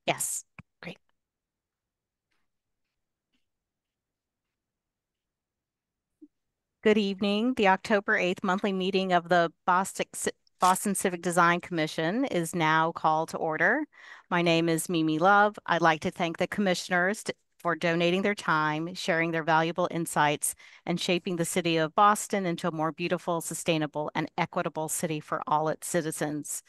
Yes. Great. Good evening. The October 8th monthly meeting of the Boston Civic Design Commission is now called to order. My name is Mimi Love. I'd like to thank the commissioners for donating their time, sharing their valuable insights, and shaping the city of Boston into a more beautiful, sustainable, and equitable city for all its citizens.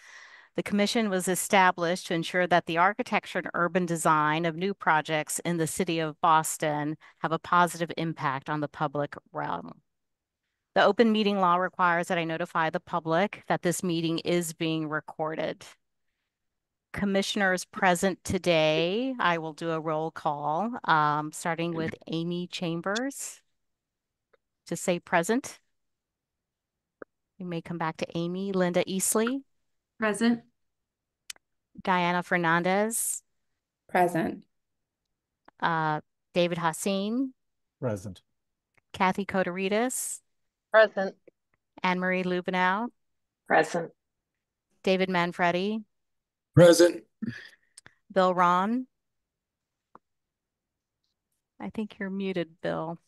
The commission was established to ensure that the architecture and urban design of new projects in the city of Boston have a positive impact on the public realm. The open meeting law requires that I notify the public that this meeting is being recorded. Commissioners present today, I will do a roll call, starting with Amy Chambers to say present. You may come back to Amy. Linda Easley. Present. Diana Fernandez. Present. David Hassin. Present. Kathy Koderitis. Present. Anne-Marie Lubenow. Present. David Manfredi. Present. Bill Ron. I think you're muted, Bill.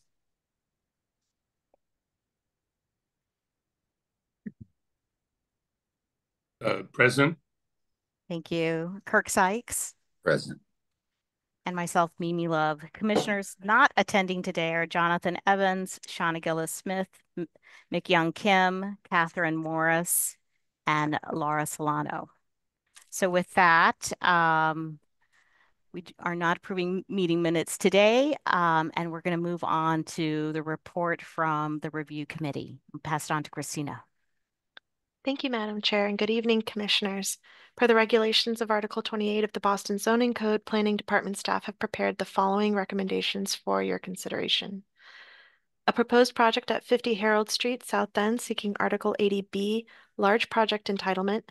Present. Thank you. Kirk Sykes. Present. And myself, Mimi Love. Commissioners not attending today are Jonathan Evans, Shauna Gillis-Smith, McYoung Kim, Catherine Morris, and Laura Solano. So with that, we are not approving meeting minutes today, and we're going to move on to the report from the review committee. I'll pass it on to Christina. Thank you, Madam Chair, and good evening, Commissioners. Per the regulations of Article 28 of the Boston Zoning Code, Planning Department staff have prepared the following recommendations for your consideration. A proposed project at 50 Herald Street, South End, seeking Article 80B, large project entitlement,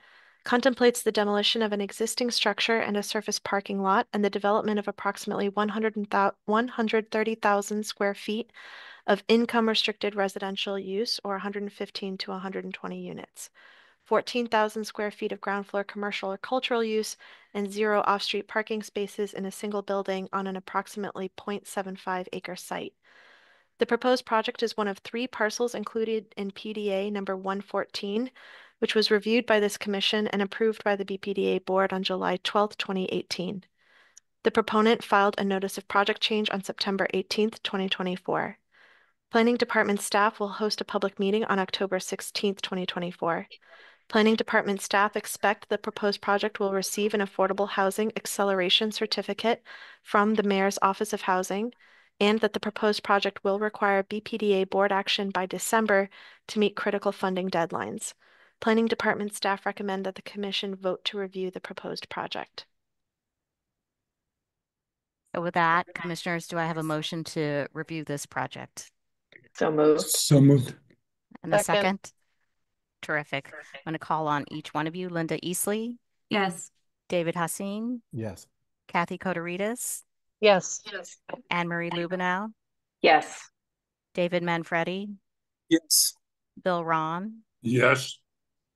contemplates the demolition of an existing structure and a surface parking lot and the development of approximately 130,000 square feet of income-restricted residential use, or 115 to 120 units, 14,000 square feet of ground floor commercial or cultural use, and 0 off-street parking spaces in a single building on an approximately 0.75 acre site. The proposed project is one of 3 parcels included in PDA number 114, which was reviewed by this commission and approved by the BPDA board on July 12, 2018. The proponent filed a notice of project change on September 18, 2024. Planning Department staff will host a public meeting on October 16, 2024. Planning Department staff expect the proposed project will receive an Affordable Housing Acceleration Certificate from the Mayor's Office of Housing, and that the proposed project will require BPDA board action by December to meet critical funding deadlines. Planning Department staff recommend that the Commission vote to review the proposed project. So with that, Commissioners, do I have a motion to review this project? So moved. So moved. And a second? Terrific. I'm going to call on each one of you. Linda Easley. Yes. David Hassin. Yes. Kathy Koderitis. Yes. Anne-Marie Lubenow. Yes. David Manfredi. Yes. Bill Ron. Yes.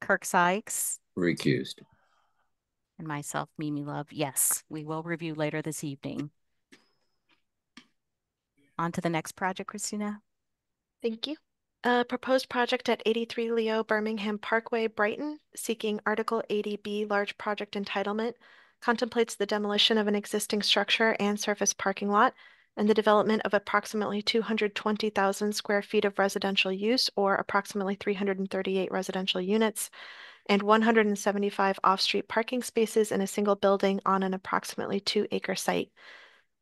Kirk Sykes. Recused. And myself, Mimi Love. Yes, we will review later this evening. On to the next project, Christina. Thank you. A proposed project at 83 Leo Birmingham Parkway, Brighton, seeking Article 80B large project entitlement, contemplates the demolition of an existing structure and surface parking lot and the development of approximately 220,000 square feet of residential use, or approximately 338 residential units, and 175 off-street parking spaces in a single building on an approximately 2-acre site.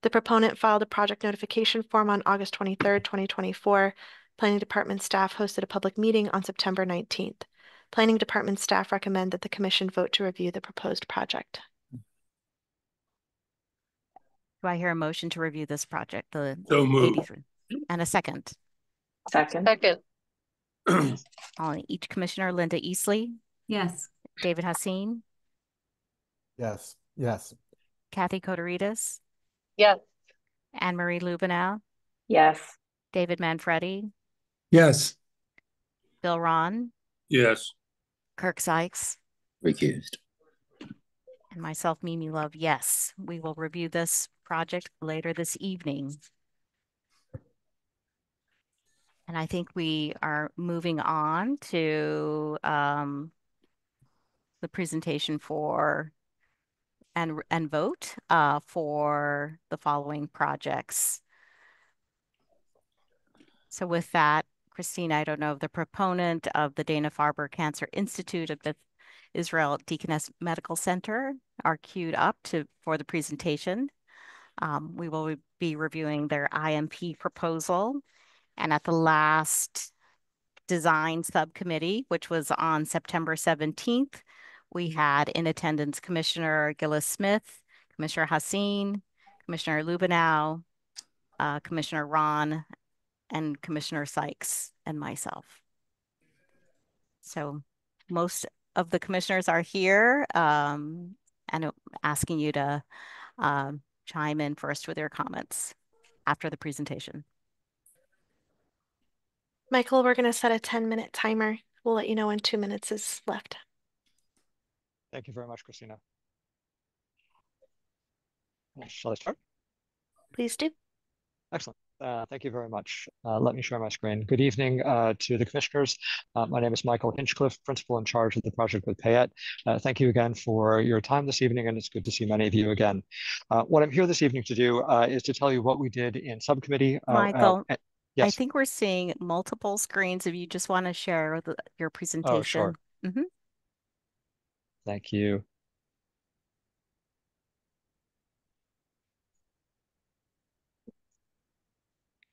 The proponent filed a project notification form on August 23, 2024. Planning Department staff hosted a public meeting on September 19th. Planning Department staff recommend that the Commission vote to review the proposed project. Do I hear a motion to review this project? The So moved. 83. And a second. Second. On each Commissioner, Linda Easley. Yes. David Hassin. Yes. Yes. Kathy Koderitis. Yes. Anne-Marie Lubenow. Yes. David Manfredi. Yes. Bill Ron. Yes. Kirk Sykes. Recused. And myself, Mimi Love, yes. We will review this project later this evening. And I think we are moving on to the presentation for and vote for the following projects. So with that, Christine, I don't know, the proponent of the Dana Farber Cancer Institute of Beth Israel Deaconess Medical Center are queued up for the presentation. We will be reviewing their IMP proposal. And at the last design subcommittee, which was on September 17th, we had in attendance Commissioner Gillis Smith, Commissioner Haseen, Commissioner Lubenow, Commissioner Ron, and Commissioner Sykes and myself. So most of the commissioners are here, and I'm asking you to chime in first with your comments after the presentation. Michael, we're going to set a 10-minute timer. We'll let you know when 2 minutes is left. Thank you very much, Christina. Shall I start? Please do. Excellent. Thank you very much. Let me share my screen. Good evening to the commissioners. My name is Michael Hinchcliffe, principal in charge of the project with Payette. Thank you again for your time this evening, and it's good to see many of you again. What I'm here this evening to do is to tell you what we did in subcommittee. Michael, yes. I think we're seeing multiple screens if you just want to share your presentation. Oh, sure. Mm-hmm. Thank you.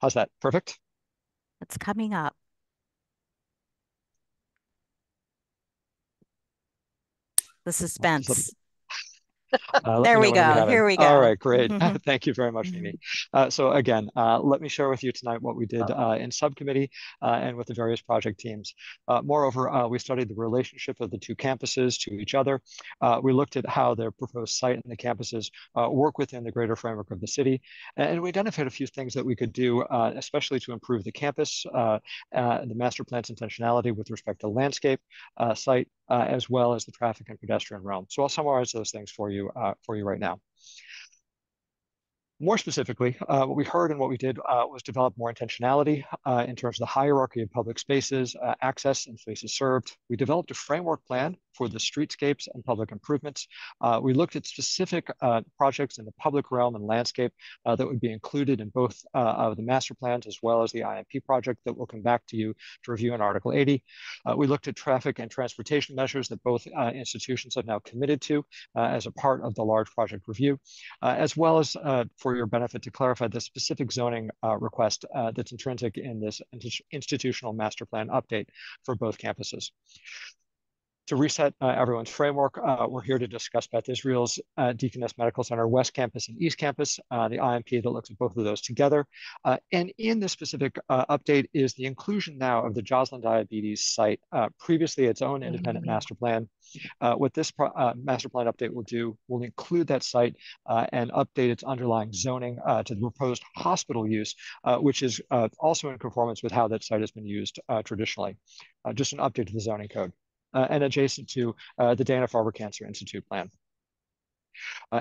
How's that? Perfect? It's coming up. The suspense. There we go. Here we go. All right, great. Thank you very much, Mimi. So again, let me share with you tonight what we did in subcommittee and with the various project teams. Moreover, we studied the relationship of the two campuses to each other. We looked at how their proposed site and the campuses work within the greater framework of the city. And we identified a few things that we could do, especially to improve the campus, the master plan's intentionality with respect to landscape, site, as well as the traffic and pedestrian realm. So I'll summarize those things for you right now. More specifically, what we heard and what we did was develop more intentionality in terms of the hierarchy of public spaces, access and spaces served. We developed a framework plan for the streetscapes and public improvements. We looked at specific projects in the public realm and landscape that would be included in both of the master plans as well as the IMP project that we'll come back to you to review in Article 80. We looked at traffic and transportation measures that both institutions have now committed to as a part of the large project review, as well as for your benefit to clarify the specific zoning request that's intrinsic in this institutional master plan update for both campuses. To reset everyone's framework, we're here to discuss Beth Israel's Deaconess Medical Center West Campus and East Campus, the IMP that looks at both of those together. And in this specific update is the inclusion now of the Joslin Diabetes site, previously its own independent master plan. What this master plan update will do will include that site and update its underlying zoning to the proposed hospital use, which is also in conformance with how that site has been used traditionally. Just an update to the zoning code. And adjacent to the Dana Farber Cancer Institute plan.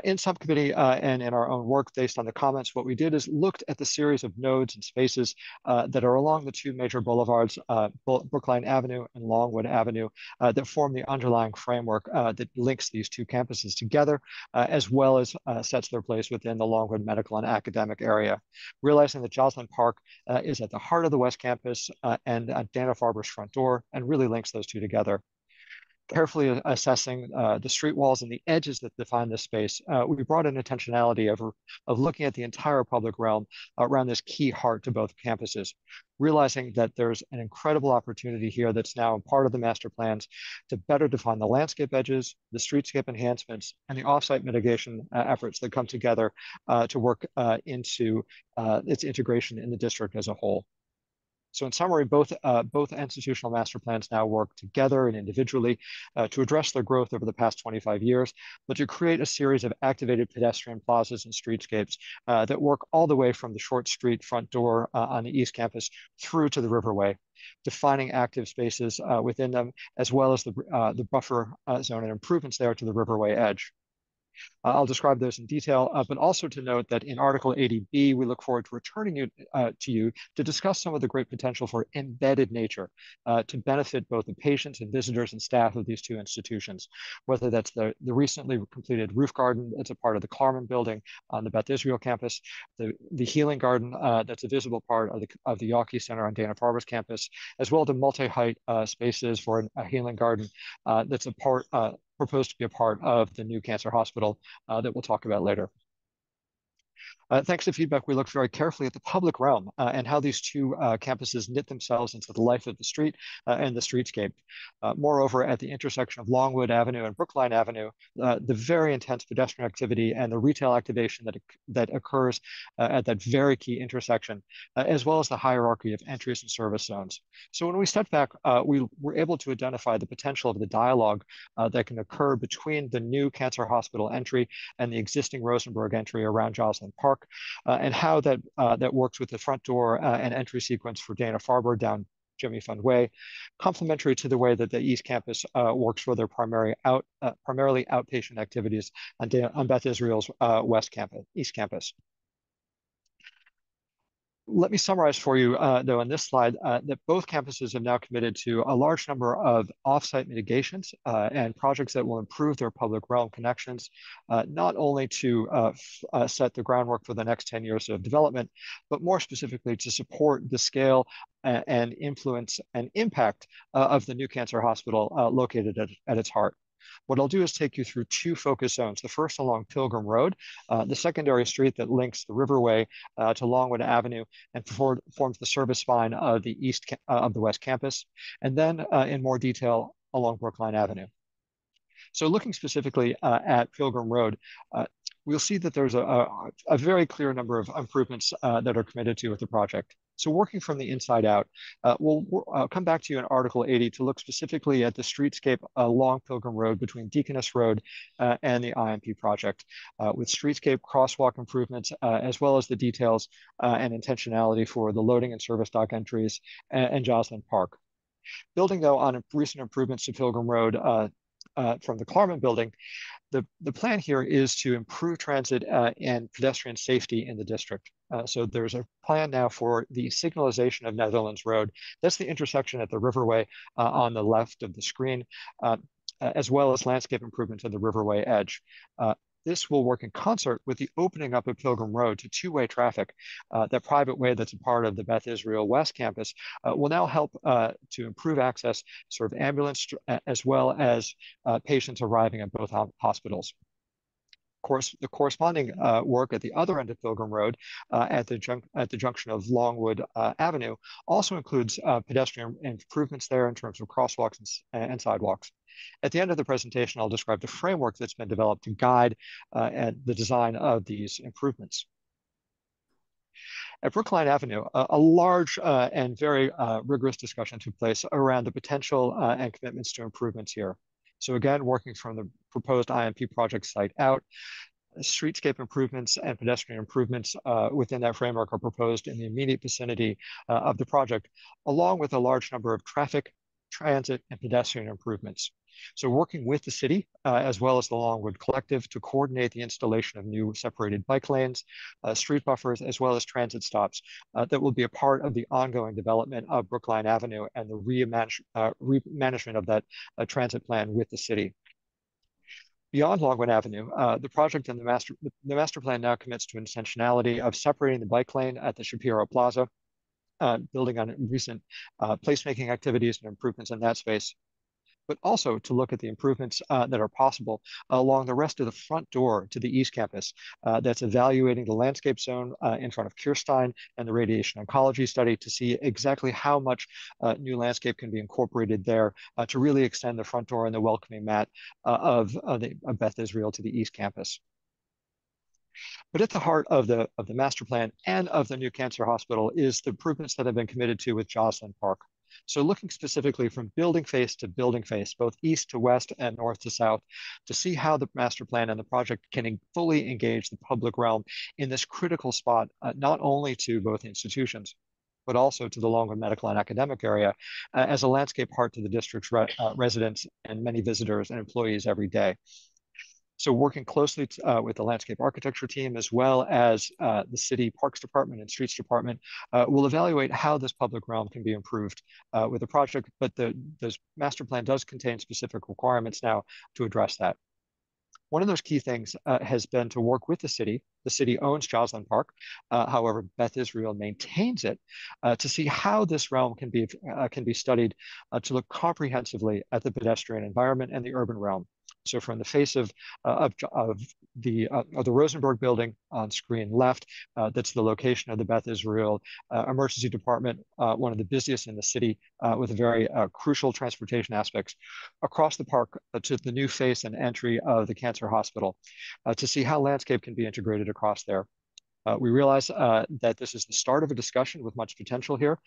In subcommittee and in our own work based on the comments, what we did is looked at the series of nodes and spaces that are along the two major boulevards, Brookline Avenue and Longwood Avenue, that form the underlying framework that links these two campuses together, as well as sets their place within the Longwood medical and academic area. Realizing that Joslin Park is at the heart of the West Campus and at Dana Farber's front door, and really links those two together. Carefully assessing the street walls and the edges that define this space, we brought in intentionality of looking at the entire public realm around this key heart to both campuses, realizing that there's an incredible opportunity here that's now a part of the master plans to better define the landscape edges, the streetscape enhancements, and the offsite mitigation efforts that come together to work into its integration in the district as a whole. So in summary, both institutional master plans now work together and individually to address their growth over the past 25 years, but to create a series of activated pedestrian plazas and streetscapes that work all the way from the short street front door on the East Campus through to the Riverway, defining active spaces within them, as well as the buffer zone and improvements there to the Riverway edge. I'll describe those in detail, but also to note that in Article 80B, we look forward to returning to you to discuss some of the great potential for embedded nature to benefit both the patients and visitors and staff of these two institutions, whether that's the recently completed roof garden that's a part of the Klarman building on the Beth Israel campus, the healing garden that's a visible part of the Yawkey Center on Dana Farber's campus, as well as the multi-height spaces for a healing garden that's a part proposed to be a part of the new cancer hospital that we'll talk about later. Thanks to feedback, we looked very carefully at the public realm and how these two campuses knit themselves into the life of the street and the streetscape. Moreover, at the intersection of Longwood Avenue and Brookline Avenue, the very intense pedestrian activity and the retail activation that occurs at that very key intersection, as well as the hierarchy of entries and service zones. So when we stepped back, we were able to identify the potential of the dialogue that can occur between the new cancer hospital entry and the existing Rosenberg entry around Joslyn Park, and how that works with the front door and entry sequence for Dana Farber down Jimmy Fund Way, complementary to the way that the East Campus works for their primarily outpatient activities on Beth Israel's East Campus. Let me summarize for you, though, on this slide, that both campuses have now committed to a large number of offsite mitigations and projects that will improve their public realm connections, not only to set the groundwork for the next 10 years of development, but more specifically to support the scale and influence and impact of the new cancer hospital located at its heart. What I'll do is take you through two focus zones. The first along Pilgrim Road, the secondary street that links the Riverway to Longwood Avenue and forms the service spine of the West Campus, and then in more detail along Brookline Avenue. So looking specifically at Pilgrim Road, we'll see that there's a very clear number of improvements that are committed to with the project. So working from the inside out, we'll come back to you in Article 80 to look specifically at the streetscape along Pilgrim Road between Deaconess Road and the IMP project, with streetscape crosswalk improvements, as well as the details and intentionality for the loading and service dock entries and Joslyn Park. Building, though, on recent improvements to Pilgrim Road from the Klarman building, the plan here is to improve transit and pedestrian safety in the district. So there's a plan now for the signalization of Netherlands Road. That's the intersection at the Riverway on the left of the screen, as well as landscape improvements at the Riverway edge. This will work in concert with the opening up of Pilgrim Road to two-way traffic. That private way that's a part of the Beth Israel West Campus will now help to improve access, serve ambulance, as well as patients arriving at both hospitals. Of course, the corresponding work at the other end of Pilgrim Road at the junction of Longwood Avenue also includes pedestrian improvements there in terms of crosswalks and sidewalks. At the end of the presentation, I'll describe the framework that's been developed to guide the design of these improvements. At Brookline Avenue, a large and very rigorous discussion took place around the potential and commitments to improvements here. So again, working from the proposed IMP project site out, streetscape improvements and pedestrian improvements within that framework are proposed in the immediate vicinity of the project, along with a large number of traffic, transit, and pedestrian improvements. So working with the city, as well as the Longwood Collective, to coordinate the installation of new separated bike lanes, street buffers, as well as transit stops that will be a part of the ongoing development of Brookline Avenue and the remanagement of that transit plan with the city. Beyond Longwood Avenue, the project and the master plan now commits to intentionality of separating the bike lane at the Shapiro Plaza, building on recent placemaking activities and improvements in that space, but also to look at the improvements that are possible along the rest of the front door to the East Campus. That's evaluating the landscape zone in front of Kirstein and the radiation oncology study to see exactly how much new landscape can be incorporated there to really extend the front door and the welcoming mat of Beth Israel to the East Campus. But at the heart of the master plan and of the new cancer hospital is the improvements that have been committed to with Joslyn Park. So looking specifically from building face to building face, both east to west and north to south, to see how the master plan and the project can fully engage the public realm in this critical spot, not only to both institutions, but also to the Longwood medical and academic area as a landscape heart to the district's residents and many visitors and employees every day. So working closely with the landscape architecture team, as well as the city parks department and streets department, we'll evaluate how this public realm can be improved with the project, but the master plan does contain specific requirements now to address that. One of those key things has been to work with the city. The city owns Joslin Park. However, Beth Israel maintains it to see how this realm can be studied to look comprehensively at the pedestrian environment and the urban realm. So from the face of the Rosenberg building on screen left, that's the location of the Beth Israel Emergency Department, one of the busiest in the city with very crucial transportation aspects, across the park to the new face and entry of the cancer hospital to see how landscape can be integrated across there. We realize that this is the start of a discussion with much potential here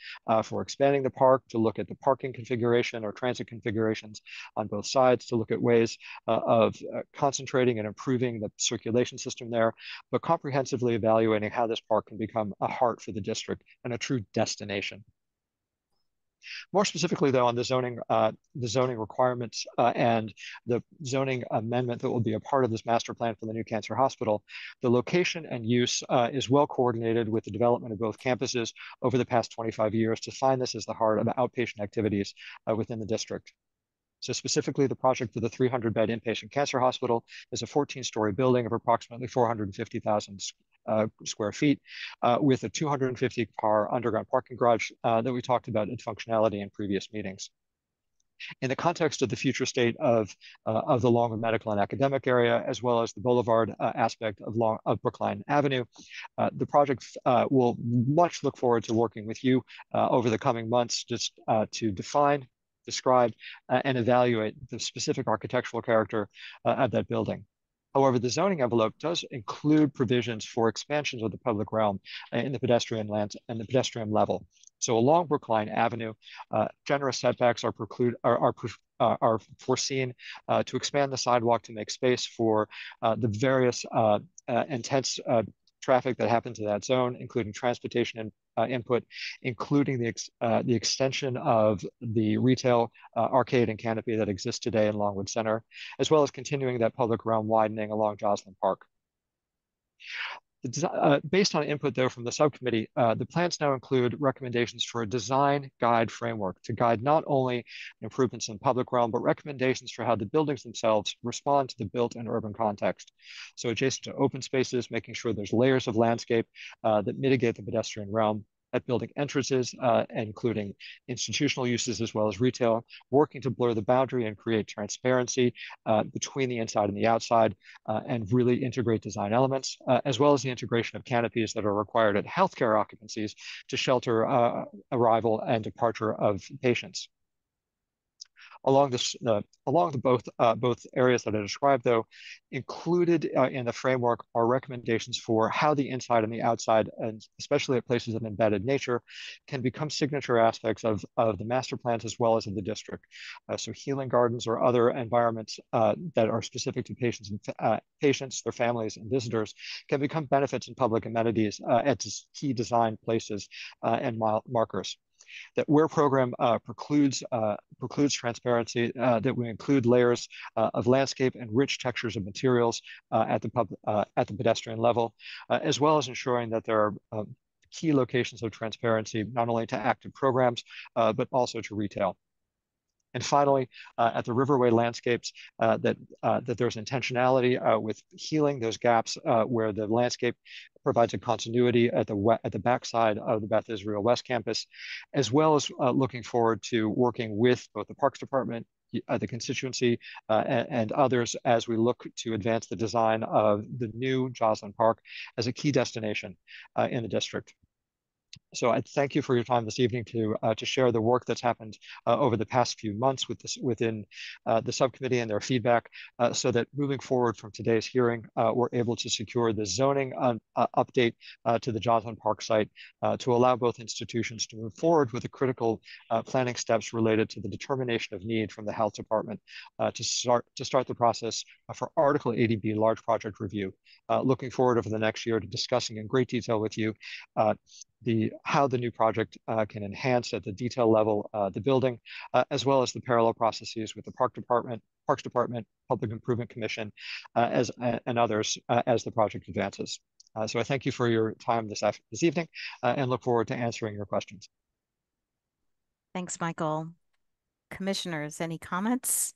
for expanding the park, to look at the parking configuration or transit configurations on both sides, to look at ways of concentrating and improving the circulation system there, but comprehensively evaluating how this park can become a heart for the district and a true destination. More specifically, though, on the zoning requirements and the zoning amendment that will be a part of this master plan for the new cancer hospital, the location and use is well coordinated with the development of both campuses over the past 25 years to find this as the heart of outpatient activities within the district. So specifically, the project for the 300-bed inpatient cancer hospital is a 14-story building of approximately 450,000 square feet with a 250-car underground parking garage that we talked about in functionality in previous meetings. In the context of the future state of the Longwood Medical and Academic area, as well as the boulevard aspect of Brookline Avenue, the project will much look forward to working with you over the coming months just to define, describe, and evaluate the specific architectural character of that building. However, the zoning envelope does include provisions for expansions of the public realm in the pedestrian land and the pedestrian level. So along Brookline Avenue, generous setbacks are foreseen to expand the sidewalk to make space for the various intense traffic that happens in that zone, including transportation and input, including the extension of the retail arcade and canopy that exists today in Longwood Center, as well as continuing that public realm widening along Joslin Park. Based on input, though, from the subcommittee, the plans now include recommendations for a design guide framework to guide not only improvements in public realm, but recommendations for how the buildings themselves respond to the built and urban context. So adjacent to open spaces, making sure there's layers of landscape that mitigate the pedestrian realm, at building entrances, including institutional uses as well as retail, working to blur the boundary and create transparency between the inside and the outside, and really integrate design elements, as well as the integration of canopies that are required at healthcare occupancies to shelter arrival and departure of patients. Along both areas that I described, though, included in the framework are recommendations for how the inside and the outside, and especially at places of embedded nature, can become signature aspects of the master plans as well as of the district. So healing gardens or other environments that are specific to patients, their families, and visitors can become benefits and public amenities at key design places and markers. That where program precludes transparency, that we include layers of landscape and rich textures of materials at the pedestrian level, as well as ensuring that there are key locations of transparency, not only to active programs, but also to retail. And finally, at the riverway landscapes, that there's intentionality with healing those gaps where the landscape provides a continuity at the backside of the Beth Israel West Campus, as well as looking forward to working with both the Parks Department, the constituency, and others as we look to advance the design of the new Joslin Park as a key destination in the district. So I thank you for your time this evening to share the work that's happened over the past few months within the subcommittee and their feedback, so that moving forward from today's hearing, we're able to secure the zoning update to the Joslin Park site to allow both institutions to move forward with the critical planning steps related to the determination of need from the health department to start the process for Article 80B large project review. Looking forward over the next year to discussing in great detail with you how the new project can enhance at the detail level the building, as well as the parallel processes with the Parks Department, Public Improvement Commission, and others as the project advances. So I thank you for your time this evening and look forward to answering your questions. Thanks, Michael. Commissioners, any comments?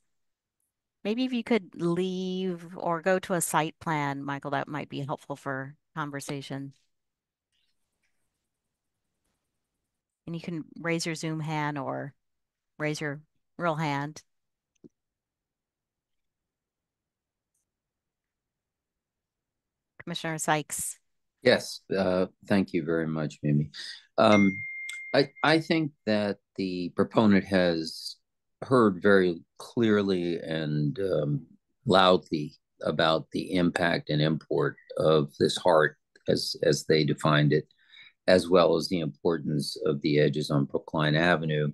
Maybe if you could leave or go to a site plan, Michael, that might be helpful for conversation. And you can raise your Zoom hand or raise your real hand. Commissioner Sykes. Yes, thank you very much, Mimi. I think that the proponent has heard very clearly and loudly about the impact and import of this heart as they defined it, as well as the importance of the edges on Brookline Avenue.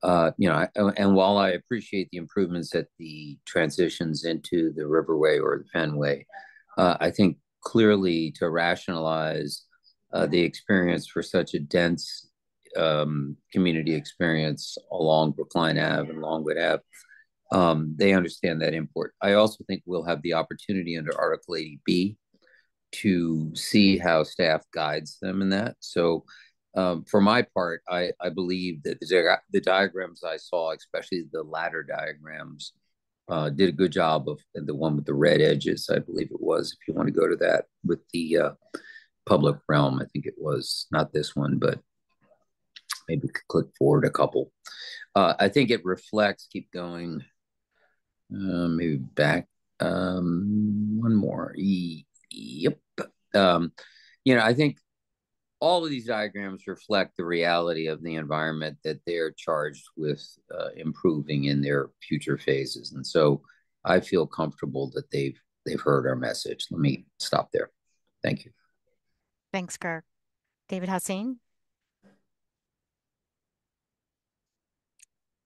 And while I appreciate the improvements at the transitions into the Riverway or the Fenway, I think clearly to rationalize the experience for such a dense community experience along Brookline Ave and Longwood Ave, they understand that import. I also think we'll have the opportunity under Article 80B to see how staff guides them in that. So for my part, I believe that the diagrams I saw, especially the ladder diagrams, did a good job of the one with the red edges, I believe it was, if you want to go to that with the public realm. I think it was not this one, but maybe we could click forward a couple. I think it reflects, keep going, maybe back one more. Yep. I think all of these diagrams reflect the reality of the environment that they're charged with improving in their future phases. And so I feel comfortable that they've heard our message. Let me stop there. Thank you. Thanks, Kirk. David Hassan.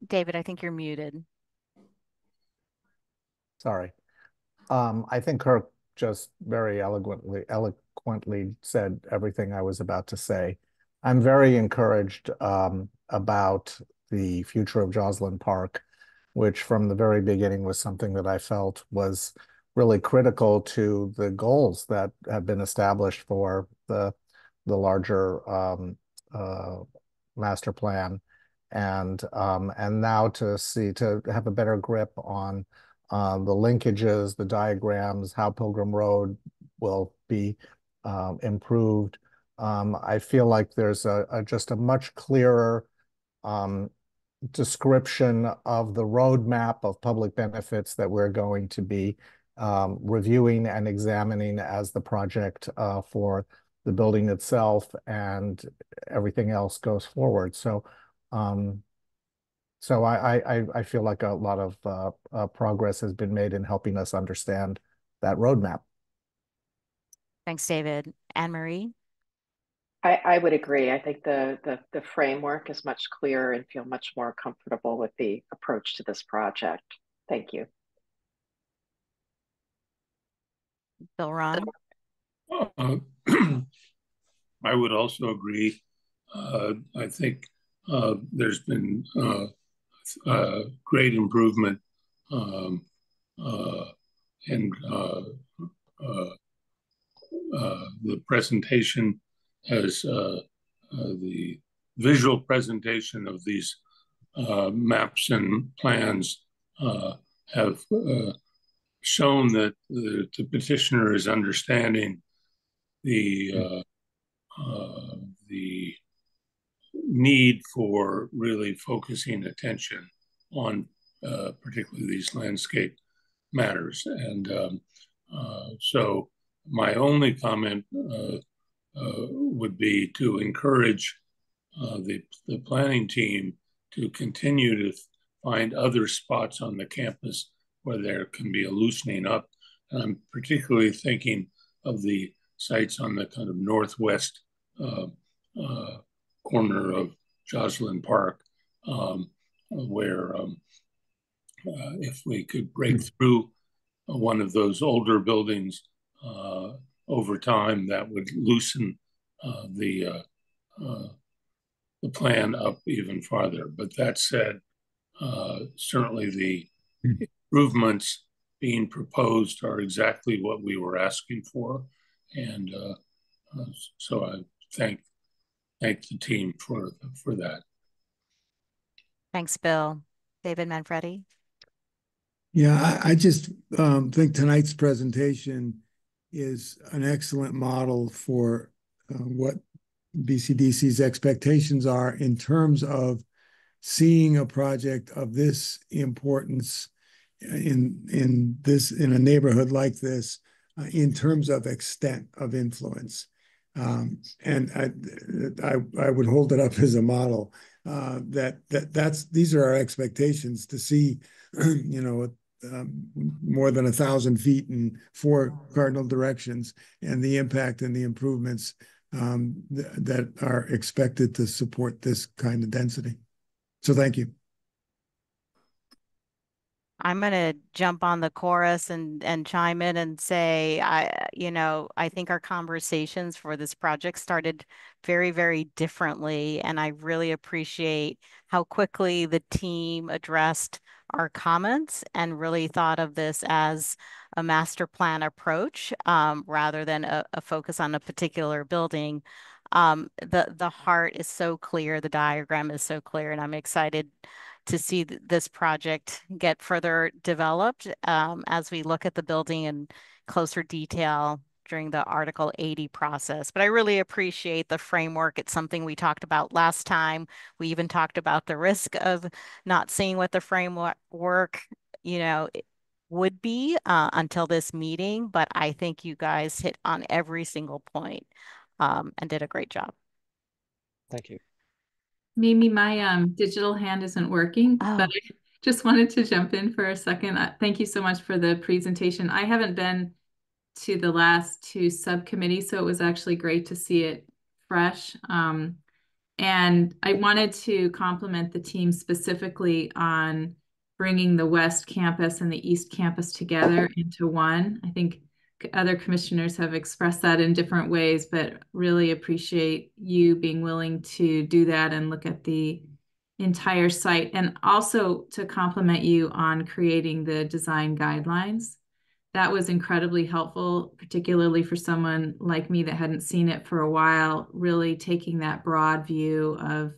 David, I think you're muted. Sorry. I think Kirk just very eloquently said everything I was about to say. I'm very encouraged about the future of Joslyn Park, which from the very beginning was something that I felt was really critical to the goals that have been established for the larger master plan, and now to have a better grip on the linkages, the diagrams, how Pilgrim Road will be improved. I feel like there's just a much clearer description of the roadmap of public benefits that we're going to be reviewing and examining as the project for the building itself and everything else goes forward. So I feel like a lot of progress has been made in helping us understand that roadmap. Thanks, David. Anne-Marie? I would agree. I think the framework is much clearer and feel much more comfortable with the approach to this project. Thank you. Bill Ron? I would also agree. I think there's been great improvement and the presentation as the visual presentation of these maps and plans have shown that the petitioner is understanding the need for really focusing attention on particularly these landscape matters. And so my only comment would be to encourage the planning team to continue to find other spots on the campus where there can be a loosening up. And I'm particularly thinking of the sites on the kind of northwest corner of Joslyn Park, where if we could break through one of those older buildings over time, that would loosen the the plan up even farther. But that said, certainly the improvements being proposed are exactly what we were asking for. And so I thank the team for that. Thanks, Bill. David Manfredi. Yeah, I just think tonight's presentation is an excellent model for what BCDC's expectations are in terms of seeing a project of this importance in a neighborhood like this in terms of extent of influence. And I would hold it up as a model these are our expectations to see, more than 1,000 feet in 4 cardinal directions, and the impact and the improvements that are expected to support this kind of density. So thank you. I'm going to jump on the chorus and chime in and say, I think our conversations for this project started very, very differently. And I really appreciate how quickly the team addressed our comments and really thought of this as a master plan approach rather than a focus on a particular building. The heart is so clear, the diagram is so clear, and I'm excited to see this project get further developed as we look at the building in closer detail during the Article 80 process. But I really appreciate the framework. It's something we talked about last time. We even talked about the risk of not seeing what the framework would be until this meeting. But I think you guys hit on every single point and did a great job. Thank you. Mimi, my digital hand isn't working, but I just wanted to jump in for a second. Thank you so much for the presentation. I haven't been to the last 2 subcommittees, so it was actually great to see it fresh. And I wanted to compliment the team specifically on bringing the West Campus and the East Campus together into one. I think other commissioners have expressed that in different ways, but really appreciate you being willing to do that and look at the entire site, and also to compliment you on creating the design guidelines. That was incredibly helpful, particularly for someone like me that hadn't seen it for a while, really taking that broad view of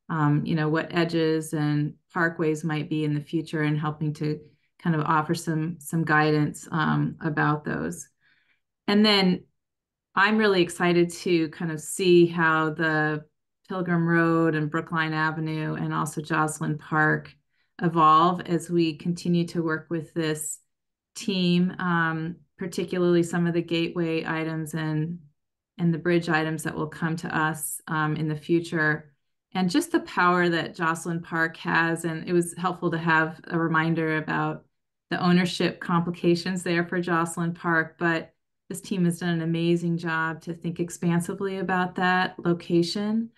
what edges and parkways might be in the future and helping to kind of offer some guidance about those. And then I'm really excited to kind of see how the Pilgrim Road and Brookline Avenue and also Joslyn Park evolve as we continue to work with this team, particularly some of the gateway items and the bridge items that will come to us in the future. And just the power that Joslyn Park has. And it was helpful to have a reminder about the ownership complications there for Joslyn Park, but this team has done an amazing job to think expansively about that location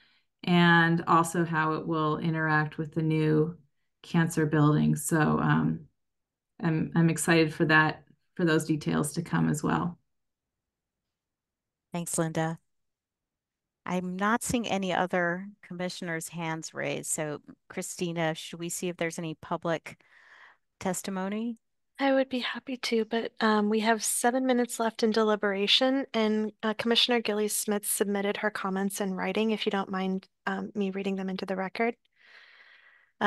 and also how it will interact with the new cancer building. So I'm excited for that, for those details to come as well. Thanks, Linda. I'm not seeing any other commissioners' hands raised. So, Christina, should we see if there's any public testimony? I would be happy to, but we have 7 minutes left in deliberation, and Commissioner Gillies Smith submitted her comments in writing, if you don't mind me reading them into the record.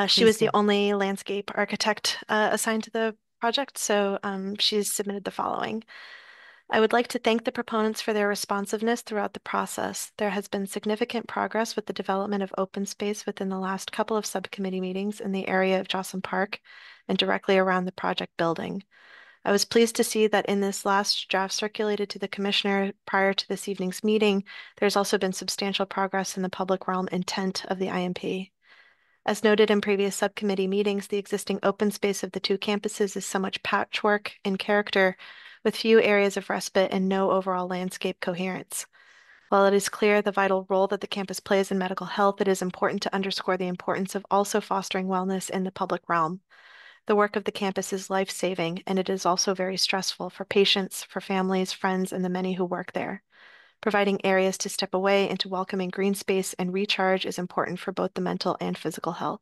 She was the only landscape architect assigned to the project, so she's submitted the following. I would like to thank the proponents for their responsiveness throughout the process. There has been significant progress with the development of open space within the last couple of subcommittee meetings in the area of Joslyn Park and directly around the project building. I was pleased to see that in this last draft circulated to the commissioner prior to this evening's meeting, there's also been substantial progress in the public realm intent of the IMP. As noted in previous subcommittee meetings, the existing open space of the 2 campuses is somewhat patchwork in character, with few areas of respite and no overall landscape coherence. While it is clear the vital role that the campus plays in medical health, it is important to underscore the importance of also fostering wellness in the public realm. The work of the campus is life-saving, and it is also very stressful for patients, for families, friends, and the many who work there. Providing areas to step away into welcoming green space and recharge is important for both the mental and physical health.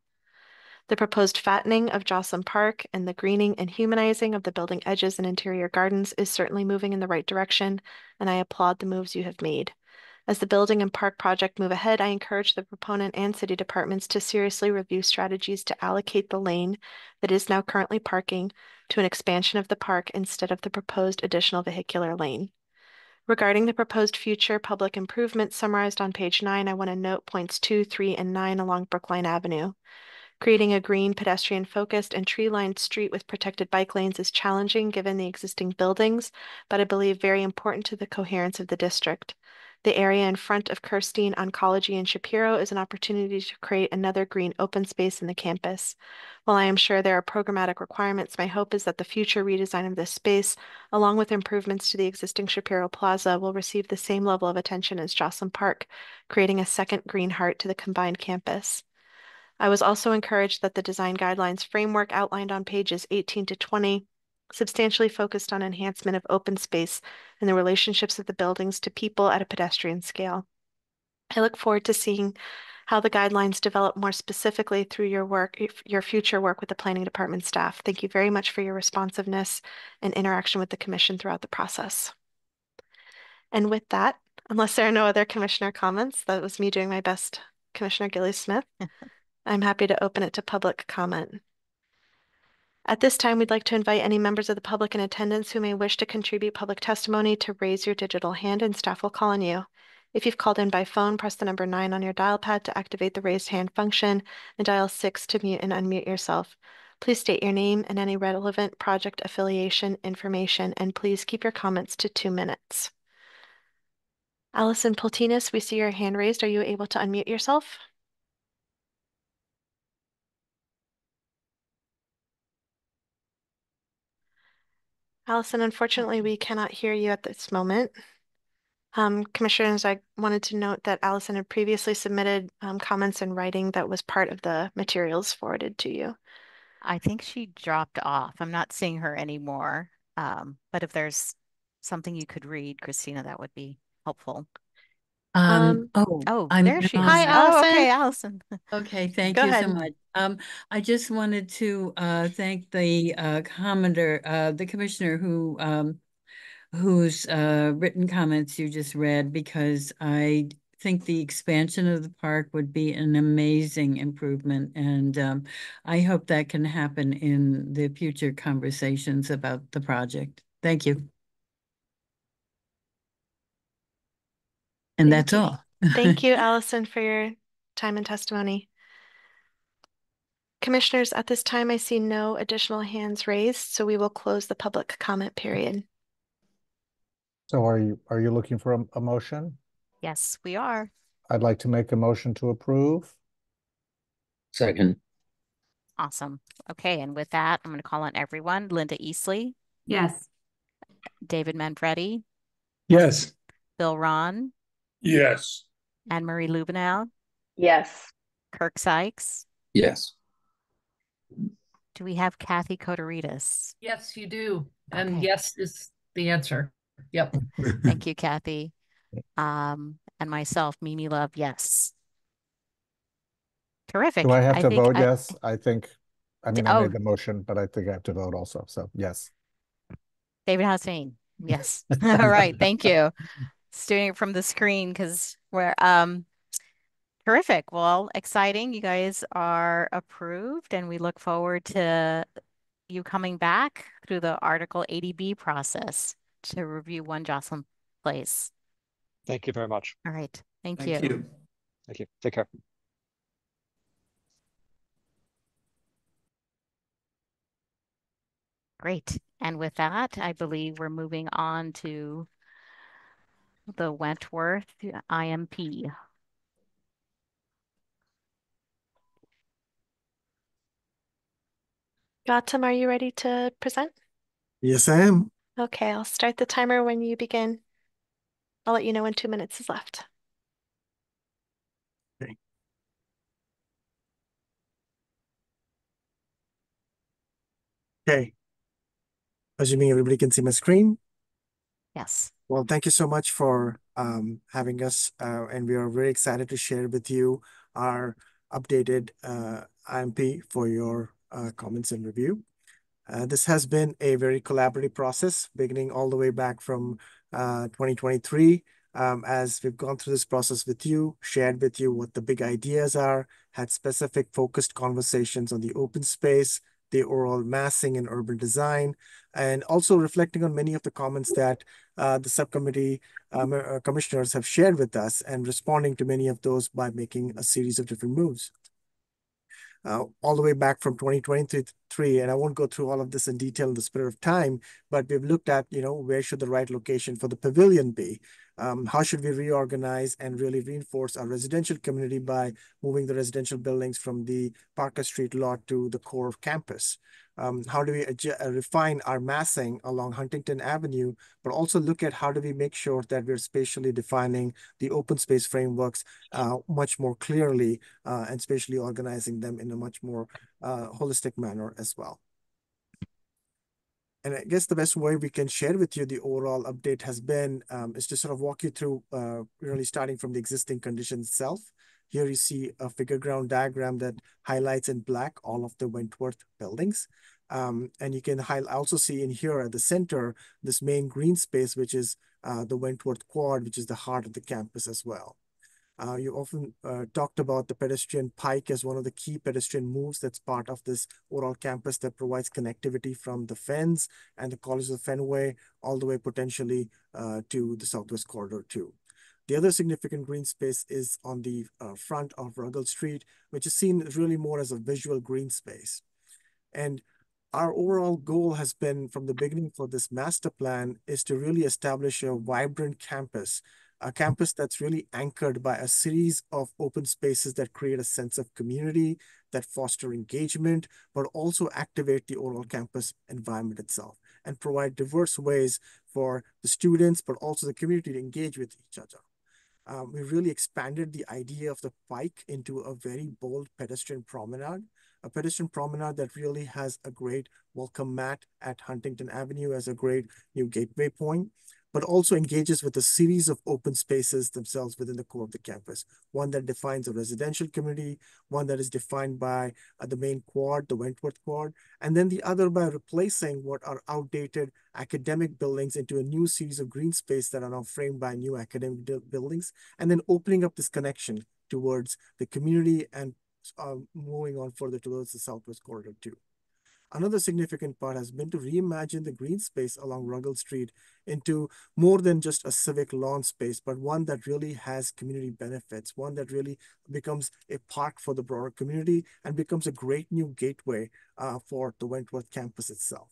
The proposed fattening of Joslyn Park and the greening and humanizing of the building edges and interior gardens is certainly moving in the right direction, and I applaud the moves you have made. As the building and park project move ahead, I encourage the proponent and city departments to seriously review strategies to allocate the lane that is now currently parking to an expansion of the park instead of the proposed additional vehicular lane. Regarding the proposed future public improvements summarized on page 9, I want to note points 2, 3, and 9 along Brookline Avenue. Creating a green, pedestrian-focused, and tree-lined street with protected bike lanes is challenging given the existing buildings, but I believe very important to the coherence of the district. The area in front of Kirstein, Oncology, and Shapiro is an opportunity to create another green open space in the campus. While I am sure there are programmatic requirements, my hope is that the future redesign of this space, along with improvements to the existing Shapiro Plaza, will receive the same level of attention as Joslyn Park, creating a second green heart to the combined campus. I was also encouraged that the design guidelines framework outlined on pages 18 to 20 substantially focused on enhancement of open space and the relationships of the buildings to people at a pedestrian scale. I look forward to seeing how the guidelines develop more specifically through your work, your future work with the planning department staff. Thank you very much for your responsiveness and interaction with the commission throughout the process. And with that, unless there are no other commissioner comments, that was me doing my best, Commissioner Gillies-Smith. I'm happy to open it to public comment. At this time, we'd like to invite any members of the public in attendance who may wish to contribute public testimony to raise your digital hand, and staff will call on you. If you've called in by phone, press the number 9 on your dial pad to activate the raised hand function and dial 6 to mute and unmute yourself. Please state your name and any relevant project affiliation information, and please keep your comments to 2 minutes. Allison Pultinas, we see your hand raised. Are you able to unmute yourself? Allison, unfortunately, we cannot hear you at this moment. Commissioners, I wanted to note that Allison had previously submitted comments in writing that was part of the materials forwarded to you. I think she dropped off. I'm not seeing her anymore. But if there's something you could read, Christina, that would be helpful. Oh, there she is. Hi, Allison. Oh, okay, Allison. Okay, thank Go you ahead. so much. I just wanted to thank the commenter, the commissioner whose written comments you just read, because I think the expansion of the park would be an amazing improvement, and I hope that can happen in the future conversations about the project. Thank you. And that's all. Thank you, Allison, for your time and testimony. Commissioners, at this time, I see no additional hands raised, so we will close the public comment period. So are you looking for a motion? Yes, we are. I'd like to make a motion to approve. Second. Awesome. Okay, and with that, I'm going to call on everyone. Linda Eastley. Yes. David Manfredi. Yes. Bill Ron. Yes. Anne Marie Lubenow. Yes. Kirk Sykes. Yes. Do we have Kathy Kotorides? Yes, you do. And Okay. yes is the answer. Yep. Thank you, Kathy. And myself, Mimi Love, yes. Terrific. Do I have to vote yes? I mean, I Oh. made the motion, but I think I have to vote also. So yes. David Hossein, yes. All right, thank you. Just doing it from the screen because we're terrific. Well, exciting. You guys are approved, and we look forward to you coming back through the Article 80B process to review One Joslyn Place. Thank you very much. All right. Thank Thank you. you. Thank you. Take care. Great. And with that, I believe we're moving on to the Wentworth IMP. Gautam, are you ready to present? Yes, I am. Okay, I'll start the timer when you begin. I'll let you know when 2 minutes is left. Okay. Okay. Assuming everybody can see my screen. Yes. Well, thank you so much for having us, and we are very excited to share with you our updated IMP for your comments and review. This has been a very collaborative process, beginning all the way back from 2023. As we've gone through this process with you, shared with you what the big ideas are, had specific focused conversations on the open space, the overall massing and urban design, and also reflecting on many of the comments that the subcommittee commissioners have shared with us, and responding to many of those by making a series of different moves. All the way back from 2023, and I won't go through all of this in detail in the spirit of time, but we've looked at, where should the right location for the pavilion be? How should we reorganize and really reinforce our residential community by moving the residential buildings from the Parker Street lot to the core of campus? How do we refine our massing along Huntington Avenue, but also look at how do we make sure that we're spatially defining the open space frameworks much more clearly and spatially organizing them in a much more holistic manner as well. And I guess the best way we can share with you the overall update has been is to sort of walk you through really starting from the existing condition itself. Here you see a figure ground diagram that highlights in black all of the Wentworth buildings. And you can also see in here at the center, this main green space, which is the Wentworth Quad, which is the heart of the campus as well. You often talked about the pedestrian pike as one of the key pedestrian moves that's part of this overall campus that provides connectivity from the Fens and the College of Fenway all the way potentially to the Southwest Corridor too. The other significant green space is on the front of Herald Street, which is seen really more as a visual green space. And our overall goal has been from the beginning for this master plan is to really establish a vibrant campus, a campus that's really anchored by a series of open spaces that create a sense of community, that foster engagement, but also activate the overall campus environment itself and provide diverse ways for the students, but also the community to engage with each other. We really expanded the idea of the pike into a very bold pedestrian promenade, a pedestrian promenade that really has a great welcome mat at Huntington Avenue as a great new gateway point, but also engages with a series of open spaces themselves within the core of the campus. One that defines a residential community, one that is defined by the main quad, the Wentworth Quad, and then the other by replacing what are outdated academic buildings into a new series of green space that are now framed by new academic buildings, and then opening up this connection towards the community and moving on further towards the Southwest Corridor too. Another significant part has been to reimagine the green space along Ruggles Street into more than just a civic lawn space, but one that really has community benefits, one that really becomes a park for the broader community and becomes a great new gateway for the Wentworth campus itself.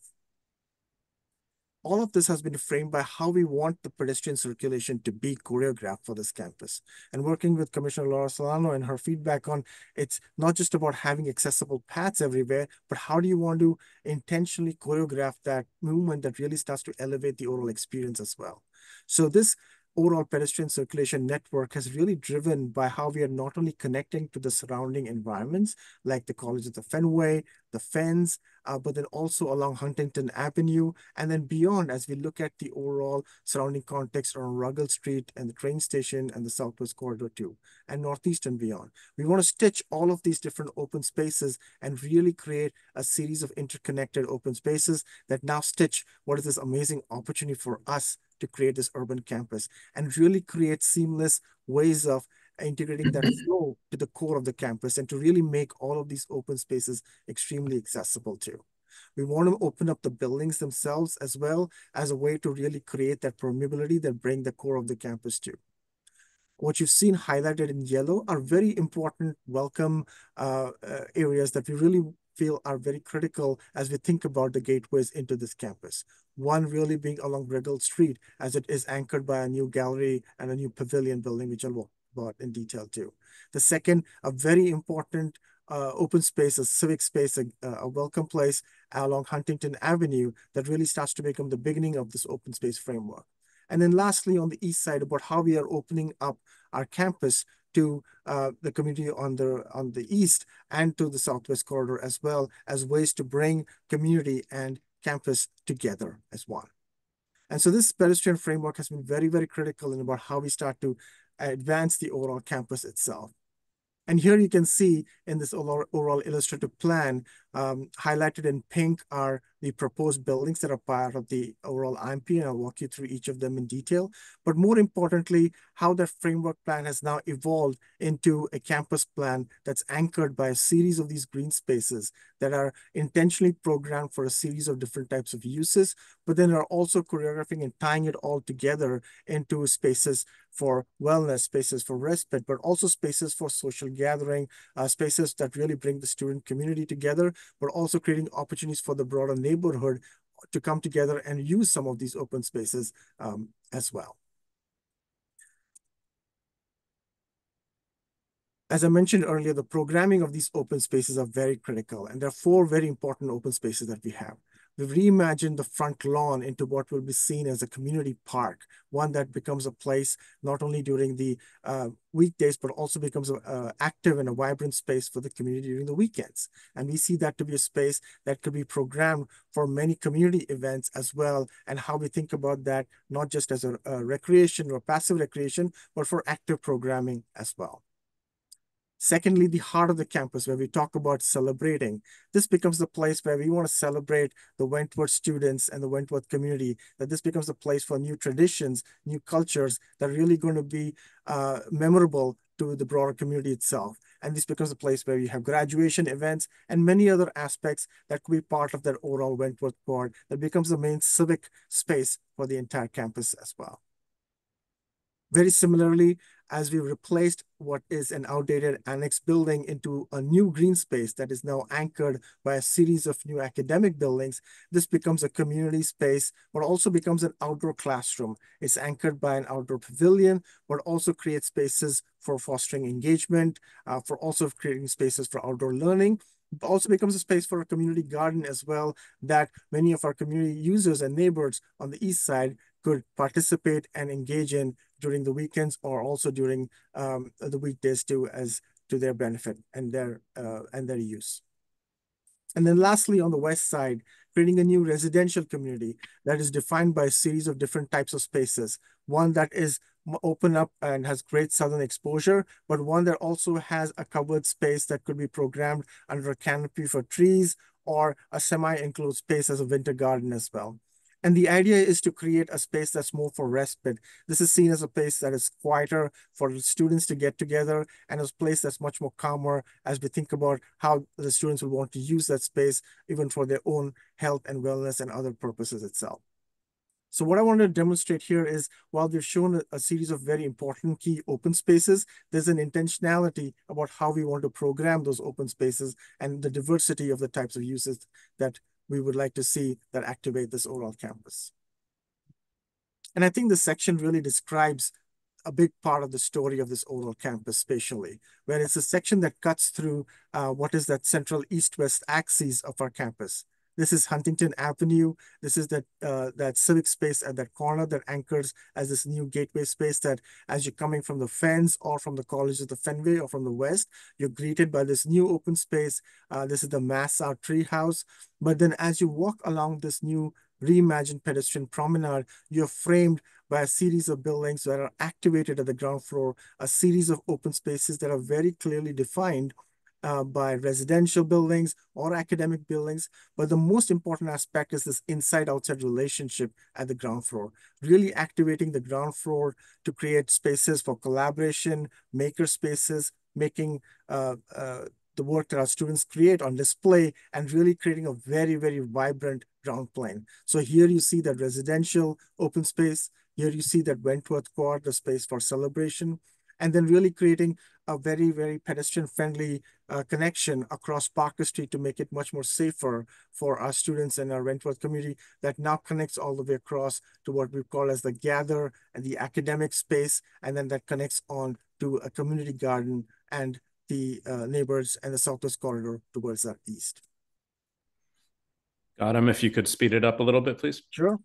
All of this has been framed by how we want the pedestrian circulation to be choreographed for this campus. And working with Commissioner Laura Solano and her feedback on it's not just about having accessible paths everywhere, but how do you want to intentionally choreograph that movement that really starts to elevate the overall experience as well. So this overall pedestrian circulation network has really driven by how we are not only connecting to the surrounding environments, like the College of the Fenway, the Fens, but then also along Huntington Avenue, and then beyond as we look at the overall surrounding context around Ruggles Street and the train station and the Southwest Corridor too, and Northeast and beyond. We want to stitch all of these different open spaces and really create a series of interconnected open spaces that now stitch what is this amazing opportunity for us to create this urban campus and really create seamless ways of integrating that flow to the core of the campus and to really make all of these open spaces extremely accessible too. We want to open up the buildings themselves as well as a way to really create that permeability that bring the core of the campus to. What you've seen highlighted in yellow are very important welcome areas that we really feel are very critical as we think about the gateways into this campus. One really being along Herald Street, as it is anchored by a new gallery and a new pavilion building, which I'll walk about in detail too. The second, a very important open space, a civic space, a welcome place along Huntington Avenue that really starts to become the beginning of this open space framework. And then lastly, on the east side, about how we are opening up our campus to the community on the east and to the Southwest Corridor as well as ways to bring community and campus together as one. And so this pedestrian framework has been very, very critical in about how we start to advance the overall campus itself. And here you can see in this overall illustrative plan, highlighted in pink are the proposed buildings that are part of the overall IMP, and I'll walk you through each of them in detail. But more importantly, how that framework plan has now evolved into a campus plan that's anchored by a series of these green spaces that are intentionally programmed for a series of different types of uses, but then are also choreographing and tying it all together into spaces for wellness, spaces for respite, but also spaces for social gathering, spaces that really bring the student community together, but also creating opportunities for the broader neighborhood to come together and use some of these open spaces as well. As I mentioned earlier, the programming of these open spaces are very critical, and there are 4 very important open spaces that we have. We've reimagined the front lawn into what will be seen as a community park, one that becomes a place not only during the weekdays, but also becomes an active and a vibrant space for the community during the weekends. And we see that to be a space that could be programmed for many community events as well, and how we think about that, not just as a recreation or passive recreation, but for active programming as well. Secondly, the heart of the campus, where we talk about celebrating. This becomes the place where we want to celebrate the Wentworth students and the Wentworth community, that this becomes a place for new traditions, new cultures that are really going to be memorable to the broader community itself. And this becomes a place where you have graduation events and many other aspects that could be part of that overall Wentworth core that becomes the main civic space for the entire campus as well. Very similarly, as we replaced what is an outdated annex building into a new green space that is now anchored by a series of new academic buildings, this becomes a community space, but also becomes an outdoor classroom. It's anchored by an outdoor pavilion, but also creates spaces for fostering engagement, for also creating spaces for outdoor learning. It also becomes a space for a community garden as well, that many of our community users and neighbors on the east side could participate and engage in during the weekends, or also during the weekdays too, as to their benefit and their use. And then lastly, on the west side, creating a new residential community that is defined by a series of different types of spaces. One that is open up and has great southern exposure, but one that also has a covered space that could be programmed under a canopy for trees, or a semi-enclosed space as a winter garden as well. And the idea is to create a space that's more for respite. This is seen as a place that is quieter for students to get together, and a place that's much more calmer as we think about how the students will want to use that space even for their own health and wellness and other purposes itself. So what I want to demonstrate here is, while we've shown a series of very important key open spaces, there's an intentionality about how we want to program those open spaces and the diversity of the types of uses that we would like to see that activate this overall campus. And I think this section really describes a big part of the story of this overall campus spatially, where it's a section that cuts through what is that central east-west axis of our campus. This is Huntington Avenue. This is that civic space at that corner that anchors as this new gateway space that, as you're coming from the Fens or from the College of the Fenway or from the west, you're greeted by this new open space. This is the Massau Treehouse. But then as you walk along this new reimagined pedestrian promenade, you're framed by a series of buildings that are activated at the ground floor, a series of open spaces that are very clearly defined by residential buildings or academic buildings. But the most important aspect is this inside-outside relationship at the ground floor, really activating the ground floor to create spaces for collaboration, maker spaces, making the work that our students create on display, and really creating a very, very vibrant ground plane. So here you see that residential open space. Here you see that Wentworth Quad, the space for celebration, and then really creating a very, very pedestrian-friendly connection across Parker Street to make it much more safer for our students and our Wentworth community, that now connects all the way across to what we call as the gather and the academic space, and then that connects on to a community garden and the neighbors and the Southwest Corridor towards our east. Adam, if you could speed it up a little bit, please. Sure.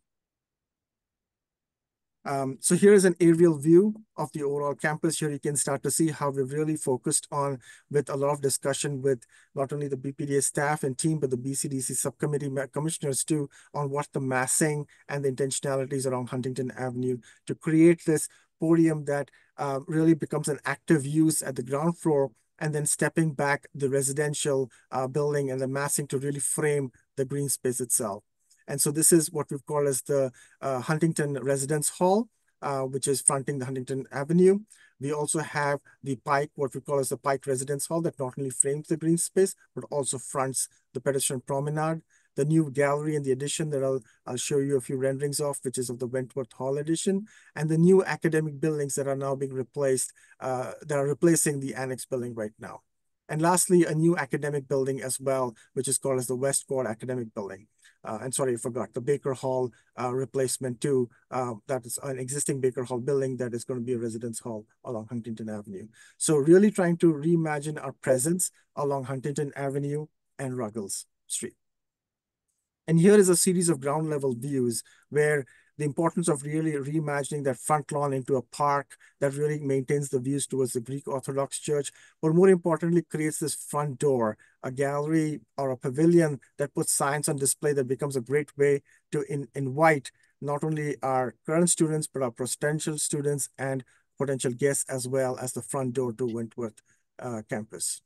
So here is an aerial view of the overall campus. Here you can start to see how we've really focused on, with a lot of discussion with not only the BPDA staff and team, but the BCDC subcommittee commissioners too, on what the massing and the intentionalities around Huntington Avenue to create this podium that really becomes an active use at the ground floor, and then stepping back the residential building and the massing to really frame the green space itself. And so this is what we've called as the Huntington Residence Hall, which is fronting the Huntington Avenue. We also have the Pike, what we call as the Pike Residence Hall, that not only frames the green space, but also fronts the pedestrian promenade. The new gallery and the addition that I'll show you a few renderings of, which is of the Wentworth Hall addition, and the new academic buildings that are now being replaced, that are replacing the annex building right now. And lastly, a new academic building as well, which is called as the West Quad Academic Building. And sorry, I forgot the Baker Hall replacement too. That is an existing Baker Hall building that is going to be a residence hall along Huntington Avenue. So really trying to reimagine our presence along Huntington Avenue and Ruggles Street. And here is a series of ground level views where the importance of really reimagining that front lawn into a park that really maintains the views towards the Greek Orthodox Church, but more importantly, creates this front door, a gallery or a pavilion that puts science on display that becomes a great way to invite not only our current students, but our potential students and potential guests, as well as the front door to Wentworth campus.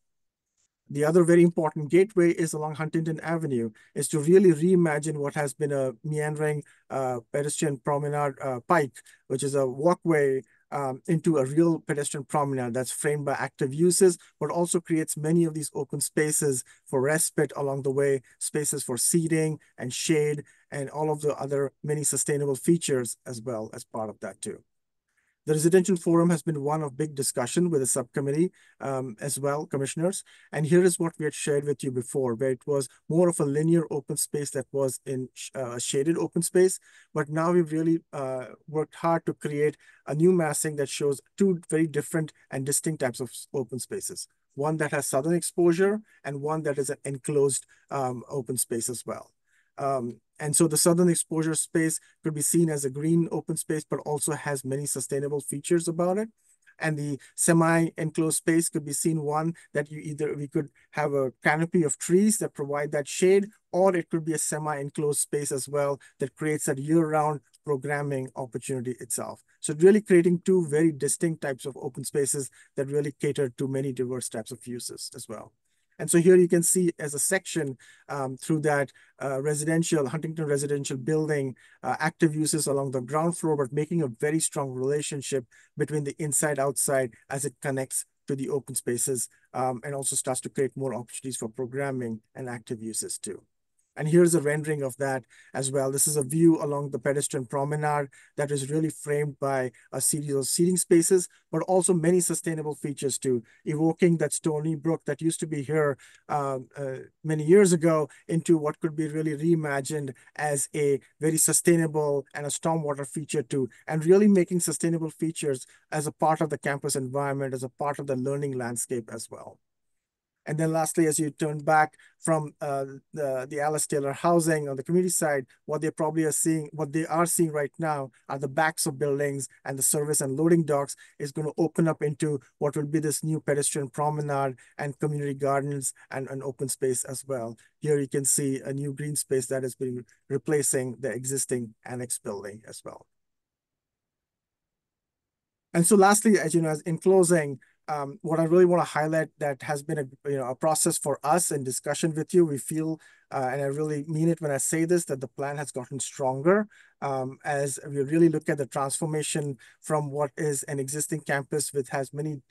The other very important gateway is along Huntington Avenue, is to really reimagine what has been a meandering pedestrian promenade pike, which is a walkway into a real pedestrian promenade that's framed by active uses, but also creates many of these open spaces for respite along the way, spaces for seating and shade, and all of the other many sustainable features as well as part of that too. The residential forum has been one of big discussion with the subcommittee as well, commissioners. And here is what we had shared with you before, where it was more of a linear open space that was in shaded open space. But now we've really worked hard to create a new massing that shows two very different and distinct types of open spaces. One that has southern exposure and one that is an enclosed open space as well. And so the southern exposure space could be seen as a green open space, but also has many sustainable features about it. And the semi-enclosed space could be seen one that we could have a canopy of trees that provide that shade, or it could be a semi-enclosed space as well that creates that year-round programming opportunity itself. So really creating two very distinct types of open spaces that really cater to many diverse types of uses as well. And so here you can see as a section through that Huntington residential building, active uses along the ground floor, but making a very strong relationship between the inside outside as it connects to the open spaces and also starts to create more opportunities for programming and active uses too. And here's a rendering of that as well. This is a view along the pedestrian promenade that is really framed by a series of seating spaces, but also many sustainable features too, evoking that Stony Brook that used to be here many years ago into what could be really reimagined as a very sustainable and a stormwater feature too, and really making sustainable features as a part of the campus environment, as a part of the learning landscape as well. And then lastly, as you turn back from the Alice Taylor housing on the community side, what they are seeing right now are the backs of buildings, and the service and loading docks is going to open up into what will be this new pedestrian promenade and community gardens and an open space as well. Here you can see a new green space that has been replacing the existing annex building as well. And so lastly, as you know, in closing, what I really want to highlight that has been a process for us in discussion with you. We feel, and I really mean it when I say this, that the plan has gotten stronger as we really look at the transformation from what is an existing campus which has many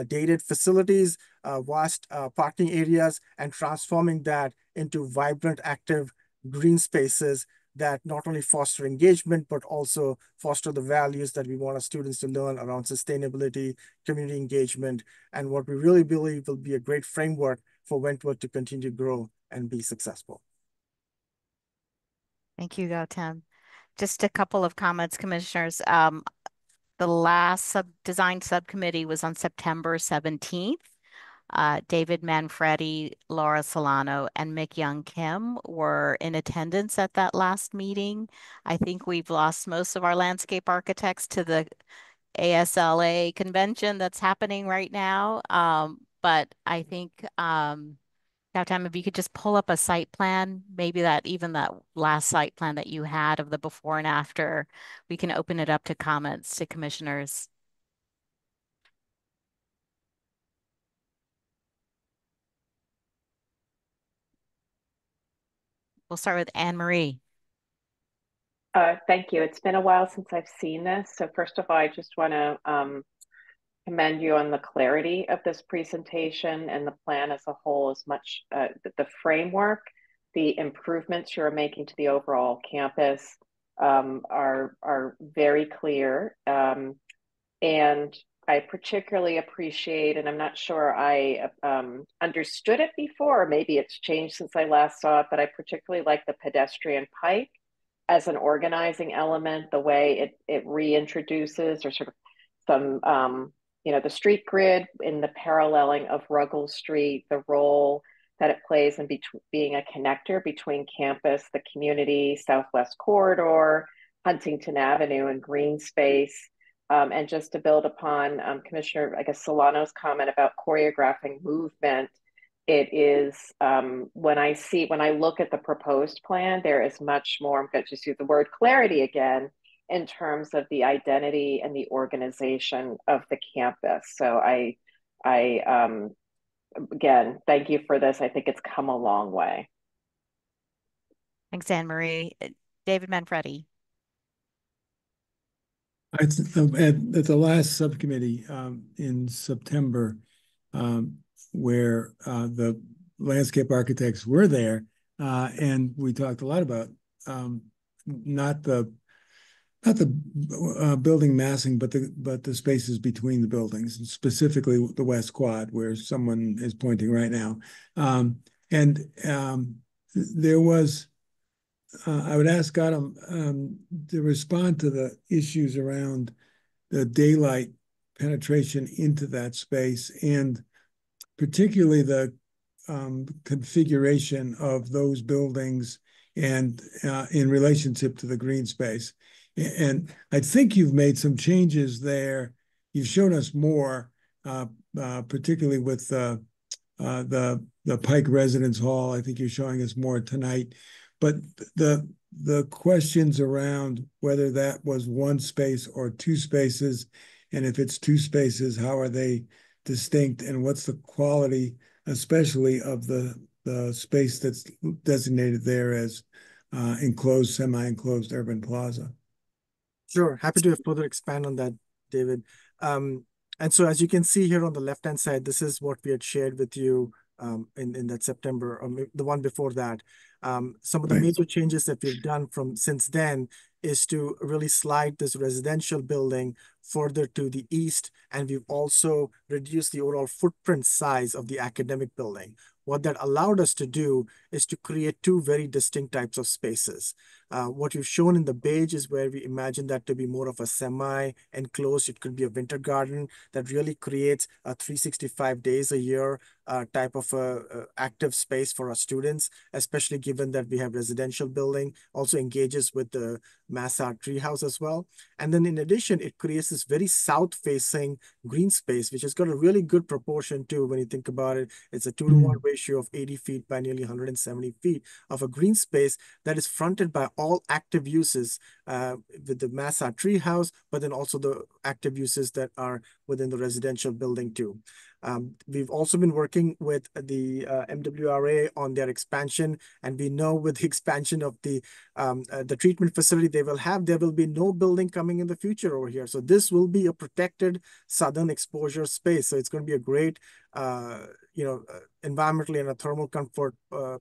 dated facilities, vast parking areas, and transforming that into vibrant, active green spaces that not only foster engagement, but also foster the values that we want our students to learn around sustainability, community engagement, and what we really believe will be a great framework for Wentworth to continue to grow and be successful. Thank you, Gautam. Just a couple of comments, commissioners. The last design subcommittee was on September 17th. David Manfredi, Laura Solano, and Mick Young Kim were in attendance at that last meeting. I think we've lost most of our landscape architects to the ASLA convention that's happening right now. But I think, Time, if you could just pull up a site plan, maybe even that last site plan that you had of the before and after, we can open it up to comments to commissioners. We'll start with Anne Marie. Thank you. It's been a while since I've seen this. So first of all, I just want to commend you on the clarity of this presentation and the plan as a whole, as much the framework, the improvements you're making to the overall campus are very clear. And I particularly appreciate, and I'm not sure I understood it before, or maybe it's changed since I last saw it, but I particularly like the pedestrian pike as an organizing element, the way it reintroduces or sort of some, the street grid in the paralleling of Ruggles Street, the role that it plays in being a connector between campus, the community, Southwest Corridor, Huntington Avenue, and green space. And just to build upon Commissioner, I guess, Solano's comment about choreographing movement, it is when I look at the proposed plan, there is much more, I'm going to just use the word clarity again, in terms of the identity and the organization of the campus. So I again, thank you for this. I think it's come a long way. Thanks, Anne Marie. David Manfredi. At the last subcommittee in September, where the landscape architects were there, and we talked a lot about not the building massing, but the spaces between the buildings, and specifically the West Quad, where someone is pointing right now. There was, I would ask Adam to respond to the issues around the daylight penetration into that space, and particularly the configuration of those buildings and in relationship to the green space. And I think you've made some changes there. You've shown us more, particularly with the Pike Residence Hall. I think you're showing us more tonight. But the questions around whether that was one space or two spaces, and if it's two spaces, how are they distinct, and what's the quality, especially of the space that's designated there as enclosed, semi-enclosed urban plaza? Sure, happy to further expand on that, David. And so as you can see here on the left-hand side, this is what we had shared with you in that September, or the one before that. Some of the major changes that we've done since then is to really slide this residential building further to the east, and we've also reduced the overall footprint size of the academic building. What that allowed us to do is to create two very distinct types of spaces. What you've shown in the beige is where we imagine that to be more of a semi-enclosed. It could be a winter garden that really creates a 365 days a year type of active space for our students, especially given that we have residential building, also engages with the Mass Art Treehouse as well. And then in addition, it creates this very south-facing green space, which has got a really good proportion too. When you think about it, it's a 2-to-1 ratio of 80 feet by nearly 170 feet of a green space that is fronted by all active uses with the Mass Art Treehouse, but then also the active uses that are within the residential building too. We've also been working with the MWRA on their expansion, and we know with the expansion of the treatment facility they will have, there will be no building coming in the future over here. So this will be a protected southern exposure space. So it's going to be a great environmentally and a thermal comfort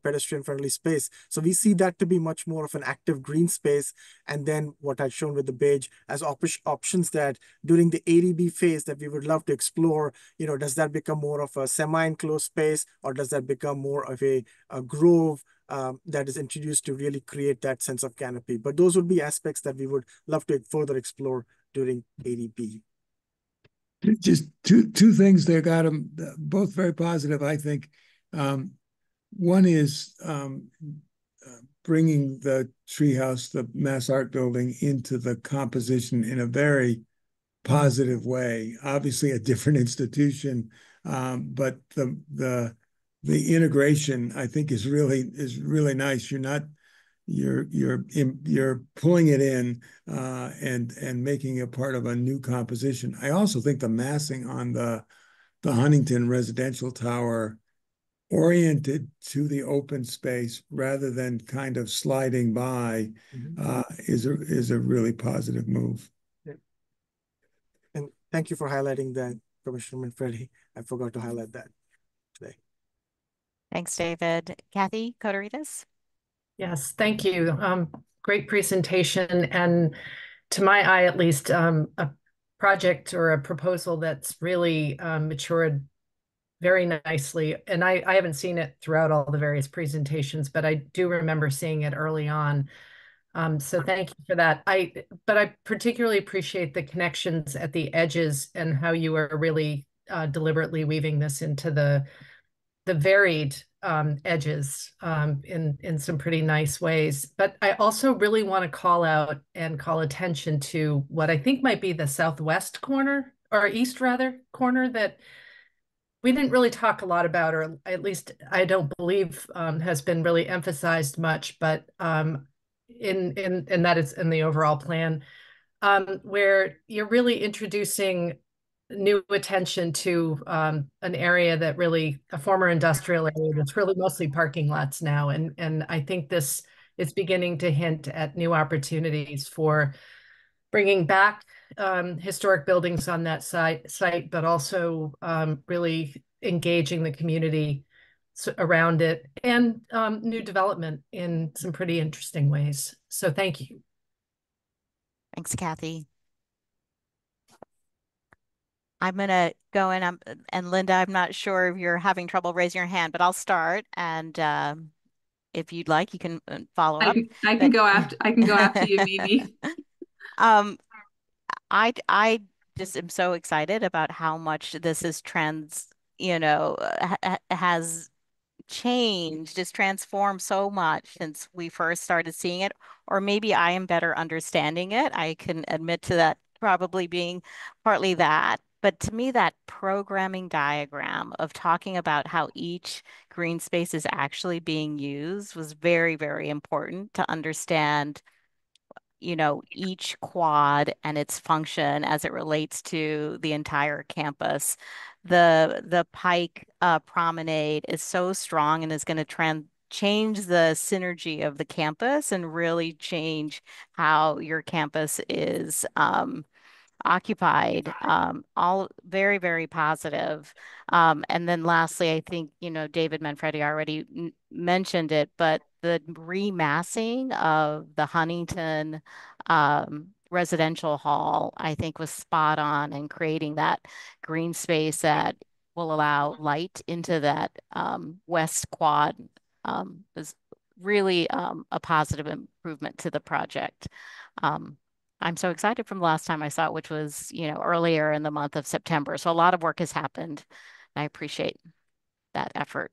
pedestrian friendly space. So we see that to be much more of an active green space. And then what I've shown with the beige as options that during the ADB phase that we would love to explore, does that become more of a semi-enclosed space, or does that become more of a grove that is introduced to really create that sense of canopy? But those would be aspects that we would love to further explore during ADB. Just two things there, got them both very positive, I think. One is bringing the treehouse, the Mass Art Building, into the composition in a very positive way. Obviously, a different institution, but the integration, I think, is really nice. You're pulling it in and making it part of a new composition. I also think the massing on the Huntington residential tower, oriented to the open space rather than kind of sliding by, is a really positive move. Yeah. And thank you for highlighting that, Commissioner Manfredi. I forgot to highlight that today. Thanks, David. Kathy Koderitis? Yes, thank you. Great presentation, and to my eye, at least, a project or a proposal that's really matured very nicely. And I haven't seen it throughout all the various presentations, but I do remember seeing it early on. So thank you for that. But I particularly appreciate the connections at the edges and how you are really deliberately weaving this into the varied edges in some pretty nice ways. But I also really want to call out and call attention to what I think might be the southwest corner, or east rather, corner that we didn't really talk a lot about, or at least I don't believe has been really emphasized much, but and that is in the overall plan, where you're really introducing new attention to an area that really, a former industrial area that's really mostly parking lots now. And I think this is beginning to hint at new opportunities for bringing back historic buildings on that site, but also really engaging the community around it, and new development in some pretty interesting ways. So thank you. Thanks, Kathy. I'm going to go in, and Linda, I'm not sure if you're having trouble raising your hand, but I'll start. And if you'd like, you can follow up. I can go after you, Mimi. I just am so excited about how much this is has changed, just transformed so much since we first started seeing it, or maybe I am better understanding it. I can admit to that probably being partly that. But to me, that programming diagram of talking about how each green space is actually being used was very, very important to understand, each quad and its function as it relates to the entire campus. The Pike Promenade is so strong and is going to change the synergy of the campus and really change how your campus is occupied. All very, very positive. And then lastly, I think, David Manfredi already mentioned it, but the remassing of the Huntington residential hall, I think, was spot on in creating that green space that will allow light into that west quad. Is really a positive improvement to the project. I'm so excited from the last time I saw it, which was, earlier in the month of September. So a lot of work has happened. I appreciate that effort.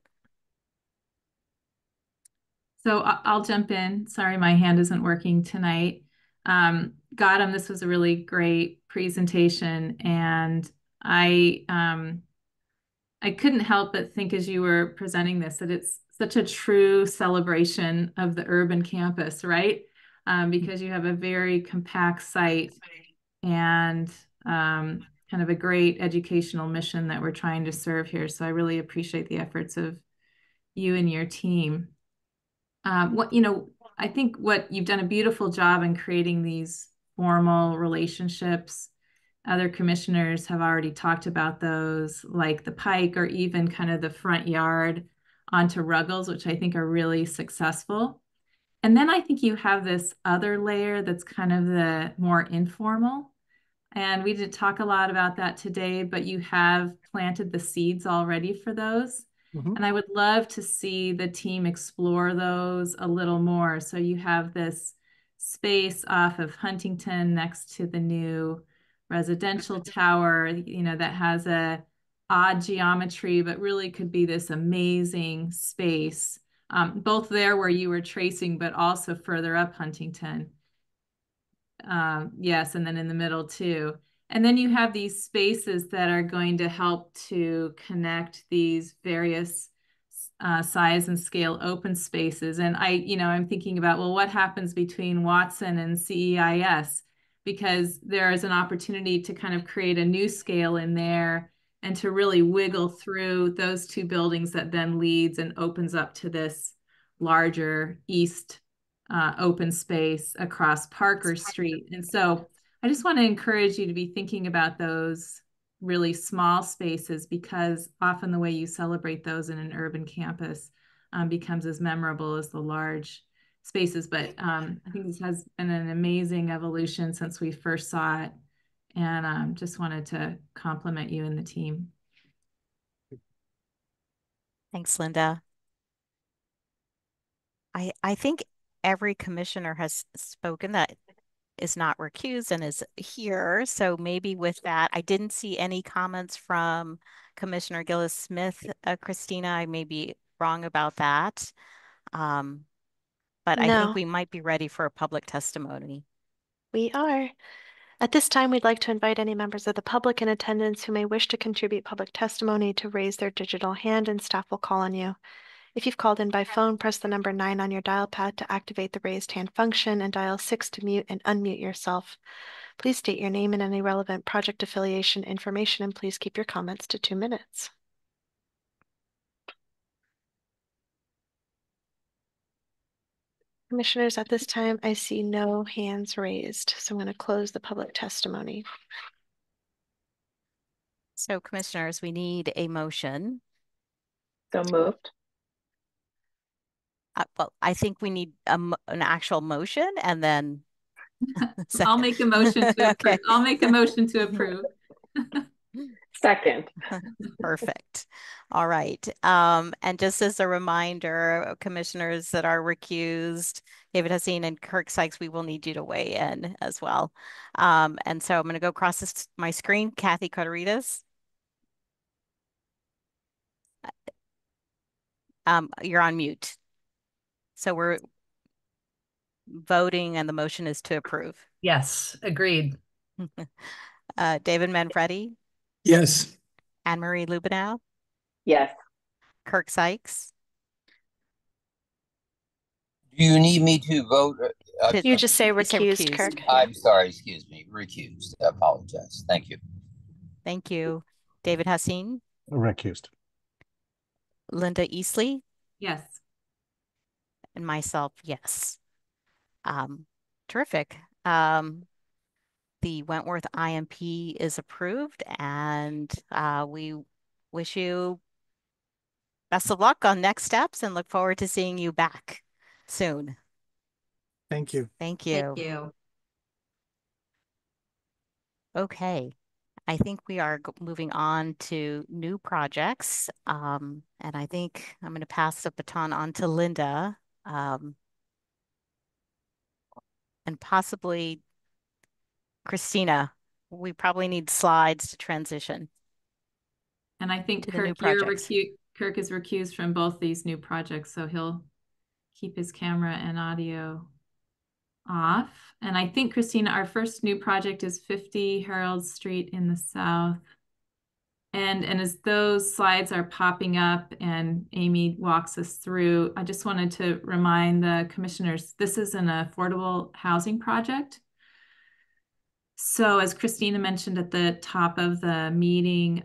So I'll jump in. Sorry, my hand isn't working tonight. Gautam, this was a really great presentation, and I couldn't help but think as you were presenting this that it's such a true celebration of the urban campus, right? Because you have a very compact site and kind of a great educational mission that we're trying to serve here. So I really appreciate the efforts of you and your team. I think what you've done a beautiful job in creating these formal relationships. Other commissioners have already talked about those, like the Pike, or even kind of the front yard onto Ruggles, which I think are really successful. And then I think you have this other layer that's kind of the more informal. And we didn't talk a lot about that today, but you have planted the seeds already for those. And I would love to see the team explore those a little more. So you have this space off of Huntington next to the new residential tower, you know, that has a odd geometry, but really could be this amazing space, both there where you were tracing, but also further up Huntington. Yes, and then in the middle too. And then you have these spaces that are going to help to connect these various size and scale open spaces. And I'm thinking about, well, what happens between Watson and CEIS? Because there is an opportunity to kind of create a new scale in there and to really wiggle through those two buildings that then leads and opens up to this larger east open space across Parker Street. And so I just want to encourage you to be thinking about those really small spaces, because often the way you celebrate those in an urban campus becomes as memorable as the large spaces. But I think this has been an amazing evolution since we first saw it, and just wanted to compliment you and the team. Thanks, Linda. I think every commissioner has spoken that is not recused and is here. So maybe with that, I didn't see any comments from Commissioner Gillis Smith. Christina, I may be wrong about that. But I think we might be ready for a public testimony. We are. At this time, we'd like to invite any members of the public in attendance who may wish to contribute public testimony to raise their digital hand, and staff will call on you. If you've called in by phone, press the number 9 on your dial pad to activate the raised hand function and dial 6 to mute and unmute yourself. Please state your name and any relevant project affiliation information, and please keep your comments to 2 minutes. Commissioners, at this time, I see no hands raised, so I'm going to close the public testimony. So, commissioners, we need a motion. So moved. Well, I think we need an actual motion, and then I'll make a motion to okay. approve. I'll make a motion to approve. Second. Perfect. All right. And just as a reminder, commissioners that are recused, David Hassine and Kirk Sykes, we will need you to weigh in as well. And so I'm going to go across my screen. Kathy Cotaritas. You're on mute. So we're voting and the motion is to approve. Yes, agreed. David Manfredi. Yes. Anne-Marie Lubenow. Yes. Kirk Sykes. Do you need me to vote? You just say recused, Kirk. I'm sorry, excuse me, recused. I apologize. Thank you. Thank you. David Hassine. Recused. Linda Eastley. Yes. And myself, yes. Terrific. The Wentworth IMP is approved, and we wish you best of luck on next steps and look forward to seeing you back soon. Thank you. Thank you. Thank you. Okay. I think we are moving on to new projects. And I think I'm going to pass the baton on to Linda. And possibly Christina. We probably need slides to transition. And I think to Kirk, Kirk is recused from both these new projects, so he'll keep his camera and audio off. And I think, Christina, our first new project is 50 Herald Street in the south. And as those slides are popping up and Amy walks us through, I just wanted to remind the commissioners, this is an affordable housing project. So as Christina mentioned at the top of the meeting,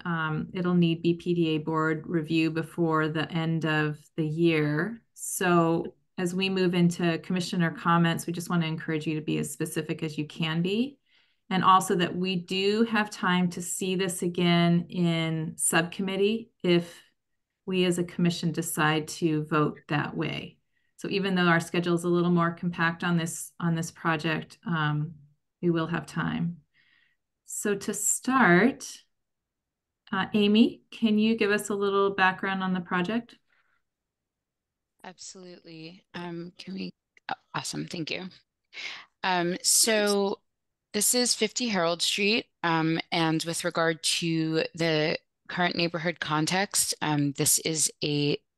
it'll need BPDA board review before the end of the year. So as we move into commissioner comments, we just want to encourage you to be as specific as you can be. And also that we do have time to see this again in subcommittee if we as a commission decide to vote that way. So even though our schedule is a little more compact on this project, we will have time. So to start, Amy, can you give us a little background on the project? Absolutely. Awesome, thank you. So this is 50 Herald Street, and with regard to the current neighborhood context, this is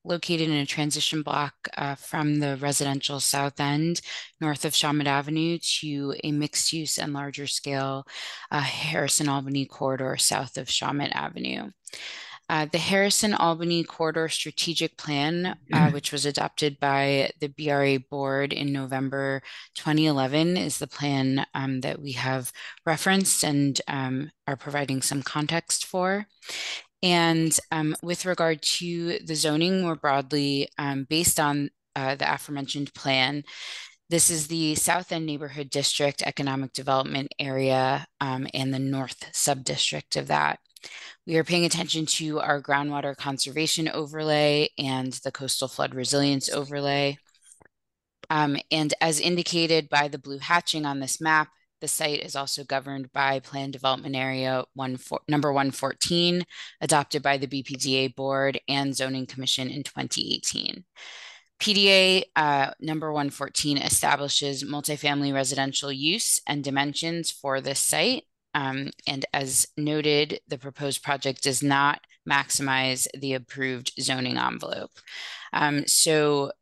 located in a transition block from the residential south end, north of Shawmut Avenue, to a mixed-use and larger scale Harrison-Albany corridor south of Shawmut Avenue. The Harrison-Albany Corridor Strategic Plan, which was adopted by the BRA board in November 2011, is the plan that we have referenced and are providing some context for. And with regard to the zoning more broadly, based on the aforementioned plan, this is the South End Neighborhood District Economic Development Area and the North Subdistrict of that. We are paying attention to our groundwater conservation overlay and the coastal flood resilience overlay. And as indicated by the blue hatching on this map, the site is also governed by Plan Development Area number 114, adopted by the BPDA Board and Zoning Commission in 2018. PDA number 114 establishes multifamily residential use and dimensions for this site. And as noted, the proposed project does not maximize the approved zoning envelope. So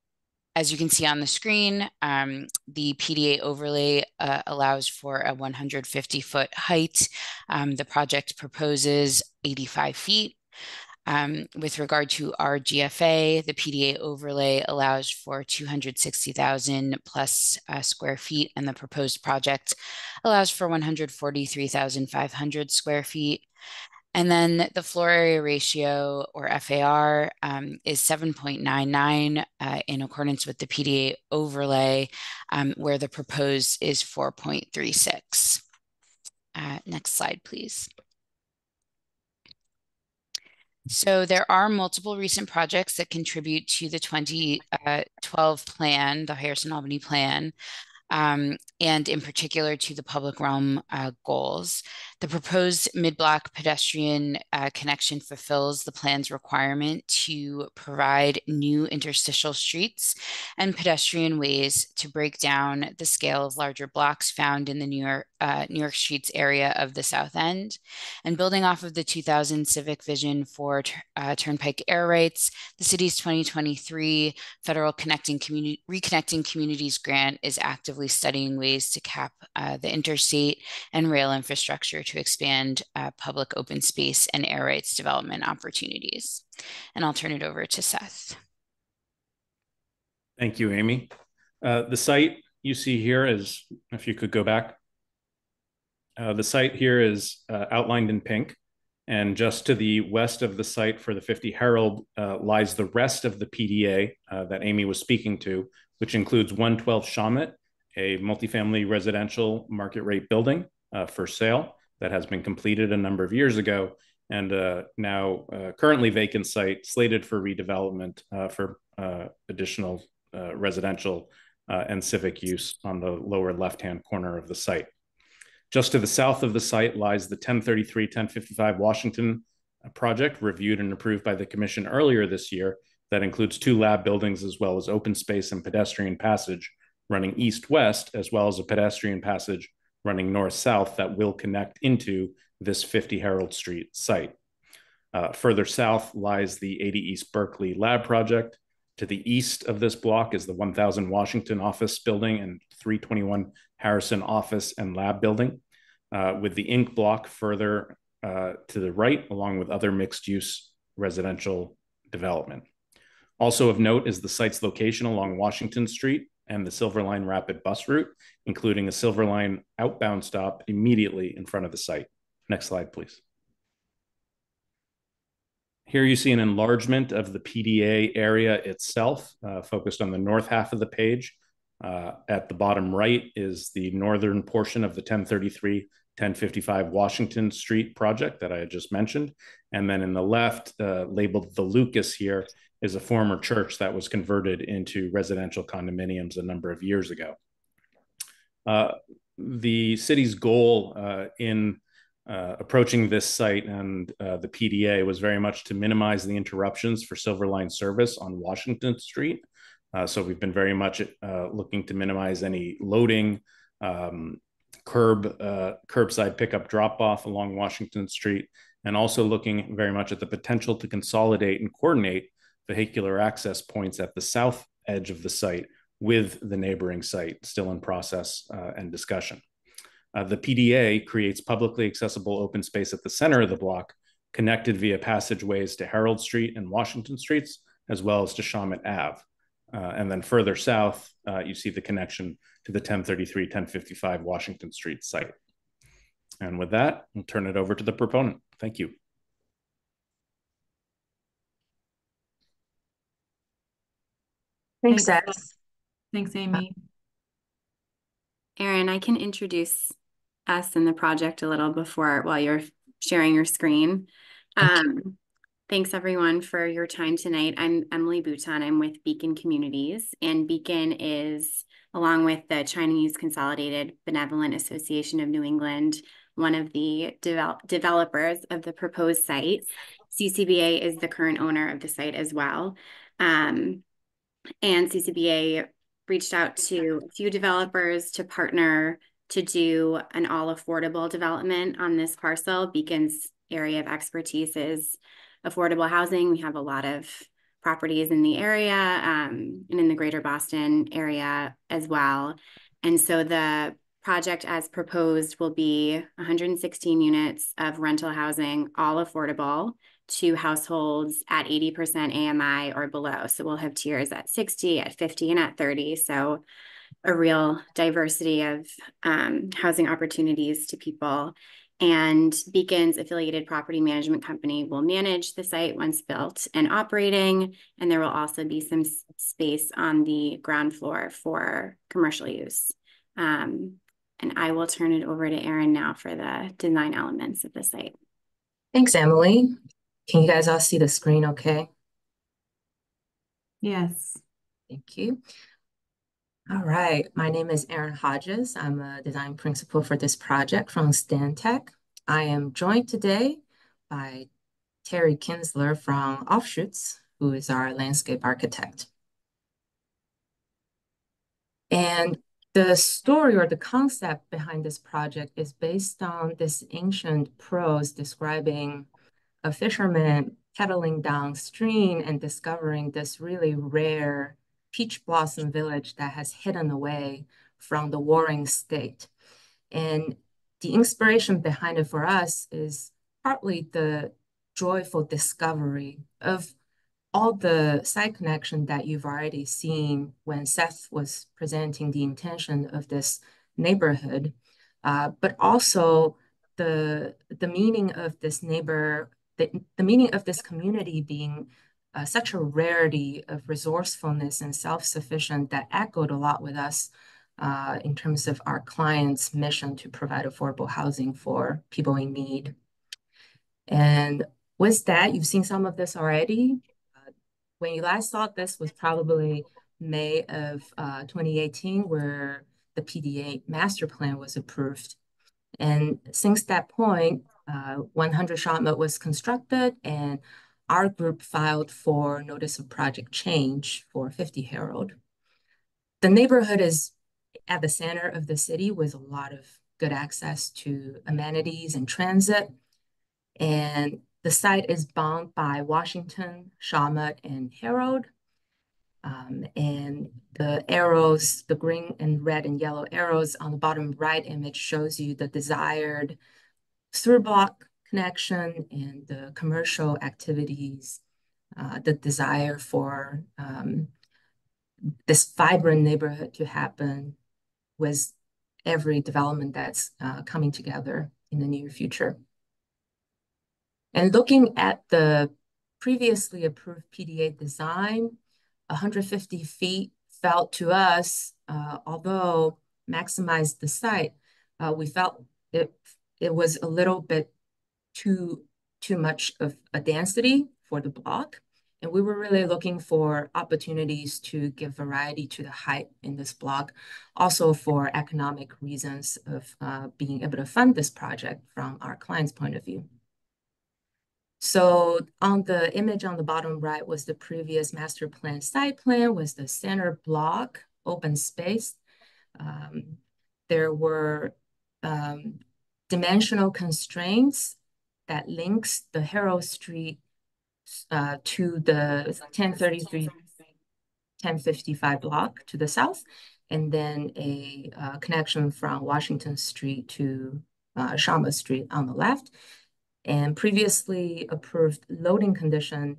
as you can see on the screen, the PDA overlay allows for a 150-foot height. The project proposes 85 feet. With regard to our GFA, the PDA overlay allows for 260,000 plus square feet, and the proposed project allows for 143,500 square feet. And then the floor area ratio, or FAR, is 7.99 in accordance with the PDA overlay, where the proposed is 4.36. Next slide, please. So there are multiple recent projects that contribute to the 2012 plan, the Harrison-Albany plan, and in particular to the public realm goals. The proposed mid-block pedestrian connection fulfills the plan's requirement to provide new interstitial streets and pedestrian ways to break down the scale of larger blocks found in the New York Streets area of the South End. And building off of the 2000 Civic Vision for Turnpike Air Rights, the city's 2023 Federal Reconnecting Communities Grant is actively studying ways to cap the interstate and rail infrastructure to expand public open space and air rights development opportunities. And I'll turn it over to Seth. Thank you, Amy. The site you see here is, if you could go back, the site here is outlined in pink, and just to the west of the site for the 50 Herald lies the rest of the PDA that Amy was speaking to, which includes 112 Shawmut, a multifamily residential market rate building for sale that has been completed a number of years ago, and now currently vacant site slated for redevelopment for additional residential and civic use on the lower left-hand corner of the site. Just to the south of the site lies the 1033-1055 Washington project, reviewed and approved by the commission earlier this year, that includes 2 lab buildings as well as open space and pedestrian passage running east-west, as well as a pedestrian passage running north-south that will connect into this 50 Herald Street site. Further south lies the 80 East Berkeley Lab project. To the east of this block is the 1000 Washington office building and 321 Harrison office and lab building, with the Inc. block further to the right, along with other mixed-use residential development. Also of note is the site's location along Washington Street and the Silver Line Rapid bus route, including a Silver Line outbound stop immediately in front of the site. Next slide, please. Here you see an enlargement of the PDA area itself, focused on the north half of the page. At the bottom right is the northern portion of the 1033-1055 Washington Street project that I had just mentioned. And then in the left, labeled the Lucas here, is a former church that was converted into residential condominiums a number of years ago. The city's goal in approaching this site and the PDA was very much to minimize the interruptions for Silver Line service on Washington Street. So we've been very much looking to minimize any loading, curbside pickup drop-off along Washington Street, and also looking very much at the potential to consolidate and coordinate vehicular access points at the south edge of the site with the neighboring site, still in process and discussion. The PDA creates publicly accessible open space at the center of the block, connected via passageways to Herald Street and Washington Streets, as well as to Shawmut Ave. And then further south, you see the connection to the 1033, 1055 Washington Street site. And with that, I'll turn it over to the proponent. Thank you. Thanks, Ed. Thanks, Amy. Erin, I can introduce us and the project a little before while you're sharing your screen. Thanks everyone for your time tonight. I'm Emily Bouton. I'm with Beacon Communities, and Beacon is, along with the Chinese Consolidated Benevolent Association of New England, one of the developers of the proposed site. CCBA is the current owner of the site as well. And CCBA reached out to a few developers to partner to do an all-affordable development on this parcel. Beacon's area of expertise is affordable housing. We have a lot of properties in the area and in the greater Boston area as well. And so the project as proposed will be 116 units of rental housing, all affordable to households at 80% AMI or below. So we'll have tiers at 60, at 50, and at 30. So a real diversity of housing opportunities to people. And Beacon's affiliated property management company will manage the site once built and operating. And there will also be some space on the ground floor for commercial use. And I will turn it over to Erin now for the design elements of the site. Thanks, Emily. Can you guys all see the screen okay? Yes. Thank you. All right, my name is Erin Hodges. I'm a design principal for this project from Stantec. I am joined today by Terry Kinsler from Offshoots, who is our landscape architect. And the story or the concept behind this project is based on this ancient prose describing a fisherman paddling downstream and discovering this really rare peach blossom village that has hidden away from the warring state. And the inspiration behind it for us is partly the joyful discovery of all the side connection that you've already seen when Seth was presenting the intention of this neighborhood, but also the meaning of this the meaning of this community being such a rarity of resourcefulness and self-sufficient that echoed a lot with us in terms of our client's mission to provide affordable housing for people in need. And with that, you've seen some of this already. When you last saw this was probably May of 2018, where the PDA master plan was approved. And since that point, 100 Shawmut was constructed, and our group filed for notice of project change for 50 Herald. The neighborhood is at the center of the city with a lot of good access to amenities and transit. And the site is bound by Washington, Shawmut, and Herald. And the arrows, the green and red and yellow arrows on the bottom right image shows you the desired through block connection and the commercial activities, the desire for this vibrant neighborhood to happen with every development that's coming together in the near future. And looking at the previously approved PDA design, 150 feet felt to us, although maximized the site, we felt it was a little bit too much of a density for the block. And we were really looking for opportunities to give variety to the height in this block, also for economic reasons of being able to fund this project from our client's point of view. So on the image on the bottom right was the previous master plan site plan, was the center block, open space. There were dimensional constraints that links the Herald Street to the 1033, 1055 block to the south, and then a connection from Washington Street to Shama Street on the left. And previously approved loading condition,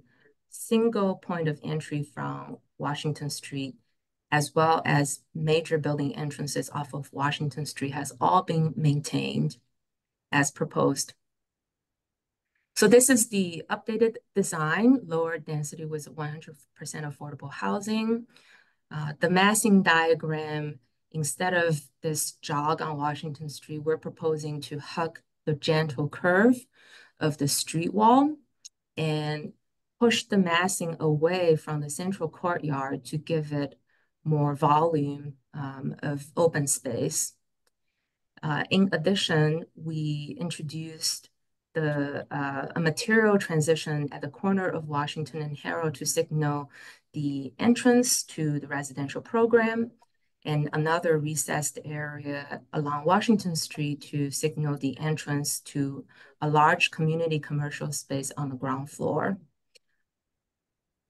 single point of entry from Washington Street, as well as major building entrances off of Washington Street has all been maintained as proposed. So this is the updated design, lower density with 100% affordable housing. The massing diagram, instead of this jog on Washington Street, we're proposing to hug the gentle curve of the street wall and push the massing away from the central courtyard to give it more volume of open space. In addition, we introduced a material transition at the corner of Washington and Herald to signal the entrance to the residential program, and another recessed area along Washington Street to signal the entrance to a large community commercial space on the ground floor.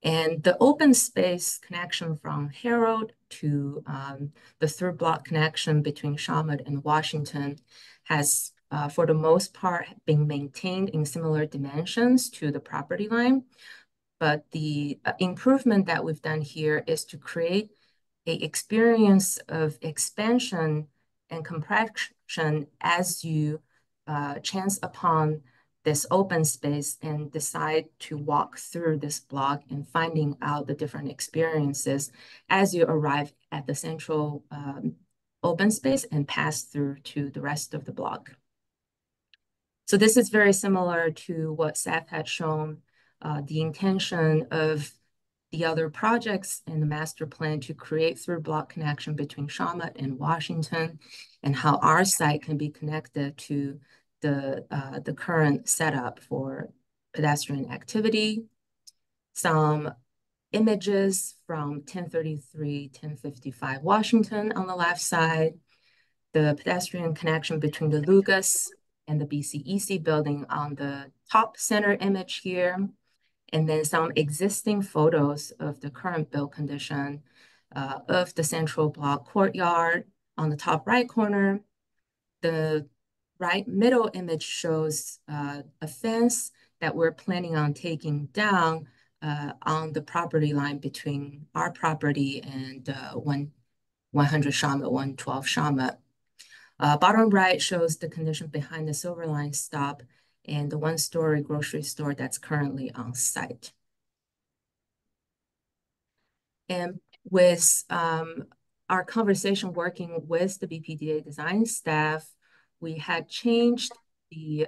And the open space connection from Herald to the third block connection between Shawmut and Washington has, for the most part, been maintained in similar dimensions to the property line. But the improvement that we've done here is to create an experience of expansion and compression as you chance upon this open space and decide to walk through this block and finding out the different experiences as you arrive at the central open space and pass through to the rest of the block. So this is very similar to what Seth had shown, the intention of the other projects in the master plan to create through block connection between Shawmut and Washington, and how our site can be connected to the current setup for pedestrian activity. Some images from 1033, 1055 Washington on the left side, the pedestrian connection between the Lugas and the BCEC building on the top center image here, and then some existing photos of the current build condition of the central block courtyard on the top right corner. The right middle image shows a fence that we're planning on taking down on the property line between our property and 100 Shawmut, 112 Shawmut. Bottom right shows the condition behind the Silver Line stop and the one-story grocery store that's currently on site. And with our conversation working with the BPDA design staff, we had changed the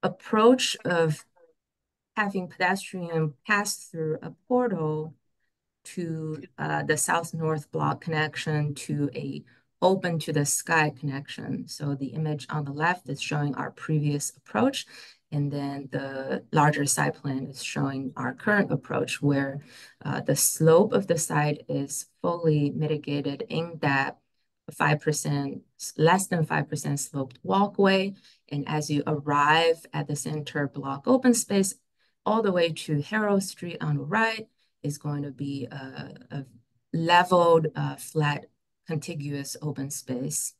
approach of having pedestrian pass through a portal to the south-north block connection to a open to the sky connection. So the image on the left is showing our previous approach, and then the larger site plan is showing our current approach, where the slope of the site is fully mitigated in that 5%, less than 5% sloped walkway. And as you arrive at the center block open space, all the way to Herald Street on the right is going to be a leveled, flat, contiguous open space.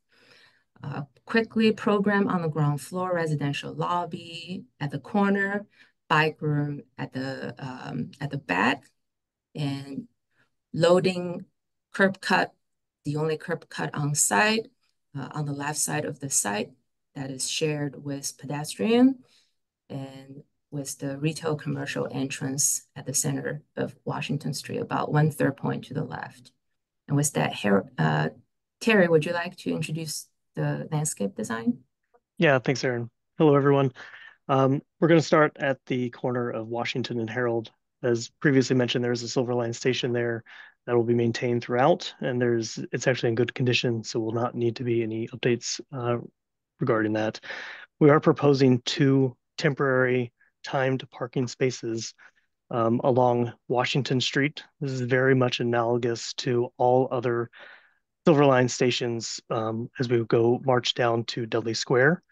Quickly program on the ground floor, residential lobby at the corner, bike room at the back, and loading curb cut, the only curb cut on site, on the left side of the site that is shared with pedestrian, and with the retail commercial entrance at the center of Washington Street, about 1/3 point to the left. And with that, Terry, would you like to introduce the landscape design? Yeah, thanks, Erin. Hello, everyone. We're going to start at the corner of Washington and Herald. As previously mentioned, there's a Silver Line station there that will be maintained throughout, and it's actually in good condition, so will not need to be any updates regarding that. We are proposing 2 temporary timed parking spaces along Washington Street. This is very much analogous to all other Silver Line stations as we go march down to Dudley Square.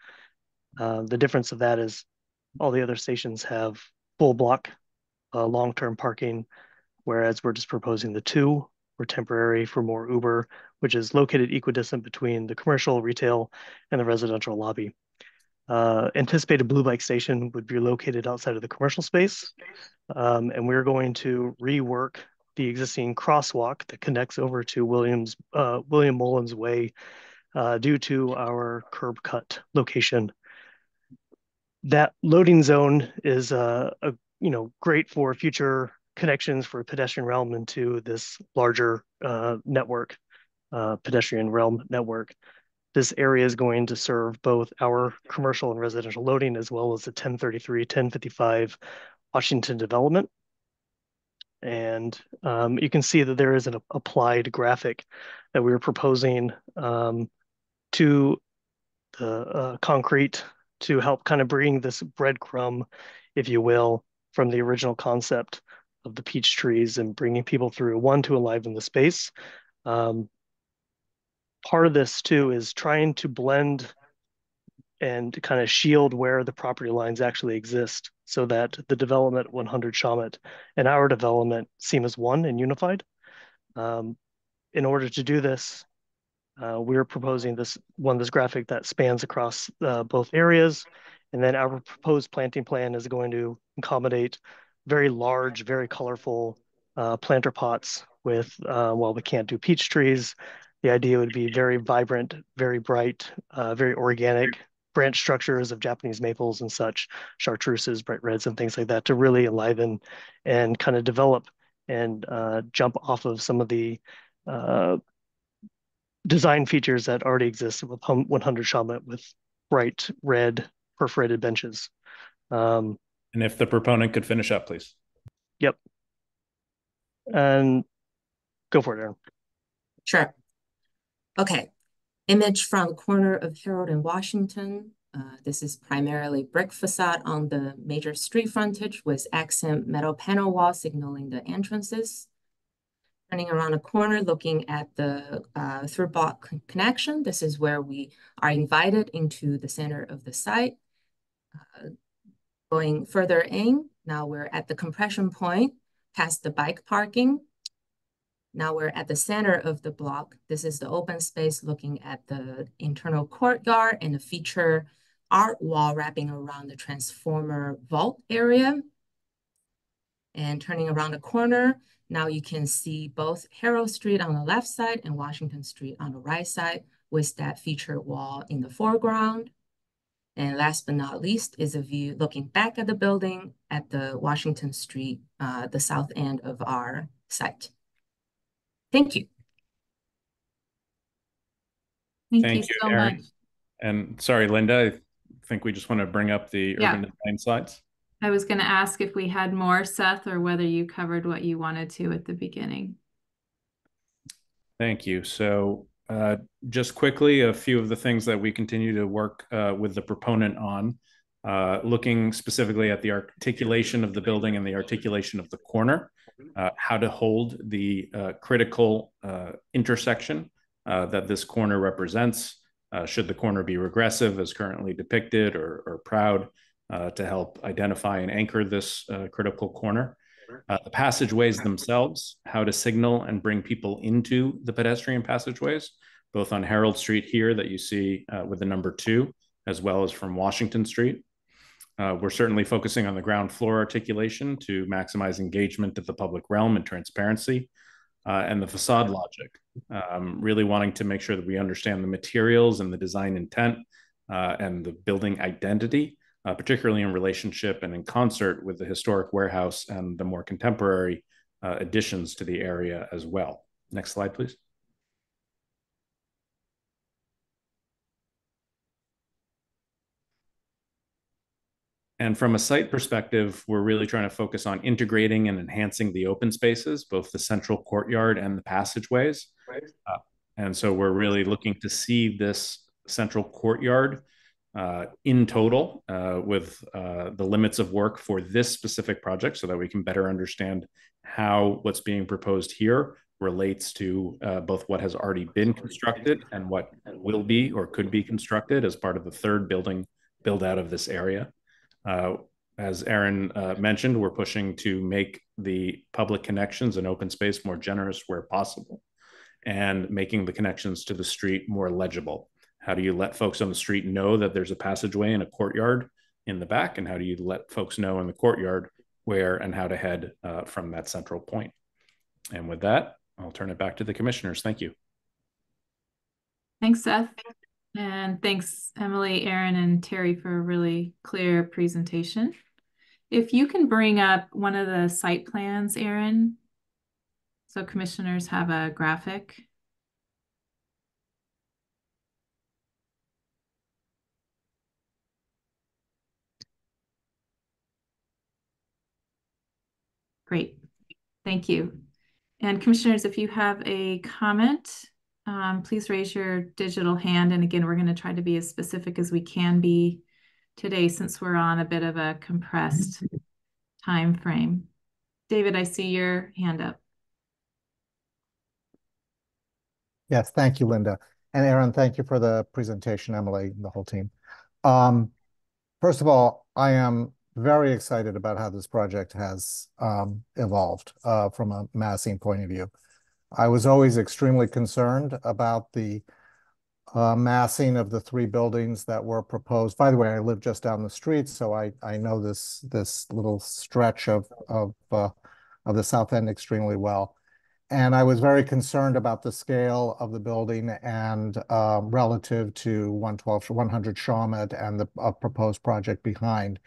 The difference of that is all the other stations have full block long-term parking, whereas we're just proposing the two for temporary for more Uber, which is located equidistant between the commercial, retail, and the residential lobby. Anticipated blue bike station would be located outside of the commercial space, and we're going to rework the existing crosswalk that connects over to William Mullins Way due to our curb cut location. That loading zone is great for future connections for pedestrian realm into this larger network, pedestrian realm network. This area is going to serve both our commercial and residential loading as well as the 1033, 1055 Washington development. And you can see that there is an applied graphic that we were proposing to the concrete to help kind of bring this breadcrumb, if you will, from the original concept of the peach trees and bringing people through, one, to enliven the space. Part of this too is trying to blend and kind of shield where the property lines actually exist so that the development 100 Shawmut and our development seem as one and unified. In order to do this, we're proposing this graphic that spans across both areas. And then our proposed planting plan is going to accommodate very large, very colorful planter pots with, while we can't do peach trees, the idea would be very vibrant, very bright, very organic branch structures of Japanese maples and such, chartreuses, bright reds, and things like that to really enliven and kind of develop and jump off of some of the design features that already exist with 100 Shawmut with bright red perforated benches. And if the proponent could finish up, please. Yep. And go for it, Aaron. Sure. Okay. Image from the corner of Herald and Washington. This is primarily brick facade on the major street frontage with accent metal panel wall signaling the entrances. Turning around a corner, looking at the through block connection. This is where we are invited into the center of the site. Going further in, now we're at the compression point, past the bike parking. Now we're at the center of the block. This is the open space looking at the internal courtyard and the feature art wall wrapping around the transformer vault area. And turning around the corner, now you can see both Herald Street on the left side and Washington Street on the right side with that feature wall in the foreground. And last but not least is a view looking back at the building at the Washington Street, the south end of our site. Thank you. Thank you so Aaron. much. And sorry, Linda, I think we just want to bring up the urban design slides. I was going to ask if we had more, Seth, or whether you covered what you wanted to at the beginning. Thank you. So just quickly, a few of the things that we continue to work with the proponent on, looking specifically at the articulation of the building and the articulation of the corner, how to hold the critical intersection that this corner represents. Should the corner be regressive as currently depicted or proud to help identify and anchor this critical corner. The passageways themselves, how to signal and bring people into the pedestrian passageways, both on Herald Street here that you see with the number 2, as well as from Washington Street. We're certainly focusing on the ground floor articulation to maximize engagement of the public realm and transparency, and the facade logic, really wanting to make sure that we understand the materials and the design intent and the building identity, particularly in relationship and in concert with the historic warehouse and the more contemporary additions to the area as well. Next slide, please. And from a site perspective, we're really trying to focus on integrating and enhancing the open spaces, both the central courtyard and the passageways. And so we're really looking to see this central courtyard in total with the limits of work for this specific project so that we can better understand how what's being proposed here relates to both what has already been constructed and what will be or could be constructed as part of the third building build out of this area. As Aaron mentioned, we're pushing to make the public connections and open space more generous where possible, and making the connections to the street more legible. How do you let folks on the street know that there's a passageway and a courtyard in the back? And how do you let folks know in the courtyard where and how to head from that central point? And with that, I'll turn it back to the commissioners. Thank you. Thanks, Seth. And thanks, Emily, Aaron, and Terry for a really clear presentation. If you can bring up one of the site plans, Aaron, so commissioners have a graphic. Great, thank you. And commissioners, if you have a comment, please raise your digital hand. And again, we're going to try to be as specific as we can be today since we're on a bit of a compressed time frame. David, I see your hand up. Yes, thank you, Linda. And Aaron, thank you for the presentation, Emily, the whole team. First of all, I am very excited about how this project has evolved from a massing point of view. I was always extremely concerned about the massing of the three buildings that were proposed. By the way, I live just down the street, so I know this little stretch of the South End extremely well. And I was very concerned about the scale of the building and relative to 100 Shawmut and the proposed project behind.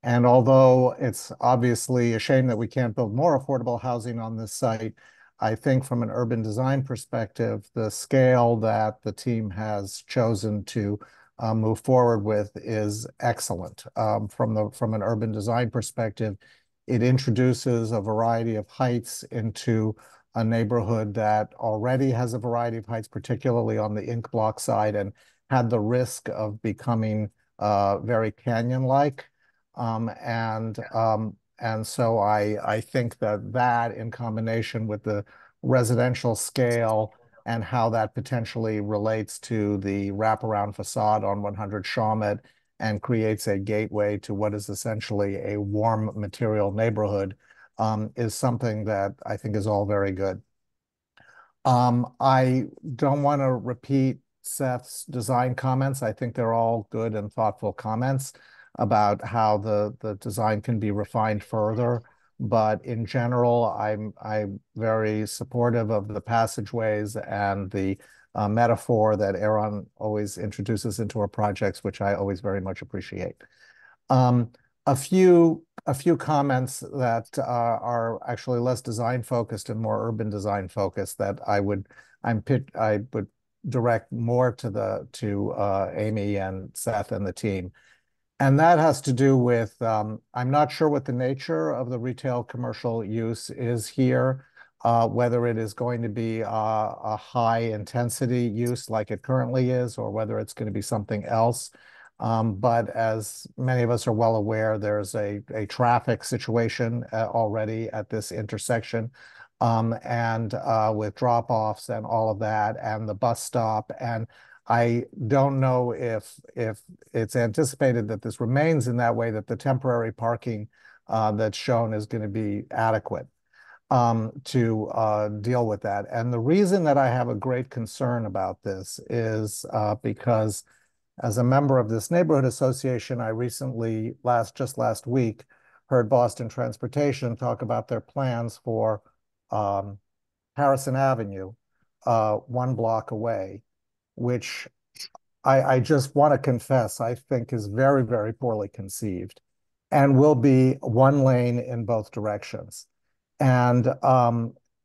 And although it's obviously a shame that we can't build more affordable housing on this site, I think from an urban design perspective, the scale that the team has chosen to move forward with is excellent. From an urban design perspective, it introduces a variety of heights into a neighborhood that already has a variety of heights, particularly on the ink block side, and had the risk of becoming very canyon-like. And so I think that in combination with the residential scale and how that potentially relates to the wraparound facade on 100 Shawmut and creates a gateway to what is essentially a warm material neighborhood is something that I think is all very good. I don't want to repeat Seth's design comments. I think they're all good and thoughtful comments about how the design can be refined further. But in general, I'm very supportive of the passageways and the metaphor that Aaron always introduces into our projects, which I always very much appreciate. A few comments that are actually less design focused and more urban design focused that I would direct more to Amy and Seth and the team. And that has to do with, I'm not sure what the nature of the retail commercial use is here, whether it is going to be a high intensity use like it currently is, or whether it's going to be something else. But as many of us are well aware, there's a traffic situation already at this intersection, and with drop-offs and all of that, and the bus stop. And I don't know if it's anticipated that this remains in that way, that the temporary parking that's shown is going to be adequate to deal with that. And the reason that I have a great concern about this is because as a member of this neighborhood association, I recently, just last week, heard Boston Transportation talk about their plans for Harrison Avenue, 1 block away, which I just want to confess I think is very, very poorly conceived and will be 1 lane in both directions. And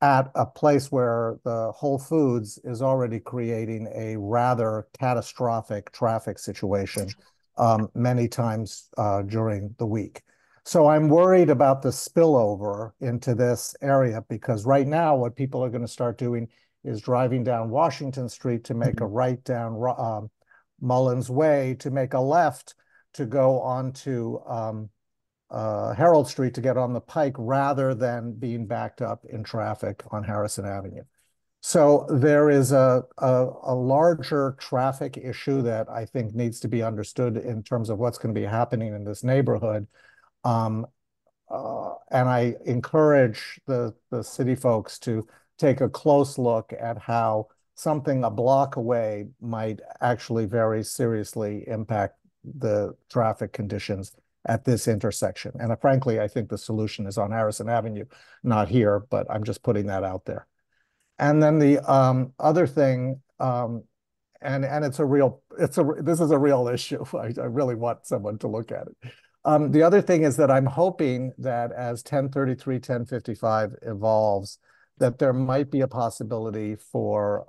at a place where the Whole Foods is already creating a rather catastrophic traffic situation many times during the week. So I'm worried about the spillover into this area, because right now what people are going to start doing is driving down Washington Street to make a right down Mullins Way, to make a left to go onto Herald Street to get on the Pike rather than being backed up in traffic on Harrison Avenue. So there is a larger traffic issue that I think needs to be understood in terms of what's going to be happening in this neighborhood. And I encourage the city folks to take a close look at how something a block away might actually very seriously impact the traffic conditions at this intersection. And frankly, I think the solution is on Harrison Avenue, not here, but I'm just putting that out there. And then the other thing, and this is a real issue. I really want someone to look at it. The other thing is that I'm hoping that as 1033, 1055 evolves, that there might be a possibility for,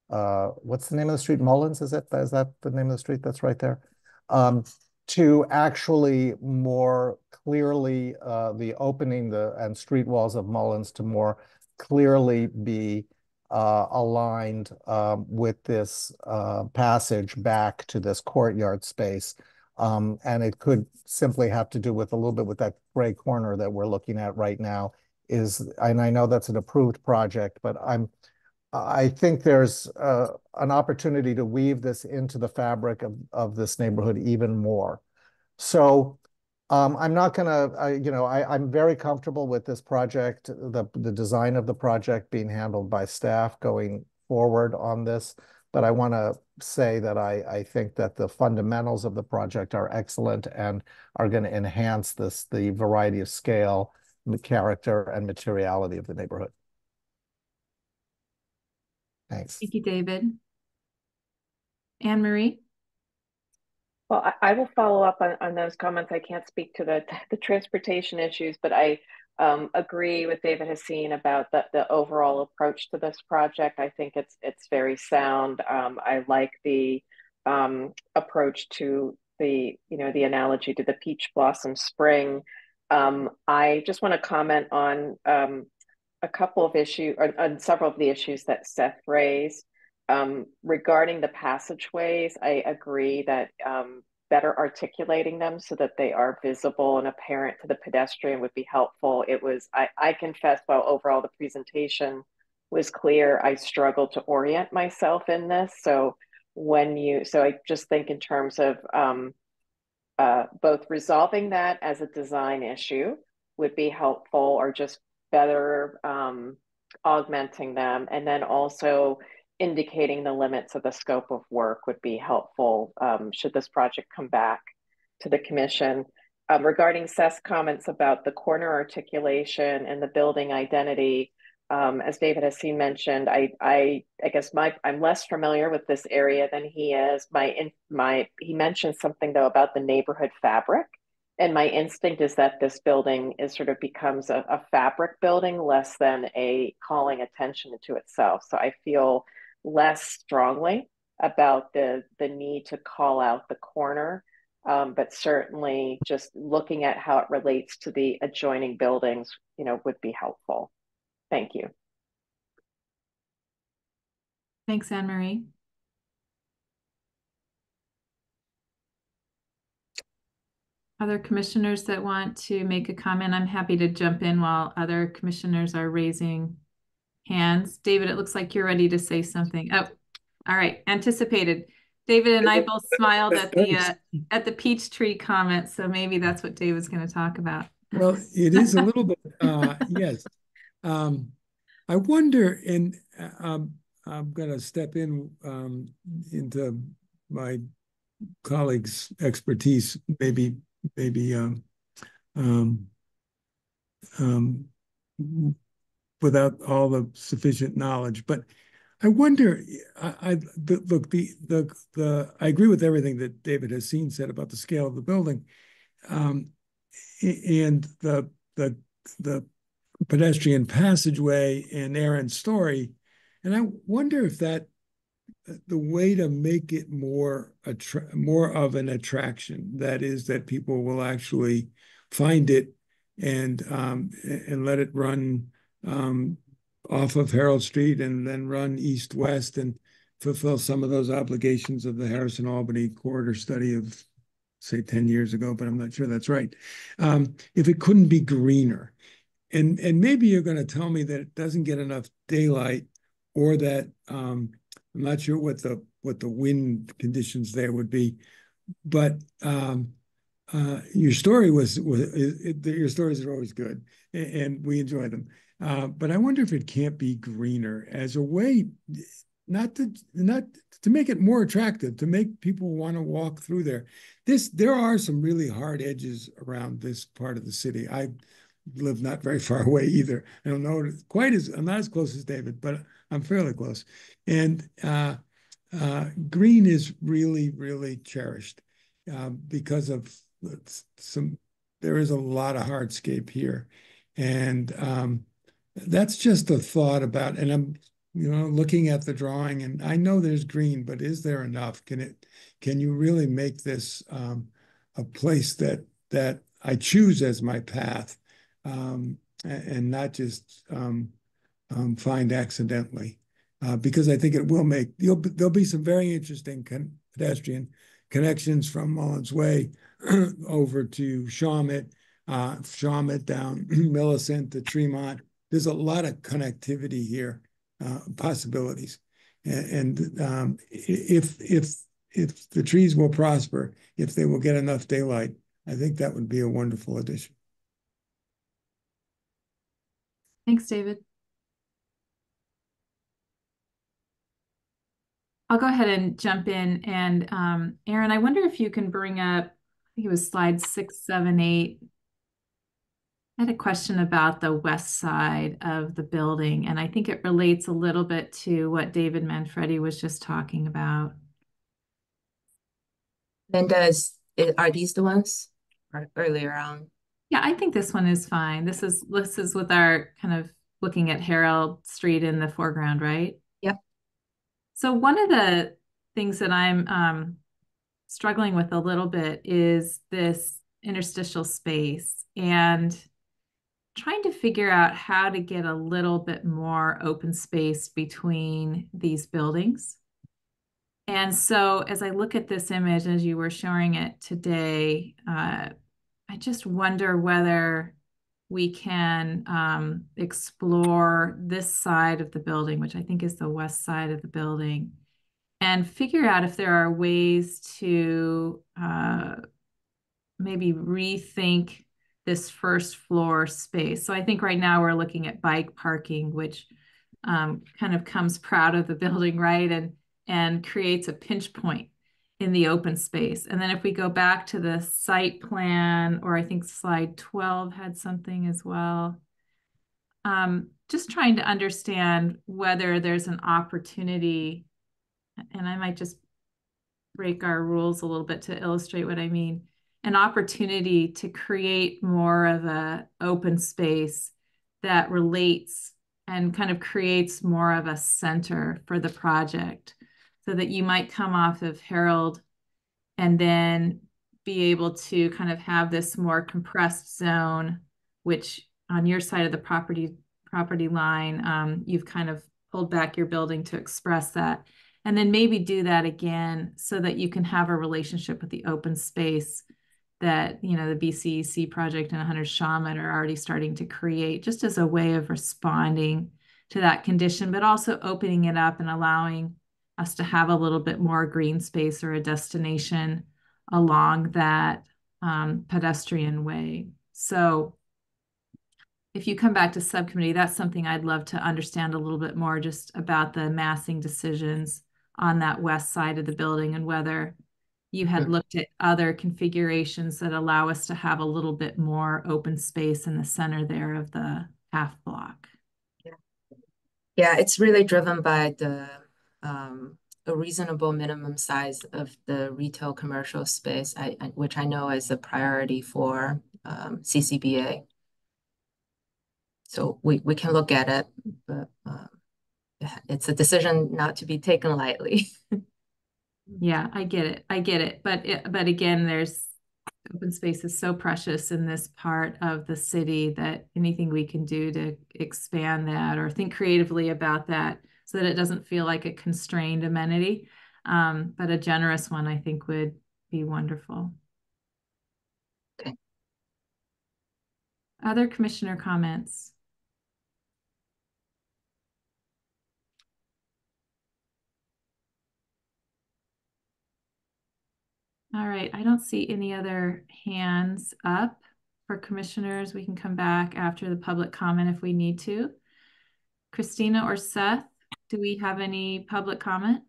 what's the name of the street? Mullins, is that the name of the street that's right there? To actually more clearly, the opening and street walls of Mullins to more clearly be aligned with this passage back to this courtyard space. And it could simply have to do with a little bit with that gray corner that we're looking at right now and I know that's an approved project, but I think there's an opportunity to weave this into the fabric of this neighborhood even more. So I'm not gonna, I'm very comfortable with this project, the design of the project being handled by staff going forward on this. But I want to say that I think that the fundamentals of the project are excellent and are going to enhance the variety of scale, the character, and materiality of the neighborhood. Thanks. Thank you, David. Anne Marie? Well, I will follow up on those comments. I can't speak to the transportation issues, but I agree with David Hassine about the overall approach to this project. I think it's very sound. I like the approach to the analogy to the peach blossom spring. I just want to comment on a couple of issues, on several of the issues that Seth raised. Regarding the passageways, I agree that better articulating them so that they are visible and apparent to the pedestrian would be helpful. I confess, while overall the presentation was clear, I struggled to orient myself in this. So I just think in terms of both resolving that as a design issue would be helpful, or just better augmenting them, and then also indicating the limits of the scope of work would be helpful should this project come back to the commission. Regarding Seth's comments about the corner articulation and the building identity, as David Hassine mentioned, I guess I'm less familiar with this area than he is. He mentioned something though about the neighborhood fabric, and my instinct is that this building becomes a fabric building less than a calling attention to itself. So I feel less strongly about the need to call out the corner, but certainly just looking at how it relates to the adjoining buildings, would be helpful. Thank you. Thanks, Anne Marie. Other commissioners that want to make a comment? I'm happy to jump in while other commissioners are raising hands. David, it looks like you're ready to say something. Oh, all right. Anticipated. David and I both smiled at the peach tree comment, so maybe that's what David's going to talk about. Well, it is a little bit, yes. I wonder, and I'm going to step in into my colleagues' expertise, maybe without all the sufficient knowledge. But I wonder, look, I agree with everything that David Hassine said about the scale of the building, and the pedestrian passageway and Aaron's story. And I wonder if the way to make it more of an attraction, that is, that people will actually find it and let it run off of Herald Street and then run east-west and fulfill some of those obligations of the Harrison-Albany corridor study of say 10 years ago, but I'm not sure that's right. If it couldn't be greener. And maybe you're going to tell me that it doesn't get enough daylight, or that I'm not sure what the wind conditions there would be, but your stories are always good, and we enjoy them. But I wonder if it can't be greener as a way not to make it more attractive, to make people want to walk through there. There are some really hard edges around this part of the city. I live not very far away either. I don't know I'm not as close as David, but I'm fairly close. And green is really, really cherished because of there is a lot of hardscape here. And that's just a thought about, and I'm, looking at the drawing, and I know there's green, but is there enough? Can you really make this a place that I choose as my path, and not just find accidentally? Because I think it will there'll be some very interesting pedestrian connections from Mullins Way over to Shawmut down Millicent to Tremont. There's a lot of connectivity here, possibilities. And if the trees will prosper, if they will get enough daylight, I think that would be a wonderful addition. Thanks, David. I'll go ahead and jump in. And Aaron, I wonder if you can bring up, I think it was slides 6, 7, 8. I had a question about the west side of the building, and I think it relates a little bit to what David Manfredi was just talking about. Linda, are these the ones earlier on? Yeah, I think this one is fine. This is with our kind of looking at Herald Street in the foreground, right? Yep. So one of the things that I'm struggling with a little bit is this interstitial space, and trying to figure out how to get a little bit more open space between these buildings. And so as I look at this image, as you were showing it today, I just wonder whether we can explore this side of the building, which I think is the west side of the building, and figure out if there are ways to maybe rethink this first floor space. So I think right now we're looking at bike parking, which kind of comes proud of the building, right? And creates a pinch point in the open space. And then if we go back to the site plan, or I think slide 12 had something as well, just trying to understand whether there's an opportunity, and I might just break our rules a little bit to illustrate what I mean, an opportunity to create more of an open space that relates and kind of creates more of a center for the project, so that you might come off of Herald and then be able to kind of have this more compressed zone, which on your side of the property line, you've kind of pulled back your building to express that. And then maybe do that again so that you can have a relationship with the open space that, the BCEC project and 100 Shawmut are already starting to create, just as a way of responding to that condition, but also opening it up and allowing us to have a little bit more green space or a destination along that pedestrian way. So if you come back to subcommittee, that's something I'd love to understand a little bit more, just about the massing decisions on that west side of the building, and whether you had looked at other configurations that allow us to have a little bit more open space in the center there of the half block. Yeah, it's really driven by a reasonable minimum size of the retail commercial space, which I know is a priority for CCBA. So we can look at it, but it's a decision not to be taken lightly. Yeah, I get it. But again, there's open space is so precious in this part of the city that anything we can do to expand that or think creatively about that so that it doesn't feel like a constrained amenity, but a generous one, I think would be wonderful. Other commissioner comments? All right, I don't see any other hands up for commissioners. We can come back after the public comment if we need to. Christina or Seth, do we have any public comment?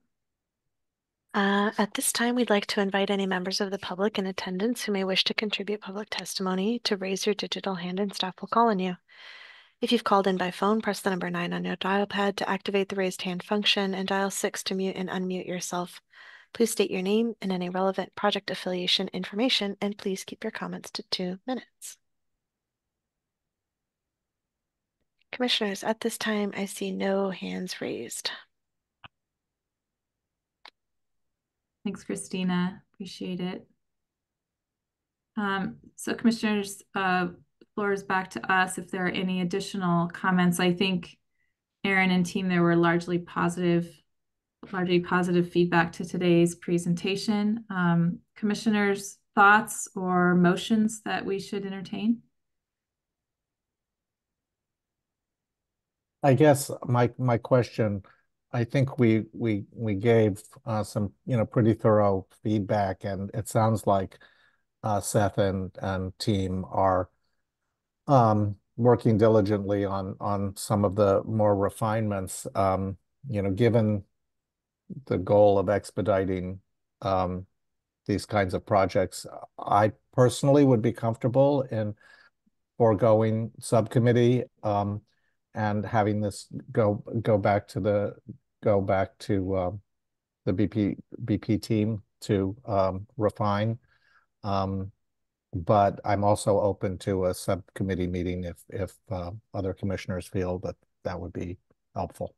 At this time, we'd like to invite any members of the public in attendance who may wish to contribute public testimony to raise your digital hand and staff will call on you. If you've called in by phone, press the number 9 on your dial pad to activate the raised hand function and dial 6 to mute and unmute yourself. Please state your name and any relevant project affiliation information, and please keep your comments to 2 minutes. Commissioners, at this time, I see no hands raised. Thanks, Christina. Appreciate it. So commissioners, floor is back to us if there are any additional comments. I think Aaron and team, there were largely positive feedback to today's presentation. Commissioners, thoughts or motions that we should entertain? I guess my question, I think we gave some pretty thorough feedback, and it sounds like Seth and team are working diligently on some of the more refinements. Given the goal of expediting these kinds of projects, I personally would be comfortable in foregoing subcommittee and having this go back to the BP team to refine. But I'm also open to a subcommittee meeting if other commissioners feel that would be helpful.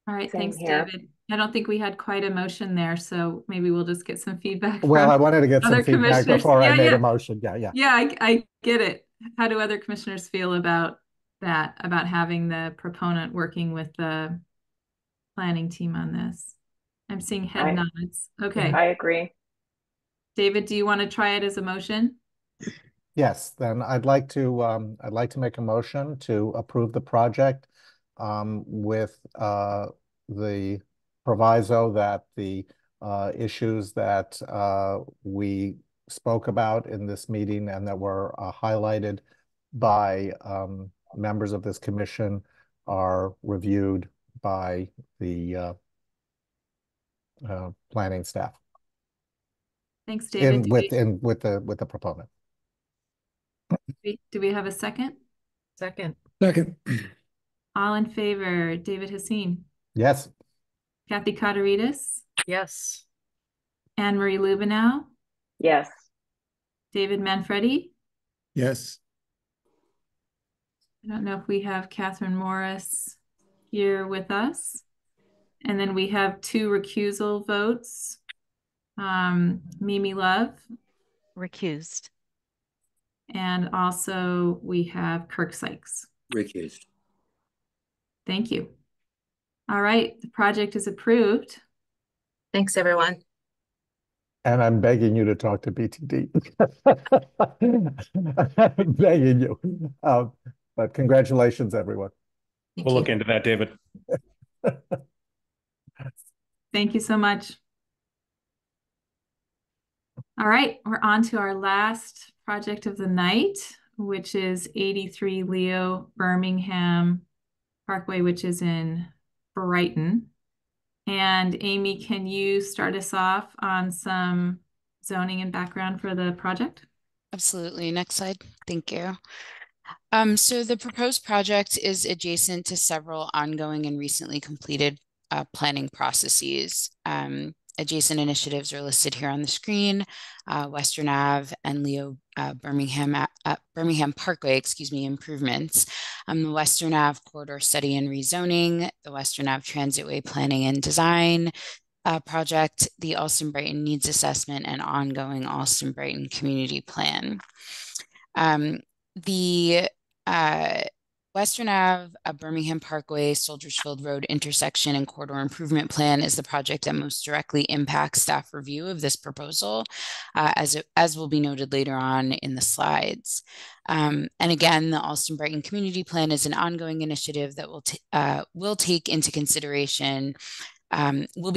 All right, Same thanks, here. David. I don't think we had quite a motion there, so maybe we'll just get some feedback Well, from I wanted to get some other feedback commissioners. before I made Yeah. a motion. Yeah. Yeah, I get it. How do other commissioners feel about that, about having the proponent working with the planning team on this? I'm seeing head nods. Okay. I agree. David, do you want to try it as a motion? Yes, then I'd like to make a motion to approve the project with the proviso that the issues that we spoke about in this meeting and that were highlighted by members of this commission are reviewed by the planning staff. Thanks, David. with the proponent. Do we have a second? Second. All in favor, David Hassim. Yes. Kathy Kotorides. Yes. Anne Marie Lubenow. Yes. David Manfredi. Yes. I don't know if we have Catherine Morris here with us. And then we have 2 recusal votes. Mimi Love. Recused. And also we have Kirk Sykes. Recused. Thank you. All right, the project is approved. Thanks, everyone. And I'm begging you to talk to BTD. I'm begging you. But congratulations, everyone. We'll look into that, David. Thank you so much. All right, we're on to our last project of the night, which is 83 Leo Birmingham Parkway, which is in Brighton. And Amy, can you start us off on some zoning and background for the project? Absolutely. Next slide. Thank you. So the proposed project is adjacent to several ongoing and recently completed planning processes. Adjacent initiatives are listed here on the screen, Western Ave and Leo Birmingham Parkway, improvements. The Western Ave corridor study and rezoning, the Western Ave Transitway planning and design project, the Alston Brighton needs assessment, and ongoing Alston Brighton community plan. The Western Ave, Birmingham Parkway, Soldiers Field Road intersection and corridor improvement plan is the project that most directly impacts staff review of this proposal, as will be noted later on in the slides. And again, the Allston Brighton Community Plan is an ongoing initiative that will be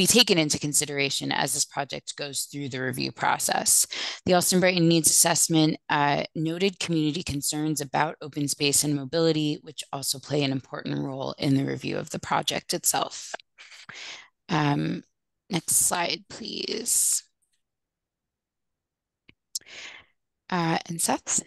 taken into consideration as this project goes through the review process. The Allston Brighton Needs Assessment noted community concerns about open space and mobility, which also play an important role in the review of the project itself. Next slide, please. And Seth?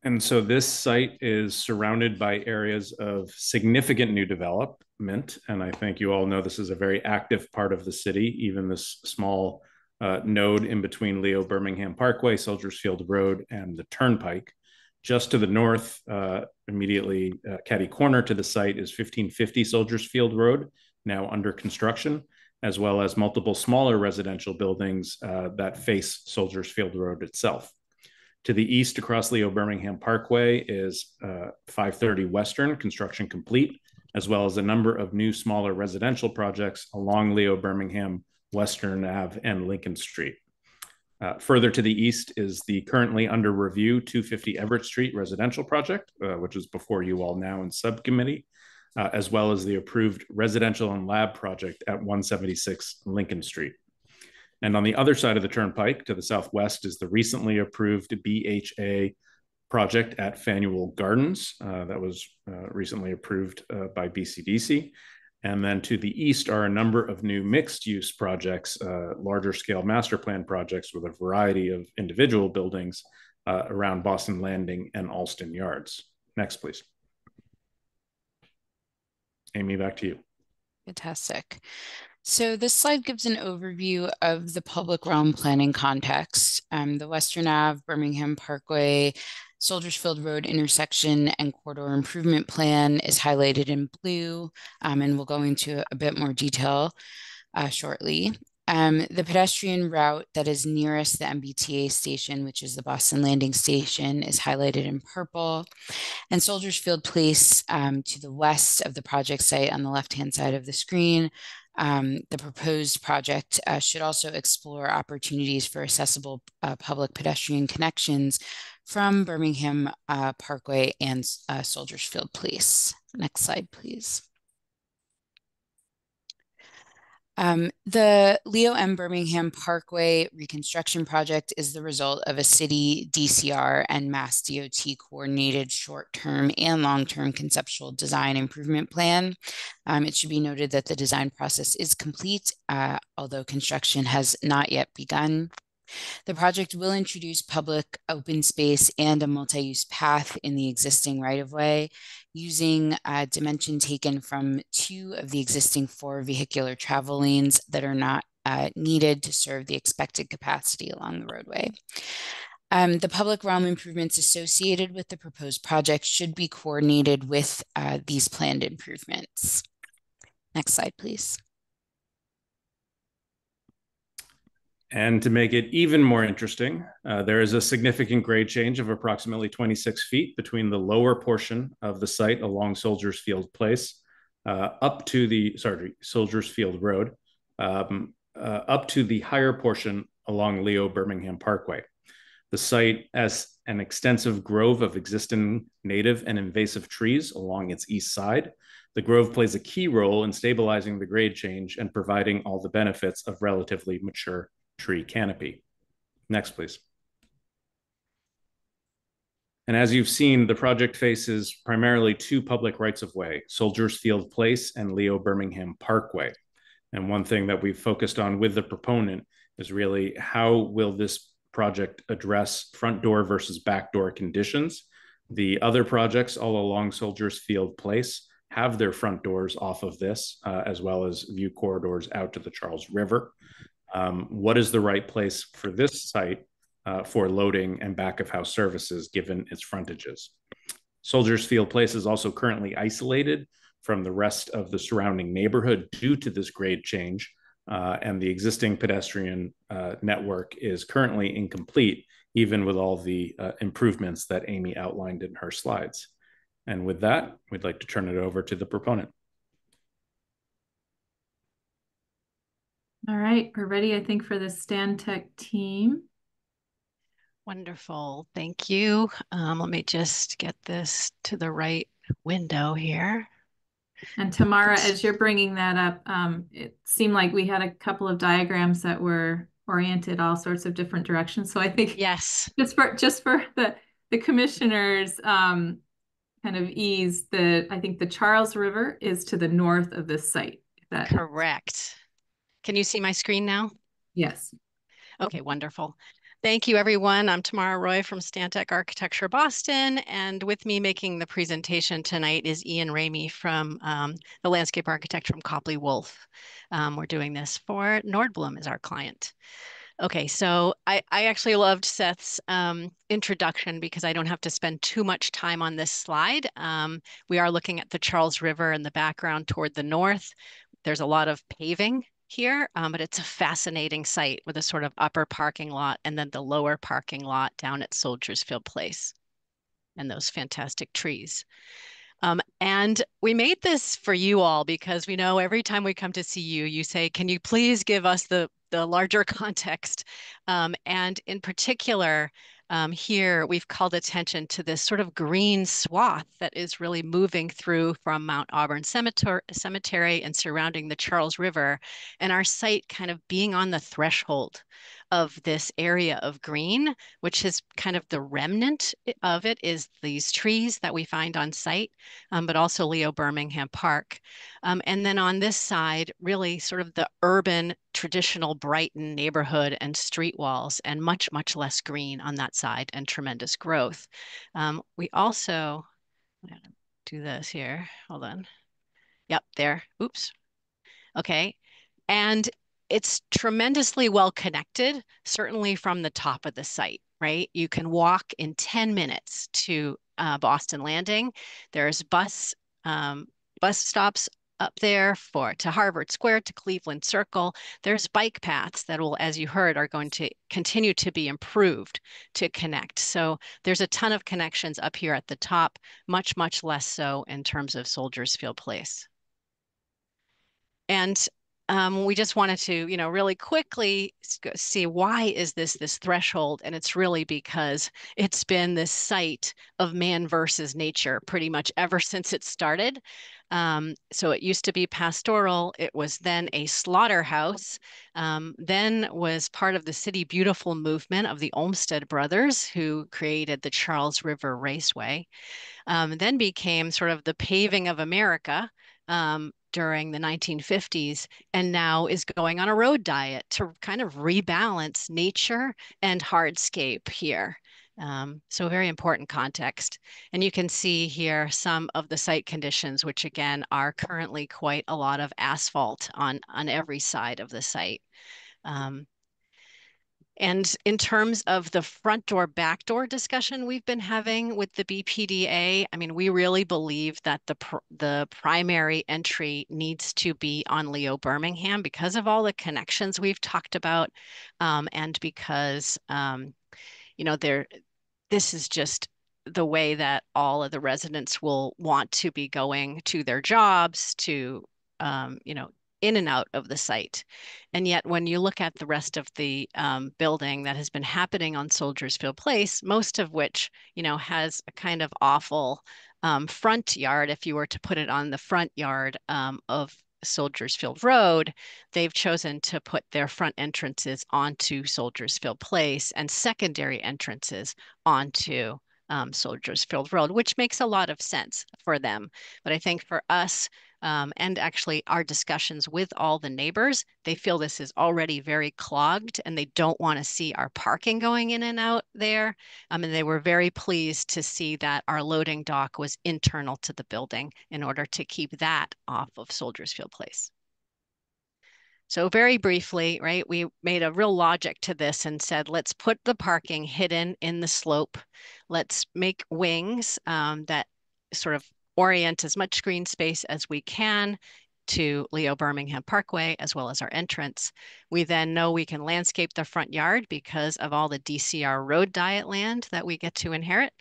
And so this site is surrounded by areas of significant new development. And I think you all know this is a very active part of the city, even this small node in between Leo Birmingham Parkway, Soldiers Field Road, and the Turnpike. Just to the north, immediately catty corner to the site is 1550 Soldiers Field Road, now under construction, as well as multiple smaller residential buildings that face Soldiers Field Road itself. To the east across Leo Birmingham Parkway is 530 Western, construction complete, as well as a number of new smaller residential projects along Leo Birmingham, Western Ave, and Lincoln Street. Further to the east is the currently under review 250 Everett Street residential project, which is before you all now in subcommittee, as well as the approved residential and lab project at 176 Lincoln Street. And on the other side of the Turnpike, to the southwest, is the recently approved BHA project at Faneuil Gardens that was recently approved by BCDC. And then to the east are a number of new mixed-use projects, larger scale master plan projects with a variety of individual buildings around Boston Landing and Alston Yards. Next, please. Amy, back to you. Fantastic. So this slide gives an overview of the public realm planning context. The Western Ave, Birmingham Parkway, Soldiers Field Road intersection and corridor improvement plan is highlighted in blue, and we'll go into a bit more detail shortly. The pedestrian route that is nearest the MBTA station, which is the Boston Landing Station, is highlighted in purple. And Soldiers Field Place to the west of the project site on the left-hand side of the screen. The proposed project should also explore opportunities for accessible public pedestrian connections from Birmingham Parkway and Soldiers Field Place. Next slide, please. The Leo M. Birmingham Parkway reconstruction project is the result of a city DCR and Mass DOT coordinated short-term and long-term conceptual design improvement plan. It should be noted that the design process is complete, although construction has not yet begun. The project will introduce public open space and a multi-use path in the existing right-of-way using dimension taken from 2 of the existing 4 vehicular travel lanes that are not needed to serve the expected capacity along the roadway. The public realm improvements associated with the proposed project should be coordinated with these planned improvements. Next slide, please. And to make it even more interesting, there is a significant grade change of approximately 26 feet between the lower portion of the site along Soldiers Field Place up to the, Soldiers Field Road, up to the higher portion along Leo Birmingham Parkway. The site has an extensive grove of existing native and invasive trees along its east side. The grove plays a key role in stabilizing the grade change and providing all the benefits of relatively mature tree canopy. Next, please. And as you've seen, the project faces primarily 2 public rights-of-way, Soldiers Field Place and Leo Birmingham Parkway. And one thing that we've focused on with the proponent is really how will this project address front door versus back door conditions. The other projects all along Soldiers Field Place have their front doors off of this, as well as view corridors out to the Charles River. What is the right place for this site for loading and back of house services given its frontages? Soldiers Field Place is also currently isolated from the rest of the surrounding neighborhood due to this grade change, and the existing pedestrian network is currently incomplete, even with all the improvements that Amy outlined in her slides. And with that, we'd like to turn it over to the proponent. All right, we're ready, I think, for the Stantec team. Wonderful, thank you. Let me just get this to the right window here. And Tamara, as you're bringing that up, it seemed like we had a couple of diagrams that were oriented all sorts of different directions. So I think yes, just for the commissioners' kind of ease, I think the Charles River is to the north of this site. Correct. Can you see my screen now? Yes. Okay, wonderful. Thank you, everyone. I'm Tamara Roy from Stantec Architecture Boston, and with me making the presentation tonight is Ian Ramey from the landscape architect from Copley Wolf. We're doing this for Nordblom as our client. Okay, so I actually loved Seth's introduction because I don't have to spend too much time on this slide. We are looking at the Charles River in the background toward the north. There's a lot of paving here, but it's a fascinating site with a sort of upper parking lot and then the lower parking lot down at Soldiers Field Place and those fantastic trees. And we made this for you all because we know every time we come to see you, you say, can you please give us the larger context? And in particular, here we've called attention to this sort of green swath that is really moving through from Mount Auburn Cemetery and surrounding the Charles River, and our site kind of being on the threshold of this area of green, which is kind of the remnant of it is these trees that we find on site, but also Leo Birmingham Park. And then on this side, really sort of the urban traditional Brighton neighborhood and street walls, and much, much less green on that side and tremendous growth. We also, I'm gonna do this here, hold on. Yep, there, oops. Okay, and it's tremendously well connected, certainly from the top of the site, right? You can walk in 10 minutes to Boston Landing. There's bus stops up there to Harvard Square, to Cleveland Circle. There's bike paths that will, as you heard, are going to continue to be improved to connect. So there's a ton of connections up here at the top, much, much less so in terms of Soldiers Field Place. And we just wanted to, really quickly see why is this threshold? And it's really because it's been this site of man versus nature pretty much ever since it started. So it used to be pastoral. It was then a slaughterhouse, then was part of the City Beautiful movement of the Olmsted brothers who created the Charles River Raceway, then became sort of the paving of America, during the 1950s, and now is going on a road diet to kind of rebalance nature and hardscape here. So very important context. And you can see here some of the site conditions, which again are currently quite a lot of asphalt on every side of the site. And in terms of the front door, back door discussion we've been having with the BPDA, I mean, we really believe that the primary entry needs to be on Leo Birmingham because of all the connections we've talked about, and because, this is just the way that all of the residents will want to be going to their jobs, to, in and out of the site. And yet when you look at the rest of the building that has been happening on Soldiers Field Place, most of which, has a kind of awful front yard, if you were to put it on the front yard of Soldiers Field Road, they've chosen to put their front entrances onto Soldiers Field Place and secondary entrances onto Soldiers Field Road, which makes a lot of sense for them. But I think for us, and actually our discussions with all the neighbors, they feel this is already very clogged and they don't want to see our parking going in and out there. And they were very pleased to see that our loading dock was internal to the building in order to keep that off of Soldiers Field Place. So very briefly, right, we made a real logic to this and said, let's put the parking hidden in the slope. Let's make wings that sort of orient as much green space as we can to Leo Birmingham Parkway, as well as our entrance. We then know we can landscape the front yard because of all the DCR road diet land that we get to inherit.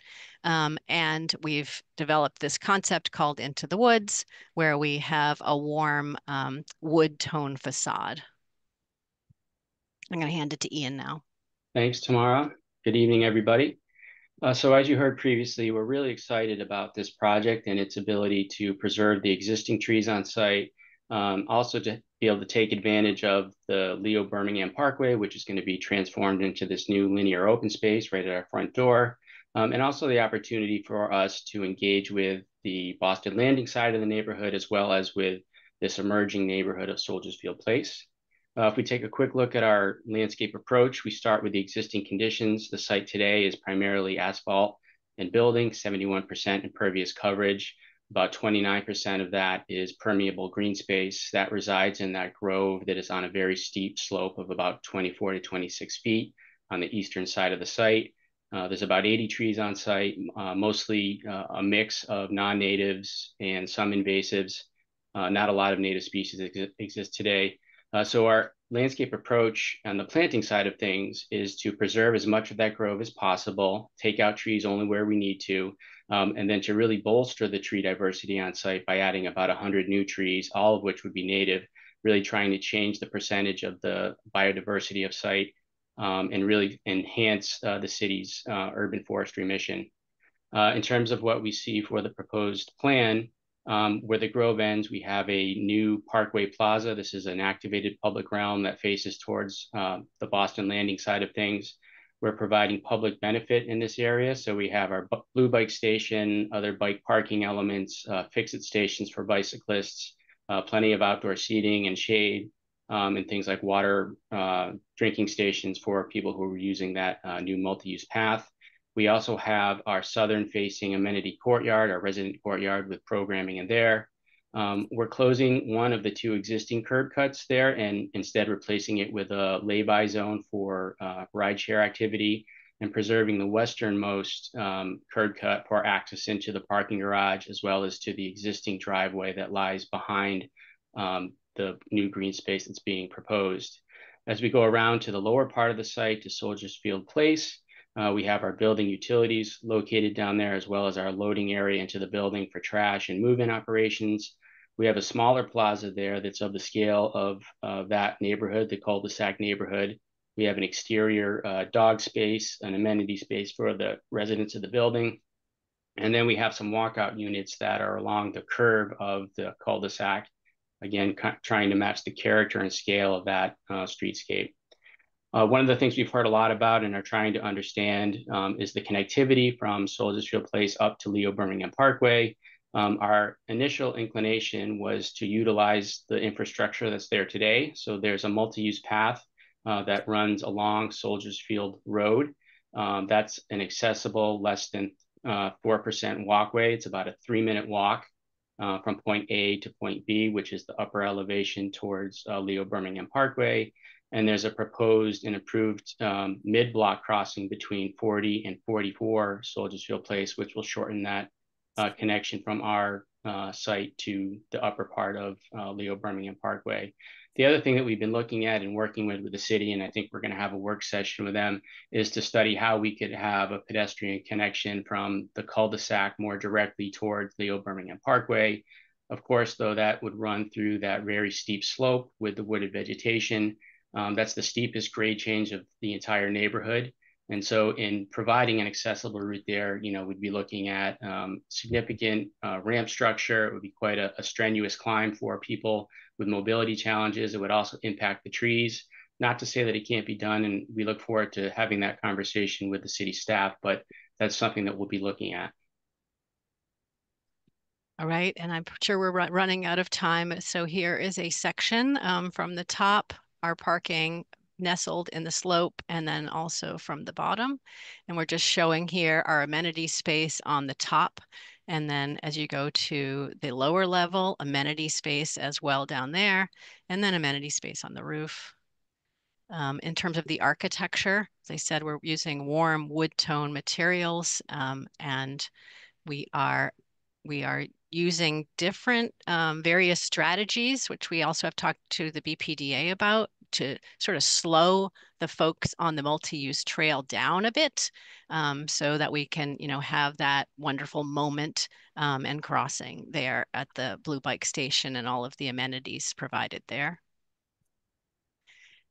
And we've developed this concept called Into the Woods, where we have a warm wood tone facade. I'm going to hand it to Ian now. Thanks, Tamara. Good evening, everybody. So as you heard previously, we're really excited about this project and its ability to preserve the existing trees on site, also to be able to take advantage of the Leo Birmingham Parkway, which is going to be transformed into this new linear open space right at our front door, and also the opportunity for us to engage with the Boston Landing side of the neighborhood, as well as with this emerging neighborhood of Soldiers Field Place. If we take a quick look at our landscape approach, we start with the existing conditions. The site today is primarily asphalt and building, 71% impervious coverage. About 29% of that is permeable green space that resides in that grove that is on a very steep slope of about 24 to 26 feet on the eastern side of the site. There's about 80 trees on site, mostly a mix of non-natives and some invasives. Not a lot of native species exist today. So our landscape approach on the planting side of things is to preserve as much of that grove as possible, take out trees only where we need to, and then to really bolster the tree diversity on site by adding about 100 new trees, all of which would be native, really trying to change the percentage of the biodiversity of site and really enhance the city's urban forestry mission. In terms of what we see for the proposed plan, where the grove ends, we have a new Parkway Plaza. This is an activated public realm that faces towards the Boston Landing side of things. We're providing public benefit in this area. So we have our blue bike station, other bike parking elements, fix-it stations for bicyclists, plenty of outdoor seating and shade, and things like water drinking stations for people who are using that new multi-use path. We also have our southern-facing amenity courtyard, our resident courtyard with programming in there. We're closing one of the two existing curb cuts there and instead replacing it with a lay-by zone for rideshare activity and preserving the westernmost curb cut for access into the parking garage, as well as to the existing driveway that lies behind the new green space that's being proposed. As we go around to the lower part of the site to Soldiers Field Place, we have our building utilities located down there, as well as our loading area into the building for trash and move-in operations. We have a smaller plaza there that's of the scale of that neighborhood, the cul-de-sac neighborhood. We have an exterior dog space, an amenity space for the residents of the building. And then we have some walkout units that are along the curve of the cul-de-sac, again, trying to match the character and scale of that streetscape. One of the things we've heard a lot about and are trying to understand is the connectivity from Soldiers Field Place up to Leo Birmingham Parkway. Our initial inclination was to utilize the infrastructure that's there today. So there's a multi-use path that runs along Soldiers Field Road. That's an accessible less than 4% walkway. It's about a 3-minute walk from point A to point B, which is the upper elevation towards Leo Birmingham Parkway. And there's a proposed and approved mid-block crossing between 40 and 44 Soldiers Field Place, which will shorten that connection from our site to the upper part of Leo Birmingham Parkway. The other thing that we've been looking at and working with the city, and I think we're going to have a work session with them, is to study how we could have a pedestrian connection from the cul-de-sac more directly towards Leo Birmingham Parkway. Of course, though, that would run through that very steep slope with the wooded vegetation. That's the steepest grade change of the entire neighborhood. And so in providing an accessible route there, we'd be looking at significant ramp structure. It would be quite a strenuous climb for people with mobility challenges. It would also impact the trees. Not to say that it can't be done, and we look forward to having that conversation with the city staff, but that's something that we'll be looking at. All right, and I'm sure we're running out of time. So here is a section from the top, our parking nestled in the slope, and then also from the bottom. And we're just showing here our amenity space on the top. And then as you go to the lower level, amenity space as well down there, and then amenity space on the roof. In terms of the architecture, as I said, we're using warm wood tone materials, and we are We are using different various strategies, which we also have talked to the BPDA about, to sort of slow the folks on the multi-use trail down a bit, so that we can, have that wonderful moment and crossing there at the Blue Bike Station and all of the amenities provided there.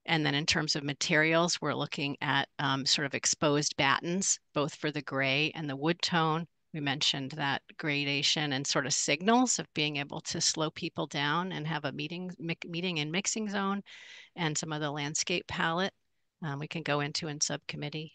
And then in terms of materials, we're looking at sort of exposed battens, both for the gray and the wood tone. We mentioned that gradation and sort of signals of being able to slow people down and have a meeting and mixing zone, and some of the landscape palette we can go into in subcommittee.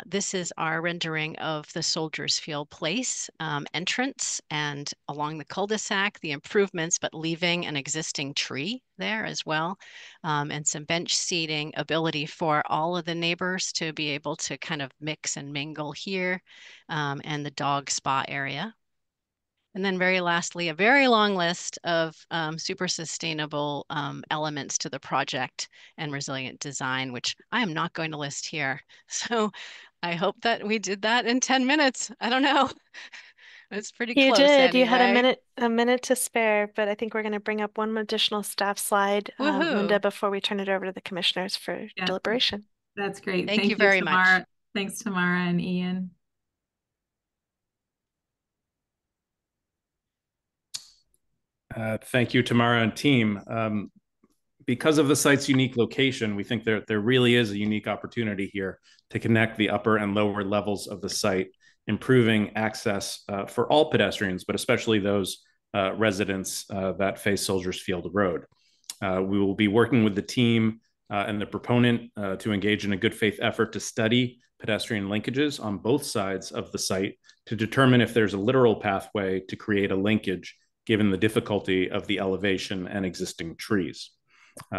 This is our rendering of the Soldiers Field Place entrance, and along the cul-de-sac, the improvements, but leaving an existing tree there as well, and some bench seating, ability for all of the neighbors to be able to kind of mix and mingle here, and the dog spa area. And then very lastly, a very long list of super sustainable elements to the project and resilient design, which I am not going to list here. So I hope that we did that in 10 minutes. I don't know. It's pretty You close did. You had anyway. a minute to spare, but I think we're going to bring up one additional staff slide, Linda, before we turn it over to the commissioners for deliberation. That's great. Thank you very Tamara. much. Thanks, Tamara and Ian. Thank you, Tamara and team. Because of the site's unique location, we think there really is a unique opportunity here to connect the upper and lower levels of the site, improving access for all pedestrians, but especially those residents that face Soldiers Field Road. We will be working with the team and the proponent to engage in a good faith effort to study pedestrian linkages on both sides of the site to determine if there's a literal pathway to create a linkage given the difficulty of the elevation and existing trees.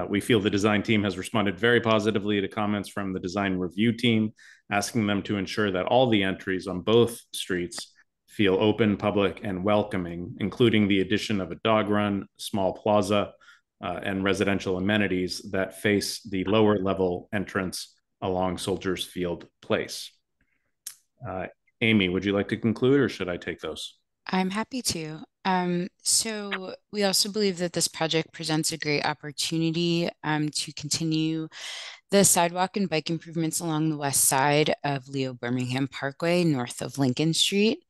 We feel the design team has responded very positively to comments from the design review team, asking them to ensure that all the entries on both streets feel open, public, and welcoming, including the addition of a dog run, small plaza, and residential amenities that face the lower level entrance along Soldiers Field Place. Amy, would you like to conclude, or should I take those? I'm happy to. So we also believe that this project presents a great opportunity to continue the sidewalk and bike improvements along the west side of Leo Birmingham Parkway, north of Lincoln Street.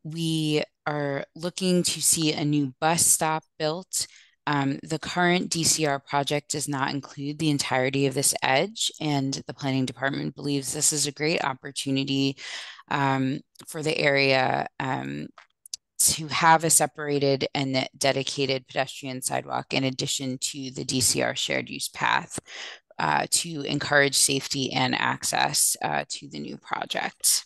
We are looking to see a new bus stop built. The current DCR project does not include the entirety of this edge, and the planning department believes this is a great opportunity for the area to have a separated and dedicated pedestrian sidewalk in addition to the DCR shared use path to encourage safety and access to the new project.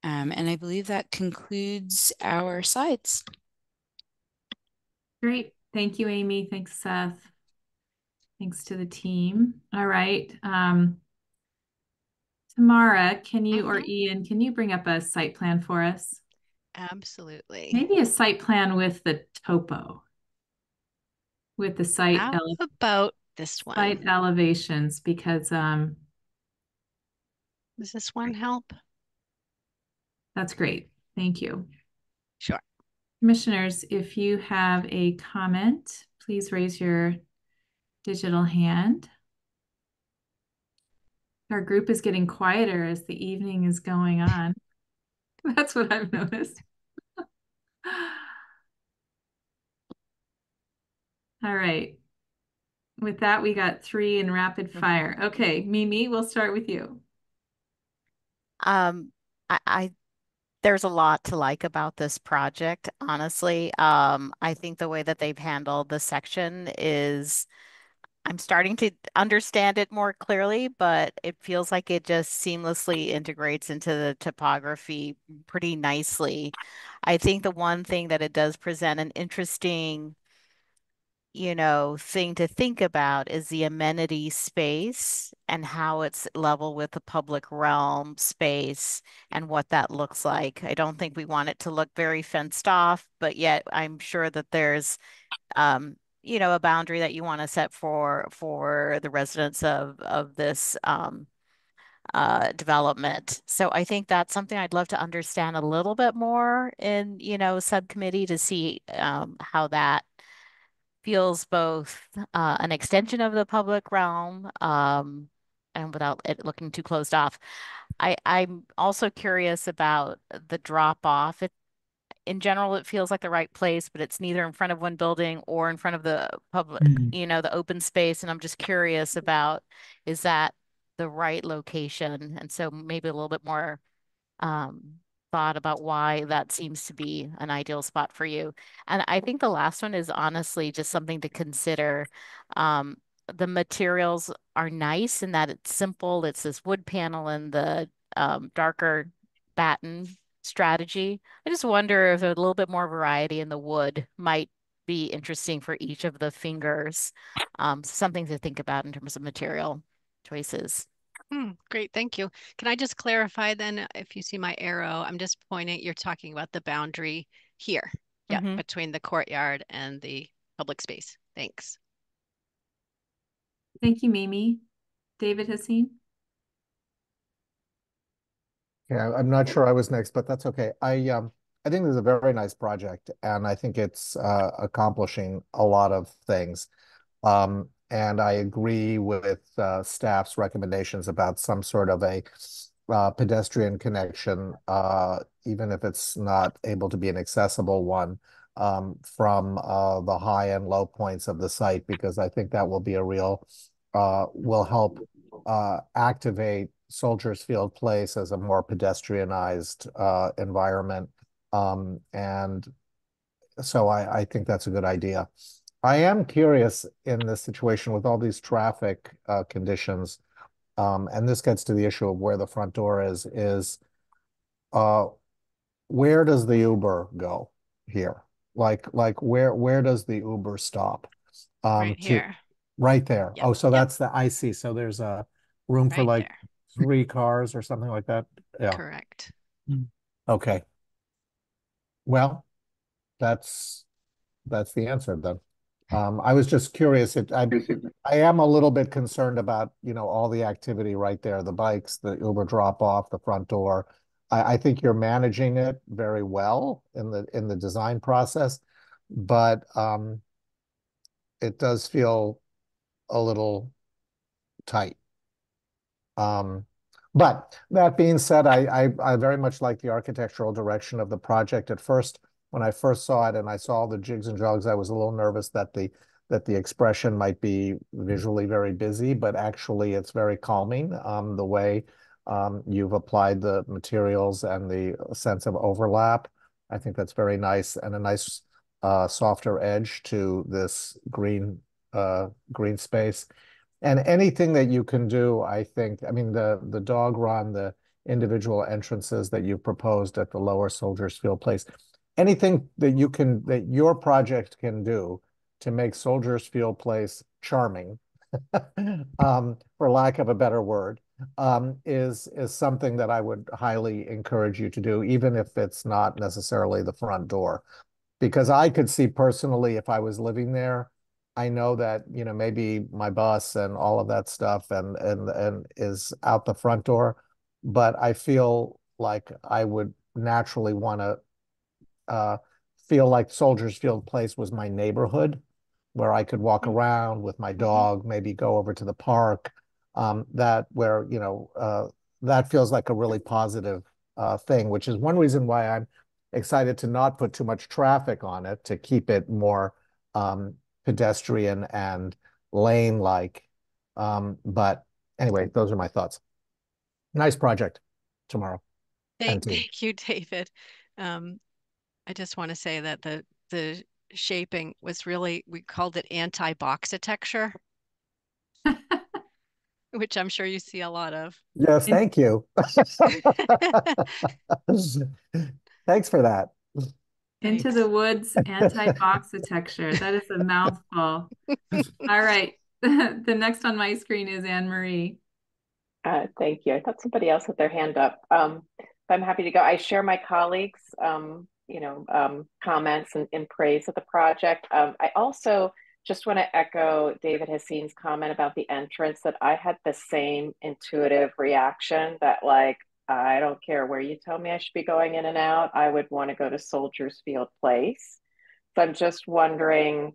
And I believe that concludes our slides. Great. Thank you, Amy. Thanks, Seth. Thanks to the team. All right. Tamara, can you, or Ian, can you bring up a site plan for us? Absolutely. Maybe a site plan with the topo, with the site. How about this one? Site elevations, because does this one help? That's great. Thank you. Sure. Commissioners, if you have a comment, please raise your digital hand. Our group is getting quieter as the evening is going on. That's what I've noticed. All right. With that, we got 3 in rapid fire. Okay, Mimi, we'll start with you. There's a lot to like about this project, honestly. I think the way that they've handled the section is, I'm starting to understand it more clearly, but it feels like it just seamlessly integrates into the topography pretty nicely. I think the one thing that it does present an interesting, thing to think about is the amenity space and how it's level with the public realm space and what that looks like. I don't think we want it to look very fenced off, but yet I'm sure that there's a boundary that you want to set for the residents of this development. So I think that's something I'd love to understand a little bit more in, subcommittee to see how that feels both an extension of the public realm and without it looking too closed off. I'm also curious about the drop off. In general, it feels like the right place, but it's neither in front of one building or in front of the public, the open space. And I'm just curious about, is that the right location? And so maybe a little bit more thought about why that seems to be an ideal spot for you. And I think the last one is honestly just something to consider. The materials are nice in that it's simple. It's this wood panel and the darker batten strategy. I just wonder if a little bit more variety in the wood might be interesting for each of the fingers. Something to think about in terms of material choices. Great, thank you. Can I just clarify then, if you see my arrow, I'm just pointing, you're talking about the boundary here, between the courtyard and the public space. Thanks. Thank you, Mimi. David Haseen. Yeah, I'm not sure I was next, but that's okay. I think this is a very nice project, and I think it's accomplishing a lot of things. And I agree with staff's recommendations about some sort of a pedestrian connection, even if it's not able to be an accessible one, from the high and low points of the site, because I think that will be a real, will help activate Soldiers Field Place as a more pedestrianized environment. And so I think that's a good idea. I am curious in this situation with all these traffic conditions, and this gets to the issue of where the front door is where does the Uber go here? Like where does the Uber stop? Right here. Right there. Yep. Oh, so that's the, I see. So there's a room for like 3 cars or something like that. Yeah. Correct. Okay. Well, that's the answer then. I was just curious. I am a little bit concerned about, all the activity right there, the bikes, the Uber drop off, the front door. I think you're managing it very well in the design process, but it does feel a little tight. But that being said, I very much like the architectural direction of the project. At first, when I first saw it and I saw the jigs and jogs, I was a little nervous that the expression might be visually very busy, but actually it's very calming. The way you've applied the materials and the sense of overlap, I think that's very nice, and a nice softer edge to this green space. And anything that you can do, I think, I mean, the dog run, the individual entrances that you've proposed at the lower Soldiers Field Place, anything that your project can do to make Soldiers Field Place charming, for lack of a better word, is something that I would highly encourage you to do, even if it's not necessarily the front door. Because I could see personally, if I was living there, I know that, maybe my bus and all of that stuff and is out the front door, but I feel like I would naturally want to feel like Soldiers Field Place was my neighborhood, where I could walk around with my dog, maybe go over to the park. That feels like a really positive thing, which is one reason why I'm excited to not put too much traffic on it, to keep it more pedestrian and lane-like. But anyway, those are my thoughts. Nice project tomorrow. Thank you, David. I just want to say that the shaping was really, we called it anti-boxitecture, which I'm sure you see a lot of. Yes, thank you. Thanks for that. Into the Woods anti-boxitecture. That is a mouthful. All right. The next on my screen is Anne Marie. Thank you. I thought somebody else had their hand up. I'm happy to go. I share my colleagues' comments in praise of the project. I also just want to echo David Hassein's comment about the entrance, that I had the same intuitive reaction that, like, I don't care where you tell me I should be going in and out, I would want to go to Soldiers Field Place. So I'm just wondering,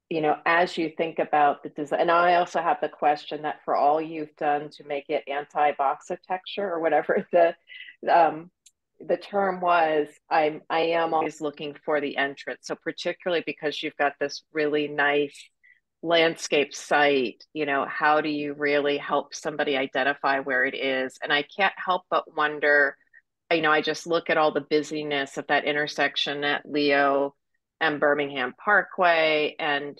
you know, as you think about the design, and I also have the question that for all you've done to make it anti-boxitecture or whatever the term was, I am always looking for the entrance. So particularly because you've got this really nice landscape site, you know, how do you really help somebody identify where it is? And I can't help but wonder, you know, I just look at all the busyness of that intersection at Leo and Birmingham Parkway and,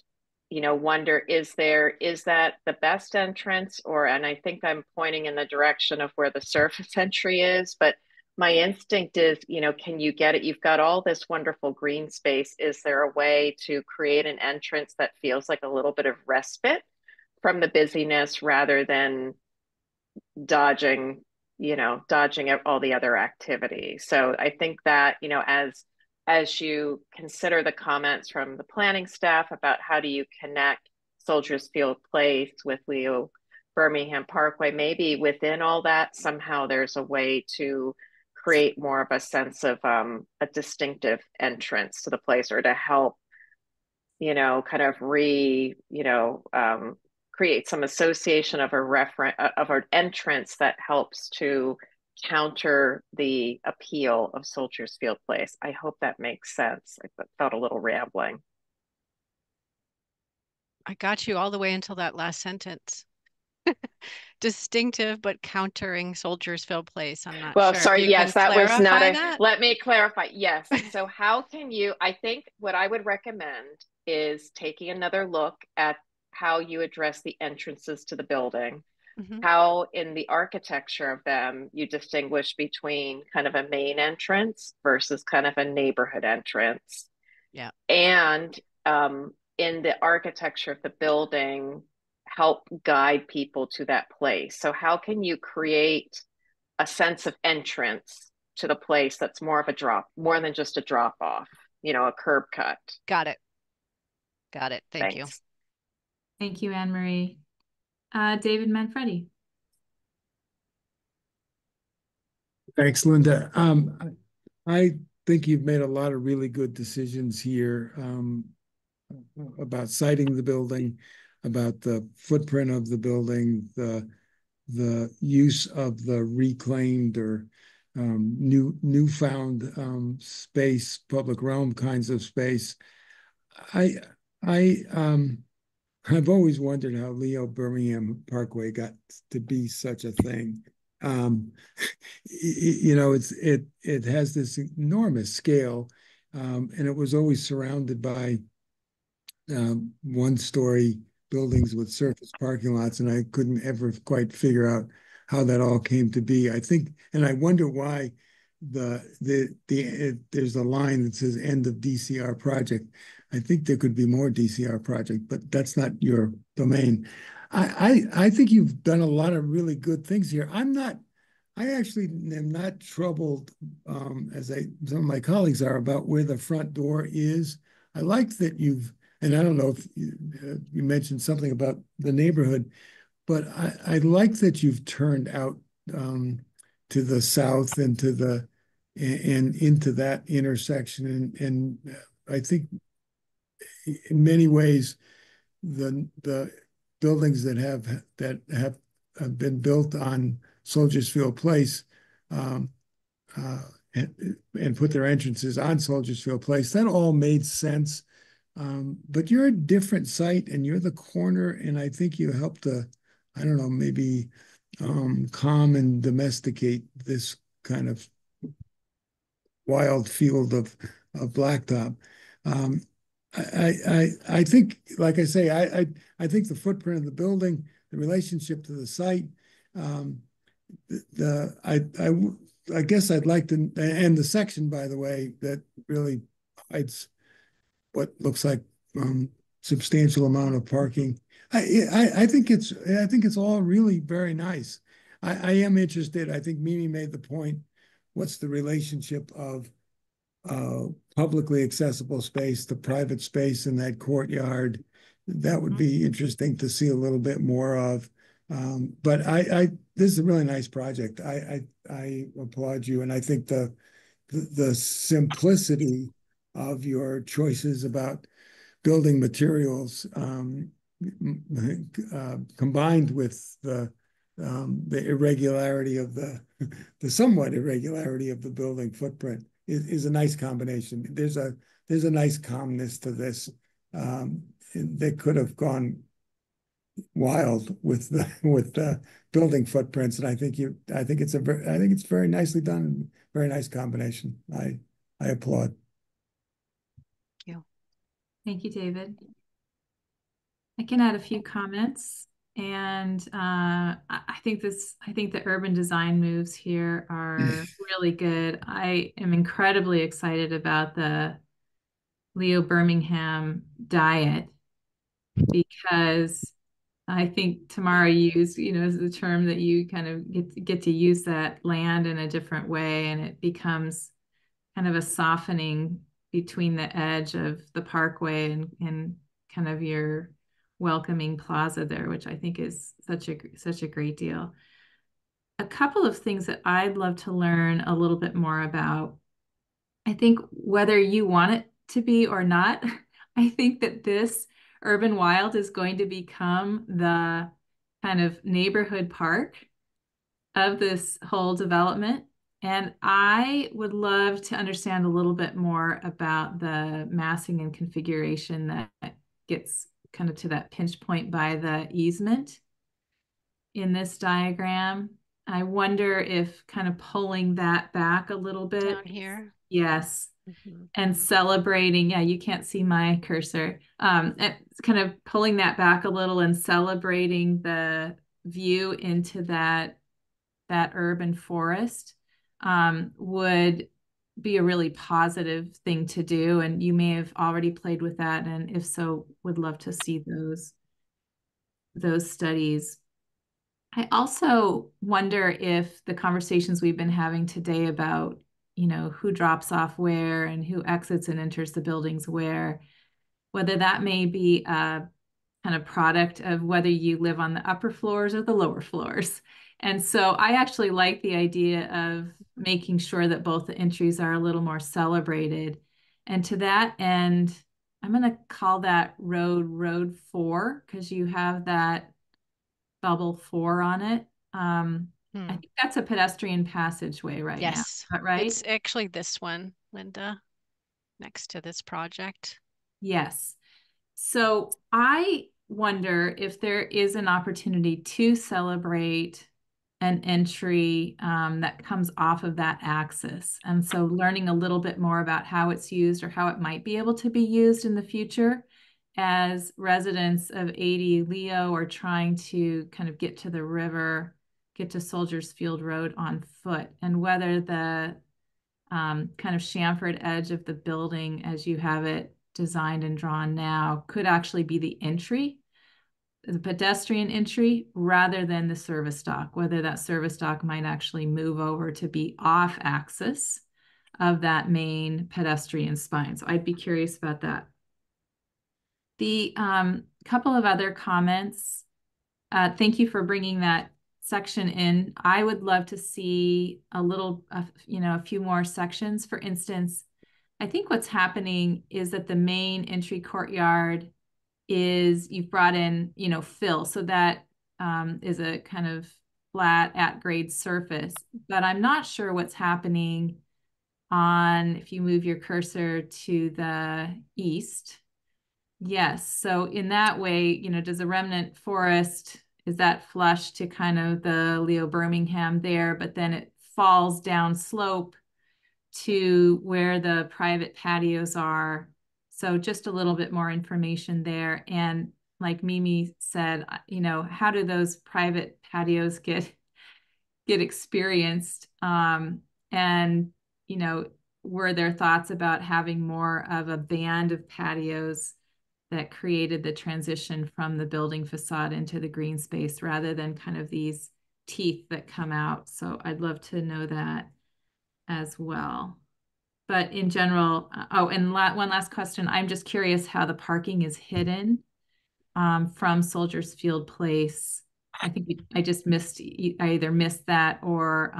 you know, wonder, is that the best entrance? Or, and I think I'm pointing in the direction of where the surface entry is, but my instinct is, you know, can you get it? You've got all this wonderful green space. Is there a way to create an entrance that feels like a little bit of respite from the busyness rather than dodging all the other activity? So I think that, you know, as you consider the comments from the planning staff about how do you connect Soldiers Field Place with Leo Birmingham Parkway, maybe within all that, somehow there's a way to create more of a sense of a distinctive entrance to the place, or to help, you know, kind of create some association of an entrance that helps to counter the appeal of Soldiers Field Place. I hope that makes sense. I felt a little rambling. I got you all the way until that last sentence. Distinctive but countering Soldiers Field Place. I'm not well, sure. sorry, yes, that was not a that? Let me clarify. Yes. So how can you, I think what I would recommend is taking another look at how you address the entrances to the building, how in the architecture of them you distinguish between kind of a main entrance versus kind of a neighborhood entrance. Yeah. And in the architecture of the building, help guide people to that place. So how can you create a sense of entrance to the place that's more than just a drop off, you know, a curb cut? Got it. Thank you. Thank you, Anne Marie. David Manfredi. Thanks, Linda. I think you've made a lot of really good decisions here about siting the building, about the footprint of the building, the use of the reclaimed or newfound space, public realm kinds of space. I've always wondered how Leo Birmingham Parkway got to be such a thing. You know, it has this enormous scale, and it was always surrounded by one-story buildings with surface parking lots, and I couldn't ever quite figure out how that all came to be. I think, and I wonder why there's a line that says end of DCR project. I think there could be more DCR project, but that's not your domain. I think you've done a lot of really good things here. I actually am not troubled, as some of my colleagues are, about where the front door is. I like that and I don't know if you mentioned something about the neighborhood, but I like that you've turned out to the south and into that intersection. And I think in many ways, the buildings that have been built on Soldiers Field Place and put their entrances on Soldiers Field Place, that all made sense. But you're a different site and you're the corner, and I think you help to, I don't know, maybe calm and domesticate this kind of wild field of blacktop. I think, like I say, I think the footprint of the building, the relationship to the site, I guess I'd like to, and the section, by the way, that really hides what looks like substantial amount of parking. I think it's all really very nice. I am interested. I think Mimi made the point. What's the relationship of publicly accessible space to private space in that courtyard? that would be interesting to see a little bit more of. But this is a really nice project. I applaud you, and I think the simplicity of your choices about building materials combined with the irregularity of the somewhat irregularity of the building footprint is a nice combination. There's a nice calmness to this. They could have gone wild with the building footprints, and I think it's very nicely done, very nice combination. I applaud. Thank you. Thank you, David. I can add a few comments, and I think the urban design moves here are really good. I am incredibly excited about the Leo Birmingham diet, because I think Tamara used, as the term that you kind of get to use that land in a different way, and it becomes kind of a softening between the edge of the parkway and kind of your welcoming plaza there, which I think is such a great deal. A couple of things that I'd love to learn a little bit more about. I think whether you want it to be or not, I think that this Urban Wild is going to become the kind of neighborhood park of this whole development. And I would love to understand a little bit more about the massing and configuration that gets kind of to that pinch point by the easement in this diagram. I wonder if kind of pulling that back a little bit. Down here. Yes. And celebrating, yeah, you can't see my cursor. It's kind of pulling that back a little and celebrating the view into that urban forest would be a really positive thing to do. And you may have already played with that. And if so, would love to see those studies. I also wonder if the conversations we've been having today about, who drops off where and who exits and enters the buildings where, whether that may be a kind of product of whether you live on the upper floors or the lower floors. And so I actually like the idea of making sure that both the entries are a little more celebrated. And to that end, I'm going to call that road 4, because you have that bubble 4 on it. I think that's a pedestrian passageway right now. Yes. Is that right? It's actually this one, Linda, next to this project. Yes. So I wonder if there is an opportunity to celebrate an entry that comes off of that axis. And so learning a little bit more about how it's used or how it might be able to be used in the future as residents of 80 Leo are trying to kind of get to the river, get to Soldiers Field Road on foot, and whether the kind of chamfered edge of the building as you have it designed and drawn now could actually be the entry, the pedestrian entry, rather than the service dock, whether that service dock might actually move over to be off axis of that main pedestrian spine. So I'd be curious about that. The couple of other comments. Thank you for bringing that section in. I would love to see a few more sections. For instance, I think what's happening is that the main entry courtyard is you've brought in, fill. So that is a kind of flat at grade surface, but I'm not sure what's happening if you move your cursor to the east. Yes. So in that way, does the remnant forest, is that flush to kind of the Leo Birmingham there, but then it falls down slope to where the private patios are. So just a little bit more information there. And like Mimi said, how do those private patios get experienced? And, were there thoughts about having more of a band of patios that created the transition from the building facade into the green space rather than kind of these teeth that come out? So I'd love to know that as well. But in general, and one last question. I'm just curious how the parking is hidden from Soldiers Field Place. I think I just missed, I either missed that or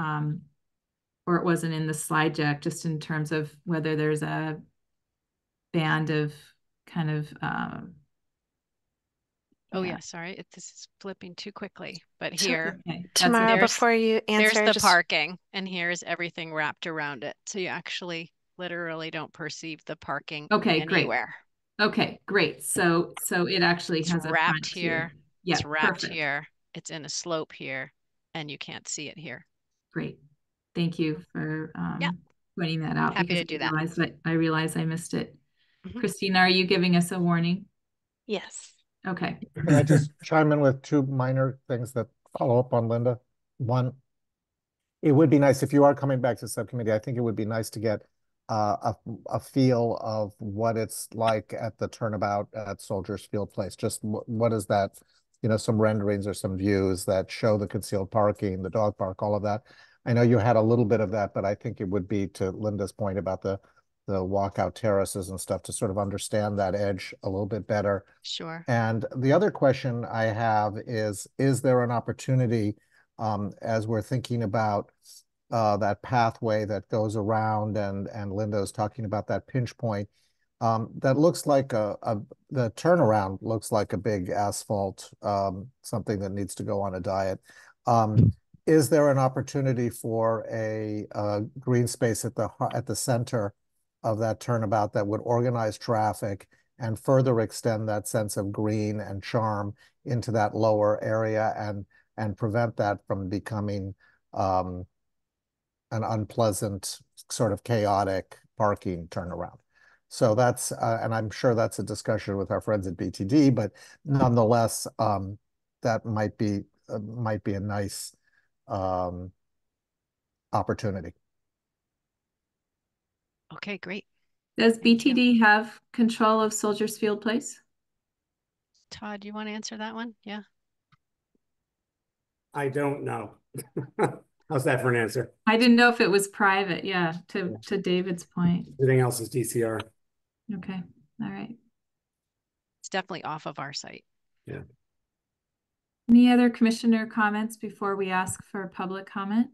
it wasn't in the slide deck, just in terms of whether there's a band of kind of oh yeah, sorry, this is flipping too quickly. But here, okay. Tamara, before you answer, there's the parking, and here's everything wrapped around it. So you actually literally don't perceive the parking anywhere. Great. Okay, great. So it actually has a wrapped front here. too. Yeah, it's wrapped perfect. here. It's in a slope here, and you can't see it here. Great. Thank you for pointing that out. Happy to do that. I realize I missed it. Christina, are you giving us a warning? Yes. Okay. Can I just chime in with two minor things that follow up on Linda? One, it would be nice if you are coming back to subcommittee. I think it would be nice to get a feel of what it's like at the turnabout at Soldiers Field Place. Just what is that? You know, some renderings or some views that show the concealed parking, the dog park, all of that. I know you had a little bit of that, but I think it would be, to Linda's point about the walkout terraces and stuff, to sort of understand that edge a little bit better. Sure. And the other question I have is there an opportunity, as we're thinking about that pathway that goes around, and Linda was talking about that pinch point, that looks like the turnaround looks like a big asphalt, something that needs to go on a diet. Is there an opportunity for a green space at the center of that turnabout that would organize traffic and further extend that sense of green and charm into that lower area, and prevent that from becoming an unpleasant, sort of chaotic parking turnaround? So that's, and I'm sure that's a discussion with our friends at BTD, but nonetheless, that might be a nice opportunity. Okay, great. Does BTD have control of Soldiers Field Place? Todd, do you want to answer that one? Yeah. I don't know. How's that for an answer? I didn't know if it was private. Yeah, to David's point. Everything else is DCR. Okay. All right. It's definitely off of our site. Yeah. Any other commissioner comments before we ask for public comment?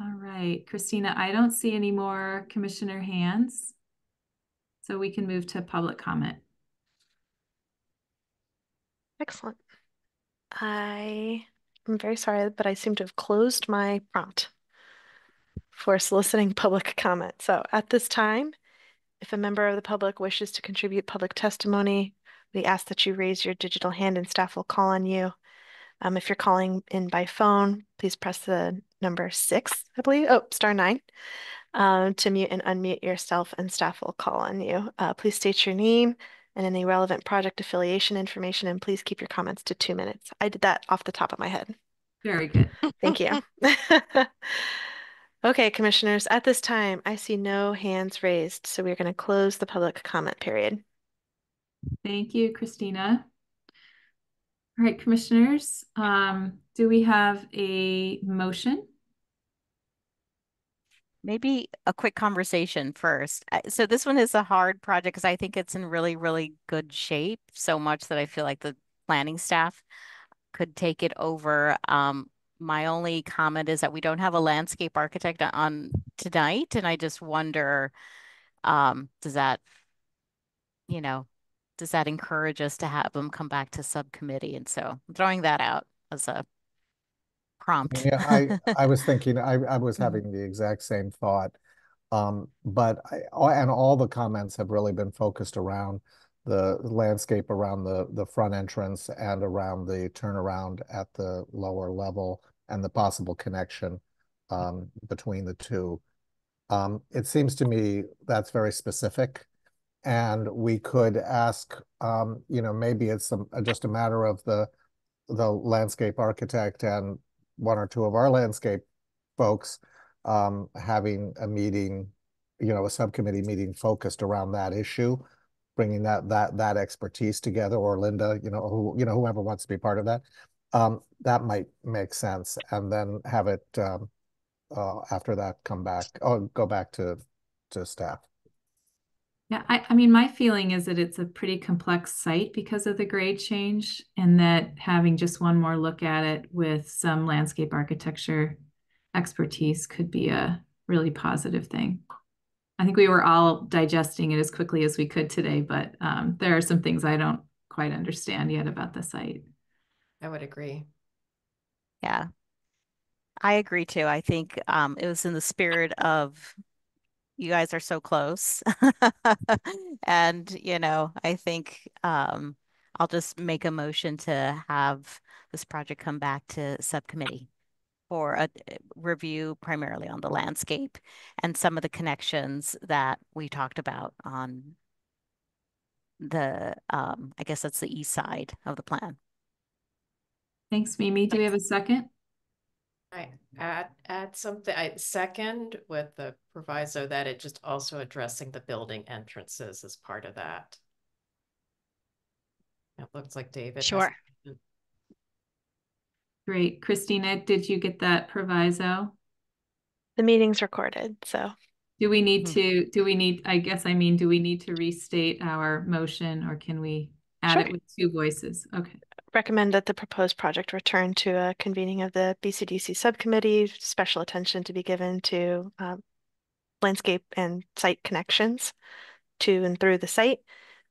All right, Christina, I don't see any more commissioner hands, so we can move to public comment. Excellent. I am very sorry, but I seem to have closed my prompt for soliciting public comment. So at this time, if a member of the public wishes to contribute public testimony, we ask that you raise your digital hand and staff will call on you. If you're calling in by phone, please press the number 6, I believe. Oh, *9 to mute and unmute yourself, and staff will call on you. Please state your name and any relevant project affiliation information, and please keep your comments to 2 minutes. I did that off the top of my head. Very good. Thank you. Okay, commissioners, at this time, I see no hands raised, so we're going to close the public comment period. Thank you, Christina. All right, commissioners, do we have a motion? Maybe a quick conversation first. So this one is a hard project because I think it's in really, really good shape, so much that I feel like the planning staff could take it over. My only comment is that we don't have a landscape architect on tonight, and I just wonder, does that encourage us to have them come back to subcommittee? And so I'm throwing that out as a prompt. Yeah, I was thinking, I was having the exact same thought. But all the comments have really been focused around the landscape around the front entrance and around the turnaround at the lower level and the possible connection between the two. It seems to me that's very specific, and we could ask, maybe it's just a matter of the landscape architect and one or two of our landscape folks having a meeting, a subcommittee meeting focused around that issue, bringing that expertise together, or Linda, whoever wants to be part of that. That might make sense, and then have it after that go back to staff. Yeah, I mean, my feeling is that it's a pretty complex site because of the grade change, and that having just one more look at it with some landscape architecture expertise could be a really positive thing. I think we were all digesting it as quickly as we could today, but there are some things I don't quite understand yet about the site. I would agree. Yeah, I agree too. I think it was in the spirit of you guys are so close. And, I think I'll just make a motion to have this project come back to subcommittee for a review primarily on the landscape and some of the connections that we talked about on I guess that's the east side of the plan. Thanks, Mimi. Do we have a second? I add something. I second with the proviso that it just also addressing the building entrances as part of that. It looks like David. Sure. Great. Christina, did you get that proviso? The meeting's recorded, so. Do we need, do we need to restate our motion, or can we add Sure. it with two voices? Okay. Recommend that the proposed project return to a convening of the BCDC subcommittee, special attention to be given to landscape and site connections to and through the site,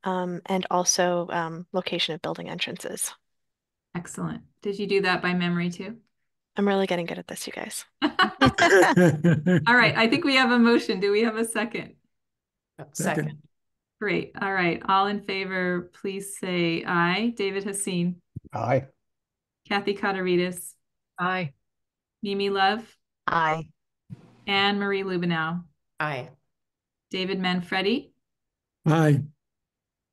and also location of building entrances. Excellent. Did you do that by memory too? I'm really getting good at this, you guys. All right. I think we have a motion. Do we have a second? Second. Great. All right. All in favor, please say aye. David Hassin. Aye. Kathy Kotaritis. Aye. Mimi Love. Aye. Anne Marie Lubenow. Aye. David Manfredi. Aye.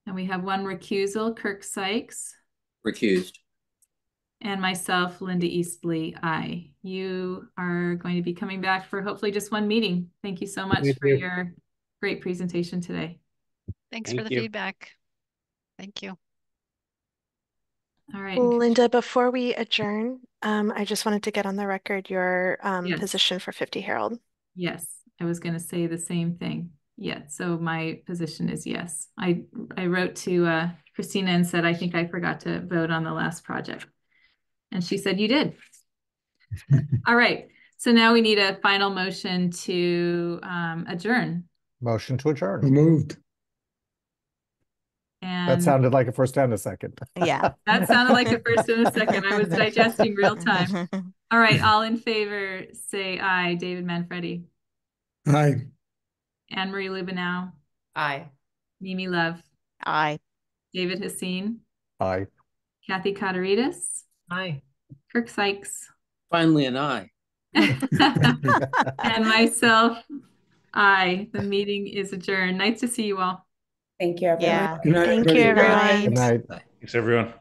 And we have one recusal, Kirk Sykes. Recused. And myself, Linda Eastley, aye. You are going to be coming back for hopefully just one meeting. Thank you so much for your great presentation today. Thanks for the feedback. Thank you. All right. Linda, before we adjourn, I just wanted to get on the record your Yes. position for 50 Herald. Yes, I was going to say the same thing. Yeah, so my position is yes. I wrote to Christina and said, I think I forgot to vote on the last project. And she said, you did. All right. So now we need a final motion to adjourn. Motion to adjourn. Moved. And that sounded like a first and a second. Yeah. That sounded like a first and a second. I was digesting real time. All right. All in favor, say aye. David Manfredi. Aye. Anne Marie Lubenow. Aye. Mimi Love. Aye. David Hassin. Aye. Kathy Kotaritis. Aye. Kirk Sykes. Finally an aye. And myself, aye. The meeting is adjourned. Nice to see you all. Thank you, everyone. Yeah. Good night, Thank everybody. you, everyone. Good night. Thanks, everyone.